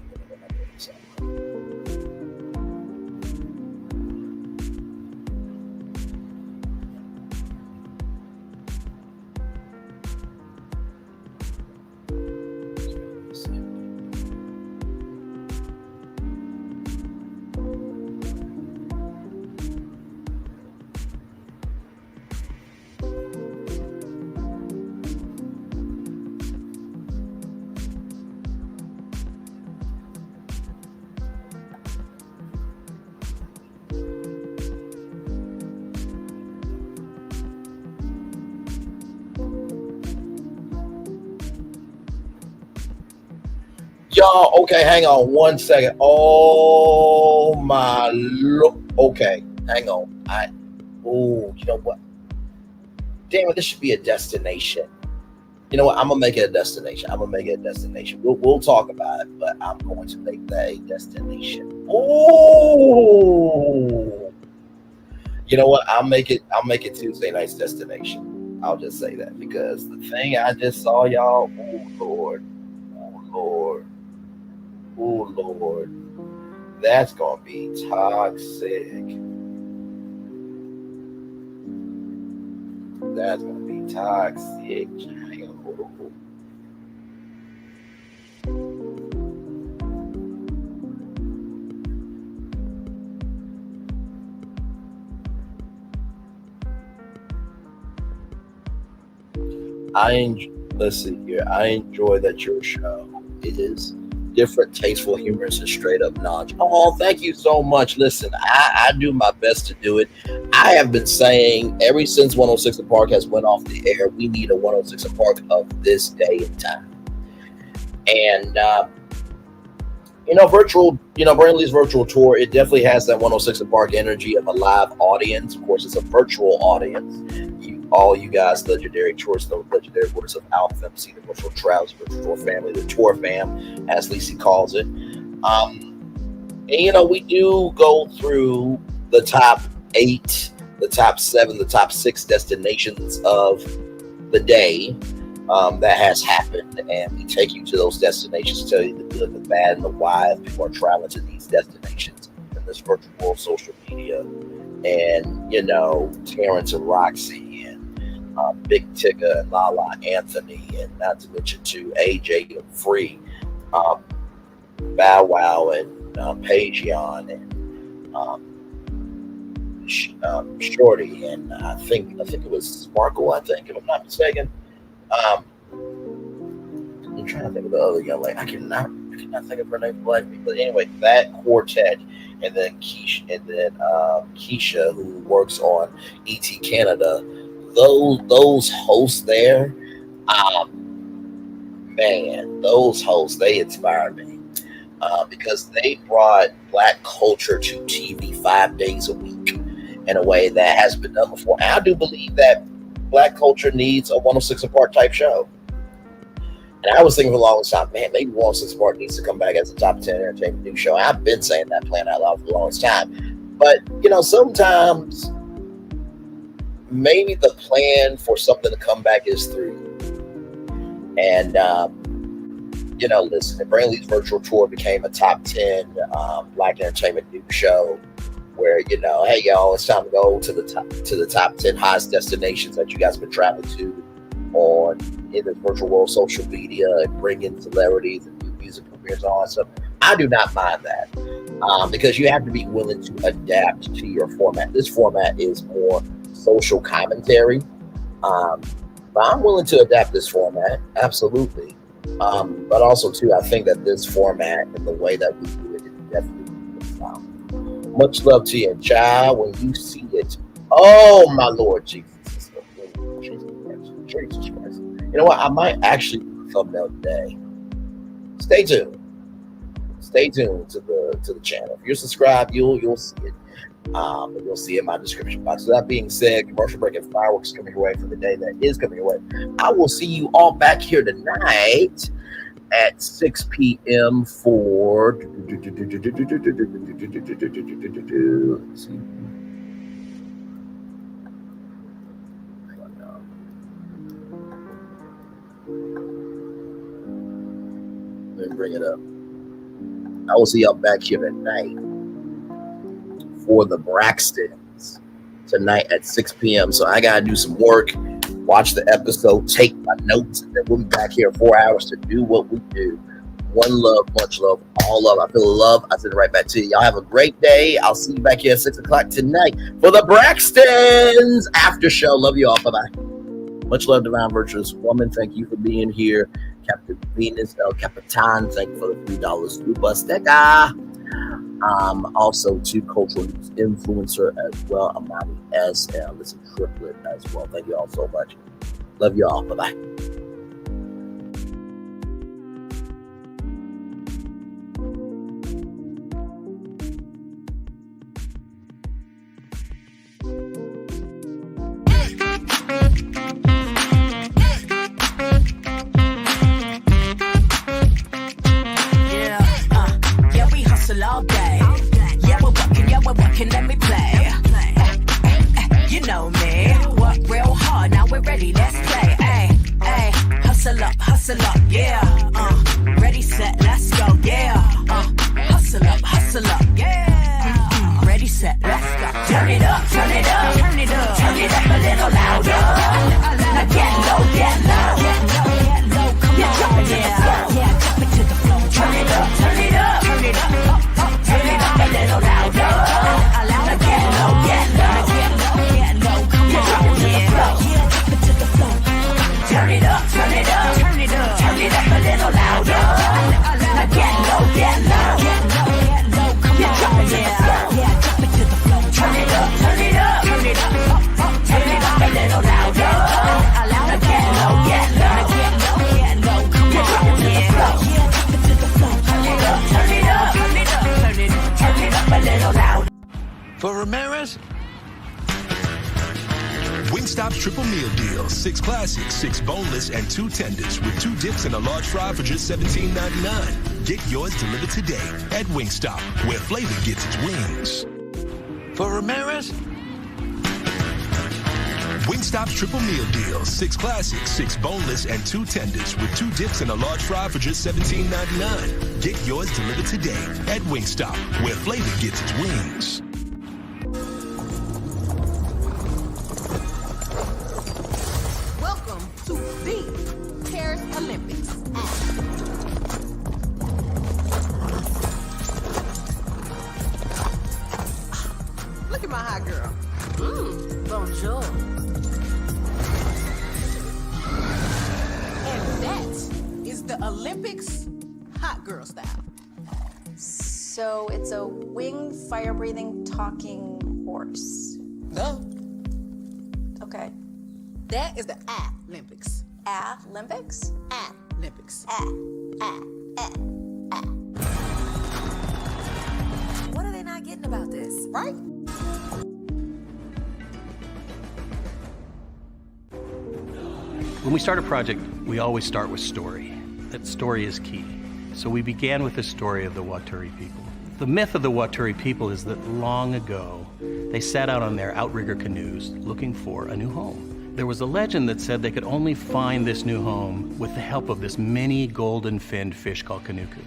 Y'all, okay, hang on 1 second. Oh my lord. Okay, hang on. You know what? Damn it, this should be a destination. You know what? I'm gonna make it a destination. We'll talk about it, but I'm going to make that a destination. Oh, you know what? I'll make it Tuesday night's destination. I'll just say that because the thing I just saw, y'all. Oh Lord, that's gonna be toxic. That's gonna be toxic. Listen here. I enjoy that your show is different, tasteful, humorous, and straight up knowledge. Oh, thank you so much. Listen, I do my best to do it. I have been saying ever since 106 & Park has went off the air, we need a 106 & Park of this day and time. And Brandley's virtual tour, it definitely has that 106 & Park energy of a live audience. Of course, it's a virtual audience. All you guys, legendary tours, the legendary words of Alpha MC, the virtual travels, virtual tour family, the tour fam, as Lacey calls it. And we do go through the top 8, the top 7, the top 6 destinations of the day that has happened, and we take you to those destinations, tell you the good, the bad, and the why if people are traveling to these destinations in this virtual world, social media, and Terrence and Roxy, Big Tigger and Lala Anthony, and not to mention to AJ and Free, Bow Wow and Pageon and Shorty, and I think it was Sparkle. I think, if I'm not mistaken. I'm trying to think of the other young lady. I cannot think of her name. But anyway, that quartet, and then Keisha, who works on ET Canada. Those hosts there, man, those hosts, they inspire me because they brought Black culture to TV 5 days a week in a way that has been done before. And I do believe that Black culture needs a 106 & Park type show. And I was thinking for the longest time, man, maybe 106 & Park needs to come back as a top 10 entertainment news show. I've been saying that, playing out loud for the longest time. But, sometimes maybe the plan for something to come back is through. And, listen, the Brainley's virtual tour became a top 10 Black entertainment news show where, hey, y'all, it's time to go to the top 10 hottest destinations that you guys been traveling to in this virtual world, social media, and bring in celebrities and do music premieres and all that stuff. I do not mind that because you have to be willing to adapt to your format. This format is more social commentary, but I'm willing to adapt this format, absolutely. But also, too, I think that this format and the way that we do it is definitely found. Much love to you, child. When you see it, oh, my Lord Jesus. Jesus Christ. You know what? I might actually do a thumbnail today. Stay tuned. Stay tuned to the channel. If you're subscribed, you'll see it. You'll see it in my description box. So that being said, commercial break and fireworks coming your way for the day that is coming your way. I will see you all back here tonight at 6 p.m. for let's see. Let me bring it up. I will see y'all back here tonight for the Braxtons tonight at 6 p.m. So I got to do some work, watch the episode, take my notes, and then we'll be back here 4 hours to do what we do. One love, much love, all love. I feel the love. I send it right back to you. Y'all have a great day. I'll see you back here at 6 o'clock tonight for the Braxtons after show. Love you all. Bye-bye. Much love, Divine Virtuous Woman. Thank you for being here. Captain Venus, El Capitan, thank you for the $3 Super Sticker. Also to cultural news influencer as well, Amani S. And listen, triplet as well. Thank you all so much. Love you all. Bye-bye. All day. Yeah, we're working, let me play. You know me. Work real hard, now we're ready, let's play. Hustle up, yeah. Ready, set, let's go, yeah. Hustle up, yeah. Ready, set, let's go. Turn it up, turn it up, turn it up, turn it up a little louder. Now get low, get low, get low, get low. Come on, drop it to the floor, yeah, drop it to the floor. Turn it up, turn it up, turn it up. Turn it up a little louder. Now get low, get low, get low, get low. Come on, yeah, drop it to the floor. Turn it up, turn it up, turn it up, turn it up a little louder. Now get low, get low, get low, get low. Come on, drop it to the floor. Yeah, drop it to the floor. Turn it up, turn it up, turn it up, turn it up a little louder. Now get low, get low, get low, get low. Come on, drop it to the floor. Yeah, drop it to the floor. Turn it up, turn it up, turn it up, turn it up, turn it up a little louder. For Ramirez, Wingstop's triple meal deal. 6 classics, 6 boneless, and 2 tenders with 2 dips and a large fry for just $17.99. Get yours delivered today at Wingstop, where flavor gets its wings. For Ramirez, Wingstop's triple meal deal. 6 classics, 6 boneless, and 2 tenders with 2 dips and a large fry for just $17.99. Get yours delivered today at Wingstop, where flavor gets its wings. Welcome to the Paris Olympics. Look at my hot girl. Bonjour. And that is the Olympics hot girl style. So it's a winged, fire-breathing, talking horse. No. Okay. That is the Olympics. Olympics? Olympics. What are they not getting about this? Right? When we start a project, we always start with story. That story is key. So we began with the story of the Waturi people. The myth of the Waturi people is that long ago, they set out on their outrigger canoes looking for a new home. There was a legend that said they could only find this new home with the help of this mini golden-finned fish called Kanuku.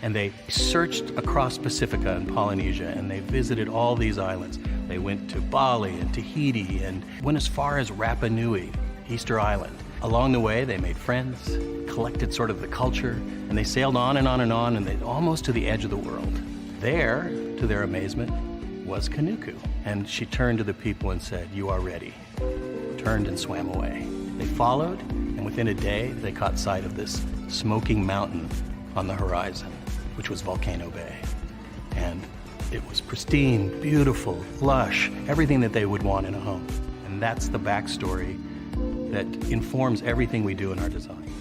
And they searched across Pacifica and Polynesia, and they visited all these islands. They went to Bali and Tahiti and went as far as Rapa Nui, Easter Island. Along the way, they made friends, collected sort of the culture, and they sailed on and on and on, and they almost to the edge of the world. There, to their amazement, was Kanuku. And she turned to the people and said, "You are ready." Turned and swam away. They followed, and within a day, they caught sight of this smoking mountain on the horizon, which was Volcano Bay. And it was pristine, beautiful, lush, everything that they would want in a home. And that's the backstory that informs everything we do in our design.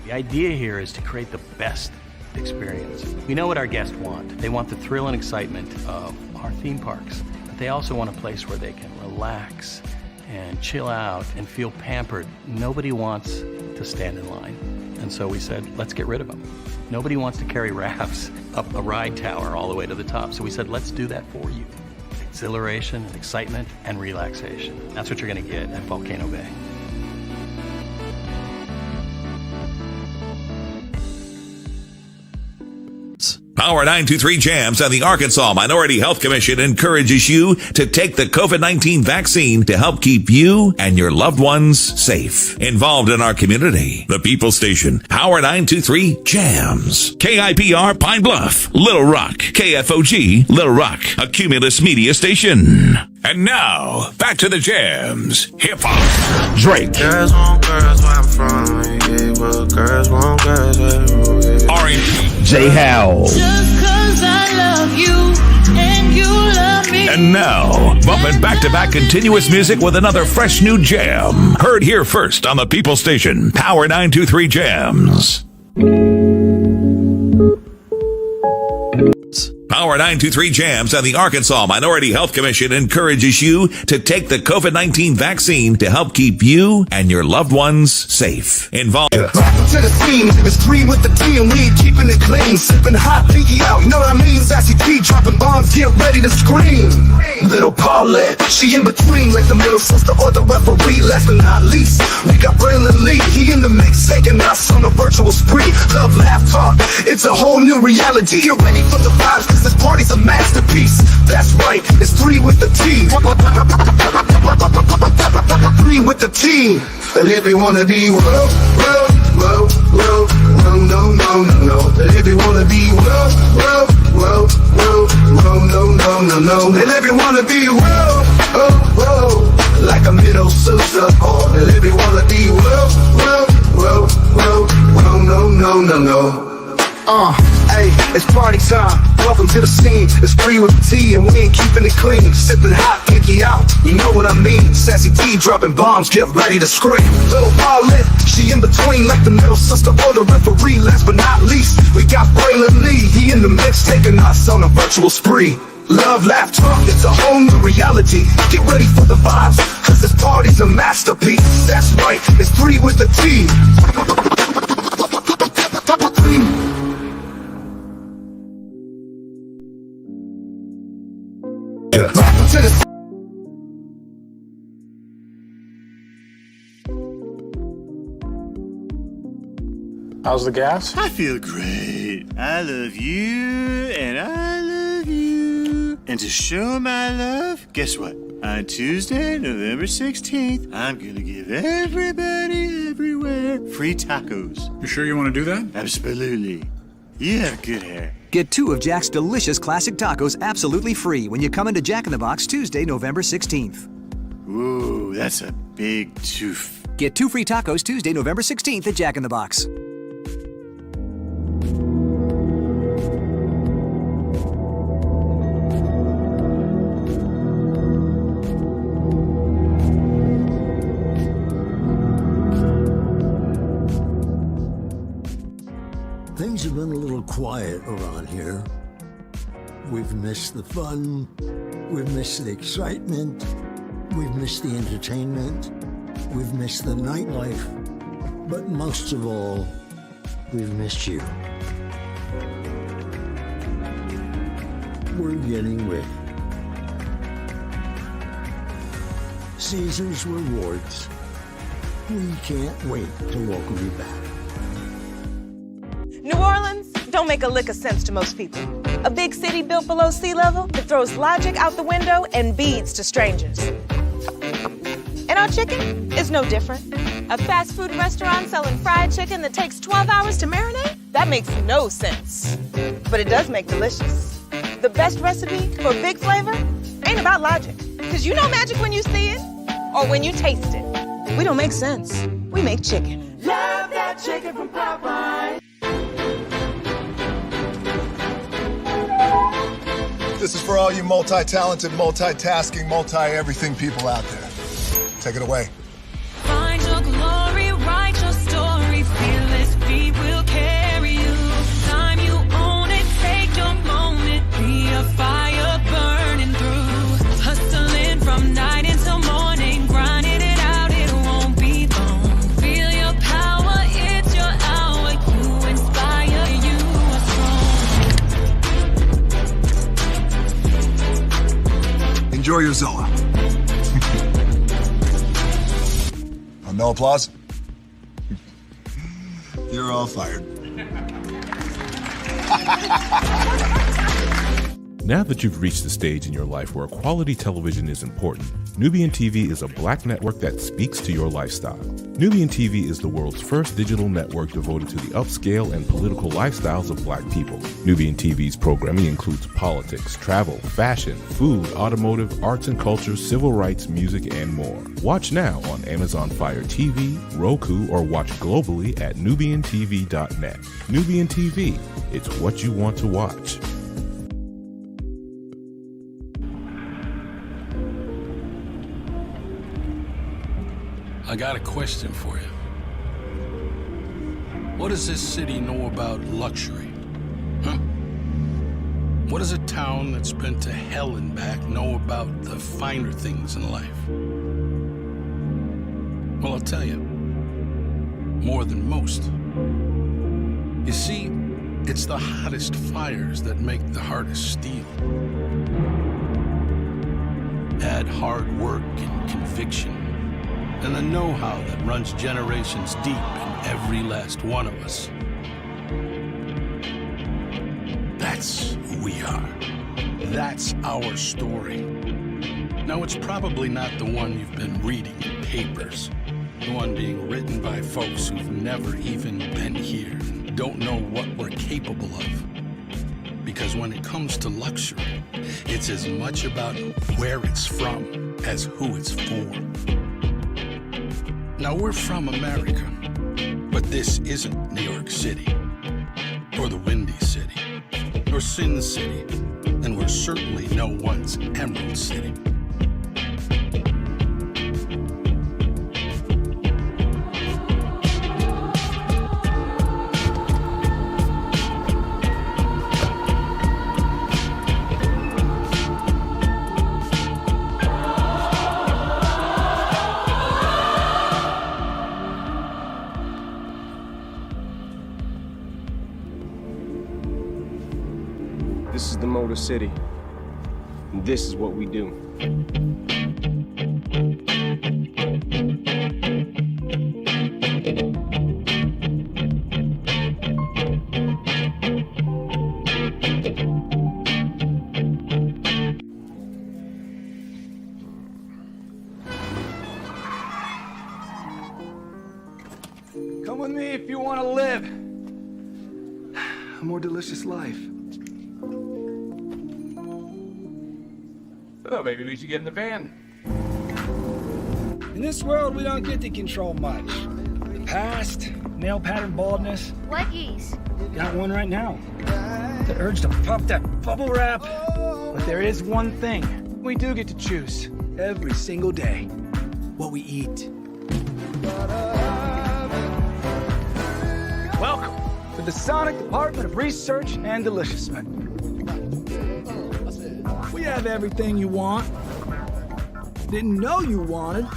The idea here is to create the best experience. We know what our guests want. They want the thrill and excitement of our theme parks, but they also want a place where they can relax and chill out and feel pampered. Nobody wants to stand in line. And so we said, let's get rid of them. Nobody wants to carry rafts up a ride tower all the way to the top. So we said, let's do that for you. Exhilaration and excitement and relaxation. That's what you're gonna get at Volcano Bay. Power 923 Jams and the Arkansas Minority Health Commission encourages you to take the COVID-19 vaccine to help keep you and your loved ones safe. Involved in our community, the People Station, Power 923 Jams. KIPR Pine Bluff, Little Rock, KFOG, Little Rock, a Cumulus media station. And now, back to the jams. Hip-hop. Drake. Girls want girls where I'm from. Yeah, well, girls want girls where R&B. J. Howell. Just 'cause I love you and you love me. And now, bumping back-to-back continuous music with another fresh new jam. Heard here first on the People Station, Power 923 Jams. Power 923 Jams and the Arkansas Minority Health Commission encourages you to take the COVID-19 vaccine to help keep you and your loved ones safe. Involved. Welcome to the scene. It's 3 with the T and we keeping it clean. Sipping hot, pinky out. You know what I mean? Sassy P dropping bombs. Get ready to scream. Little Paulette, she in between like the middle sister or the referee. Last but not least, we got Braylon Lee. He in the mix, taking us on a virtual spree. Love, laugh, talk. It's a whole new reality. You're ready for the vibes, cause this party's a masterpiece. That's right, it's 3 with the T. 3 with the T. And if you wanna be no, and if you wanna be no. And if you wanna be like a middle sister. And if you wanna be no. Hey, it's party time. Welcome to the scene. It's 3 with the T and we ain't keeping it clean. Sipping hot, pinky out. You know what I mean? Sassy T dropping bombs. Get ready to scream. Little Paulette, she in between like the middle sister or the referee. Last but not least, we got Braylon Lee. He in the mix, taking us on a virtual spree. Love, laugh, talk, it's a whole new reality. Get ready for the vibes, cause this party's a masterpiece. That's right, it's 3 with the T. How's the gas? I feel great. I love you, and I love you. And to show my love, guess what? On Tuesday, November 16th, I'm gonna give everybody everywhere free tacos. You sure you want to do that? Absolutely. You have good hair. Get 2 of Jack's delicious classic tacos absolutely free when you come into Jack in the Box Tuesday, November 16th. Ooh, that's a big tooth. Get 2 free tacos Tuesday, November 16th at Jack in the Box. Things have been a little quiet around here. We've missed the fun, we've missed the excitement, we've missed the entertainment, we've missed the nightlife, but most of all, we've missed you. We're getting ready. Caesar's Rewards, We can't wait to welcome you back. New Orleans don't make a lick of sense to most people. A big city built below sea level that throws logic out the window and beads to strangers. And our chicken is no different. A fast food restaurant selling fried chicken that takes 12 hours to marinate? That makes no sense. But it does make delicious. The best recipe for big flavor ain't about logic. Because you know magic when you see it or when you taste it. We don't make sense. We make chicken. Love that chicken from Popeye. This is for all you multi-talented, multitasking, multi-everything people out there. Take it away. Find your glory, write your story. Fearless feet will carry you. Time you own it, take your moment. Be a fire burning through. Hustling from night until morning. Grinding it out, it won't be long. Feel your power, it's your hour. You inspire, you are strong. Enjoy your Zola. No applause? You're all fired. Now that you've reached the stage in your life where quality television is important, Nubian TV is a black network that speaks to your lifestyle. Nubian TV is the world's first digital network devoted to the upscale and political lifestyles of black people. Nubian TV's programming includes politics, travel, fashion, food, automotive, arts and culture, civil rights, music, and more. Watch now on Amazon Fire TV, Roku, or watch globally at nubiantv.net. Nubian TV, it's what you want to watch. I got a question for you. What does this city know about luxury? Huh? What does a town that's been to hell and back know about the finer things in life? Well, I'll tell you, more than most. You see, it's the hottest fires that make the hardest steel. Add hard work and conviction, and the know-how that runs generations deep in every last one of us. That's who we are. That's our story. Now, it's probably not the one you've been reading in papers, the one being written by folks who've never even been here, don't know what we're capable of. Because when it comes to luxury, it's as much about where it's from as who it's for. Now, we're from America, but this isn't New York City, or the Windy City, or Sin City, and we're certainly no one's Emerald City. This is the Motor City, and this is what we do. Come with me if you want to live a more delicious life. Oh, maybe we should get in the van. In this world, we don't get to control much. The past, nail pattern baldness. What yeast? Got one right now. The urge to puff that bubble wrap. But there is one thing we do get to choose every single day: what we eat. Welcome to the Sonic Department of Research and Deliciousment. We have everything you want, didn't know you wanted,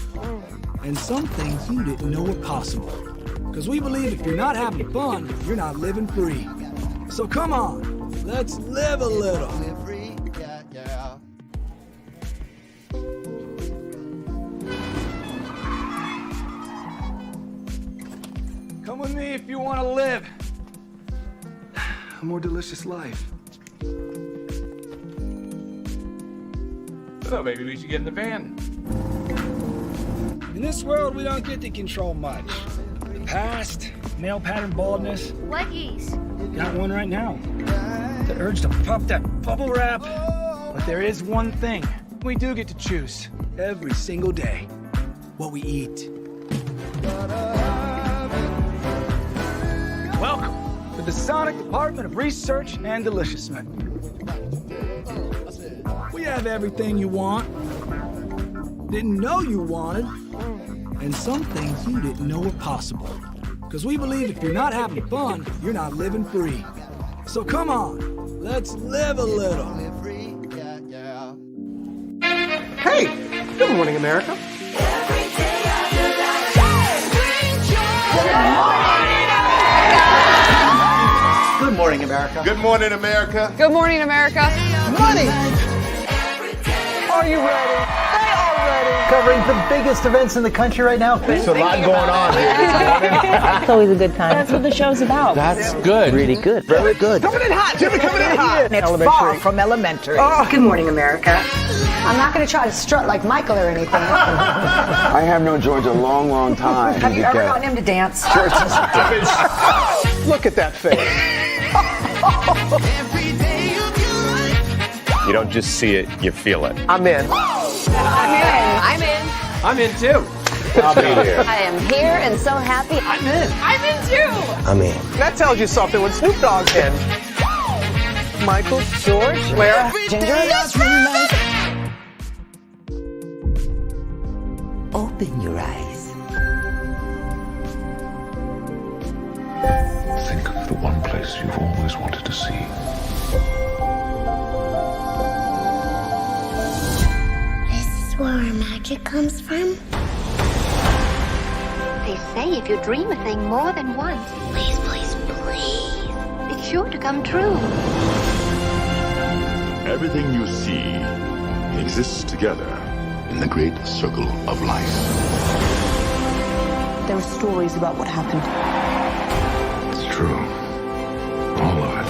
and some things you didn't know were possible. Because we believe if you're not having fun, you're not living free. So come on, let's live a little. me if you want to live a more delicious life. Oh, maybe we should get in the van. In this world, we don't get to control much. The past, male pattern baldness. Leggies. Got one right now. The urge to puff that bubble wrap. But there is one thing we do get to choose every single day. What we eat. Welcome to the Sonic Department of Research and Deliciousment. We have everything you want, didn't know you wanted, and some things you didn't know were possible. Because we believe if you're not having fun, you're not living free. So come on, let's live a little. Hey, good morning, America. Good morning, America. Good morning, America. Good morning, America. Money! Are you ready? They are ready. Covering the biggest events in the country right now. There's a lot going on here. It's always a good time. That's what the show's about. That's good. Really good. Very good. Coming in hot, Jimmy, coming in hot. It's far from elementary. Good morning, America. I'm not going to try to strut like Michael or anything. I have known George a long, long time. Have you ever gotten him to dance? Look at that face. You don't just see it, you feel it. I'm in. I'm in. I'm in too. I'll be here. I am here and so happy. I'm in. I'm in too. I'm in. That tells you something when Snoop Dogg's in. Michael, George, Lara, Ginger. Open your eyes. Think of the one place you've always wanted to see. This is where our magic comes from. They say if you dream a thing more than once, please, please, please, it's sure to come true. Everything you see exists together in the great circle of life. There are stories about what happened. It's true. All of it.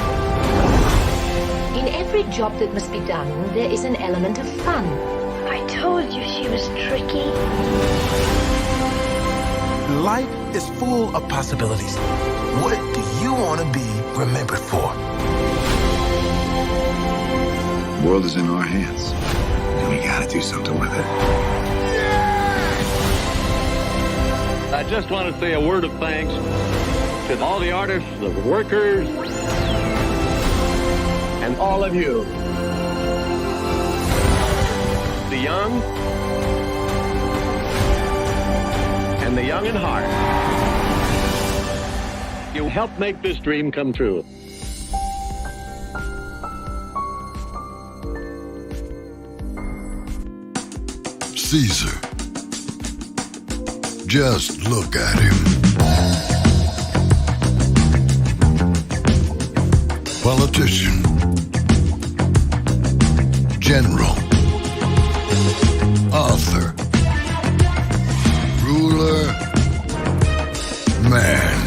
In every job that must be done, there is an element of fun. I told you she was tricky. Life is full of possibilities. What do you want to be remembered for? The world is in our hands, and we gotta do something with it. I just want to say a word of thanks to all the artists, the workers, and all of you. The young and the young in heart. You helped make this dream come true. Caesar. Just look at him. Politician. General. Author. Ruler. Man.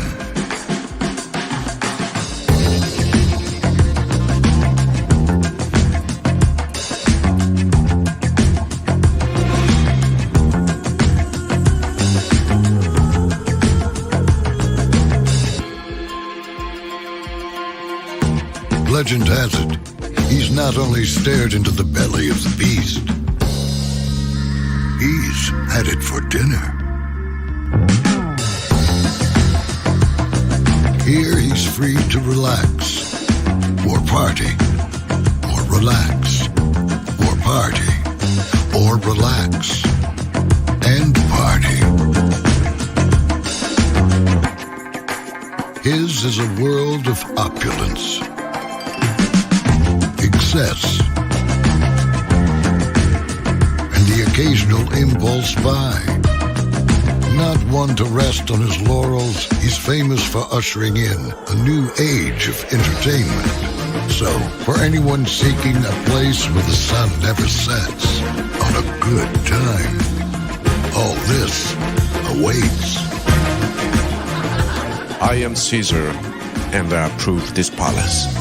Legend has it, he's not only stared into the belly of the beast, he's had it for dinner. Here he's free to relax, or party, or relax, or party, or relax, and party. His is a world of opulence, excess, and the occasional impulse buy. Not one to rest on his laurels, he's famous for ushering in a new age of entertainment. So, for anyone seeking a place where the sun never sets on a good time, all this awaits. I am Caesar, and I approve this palace.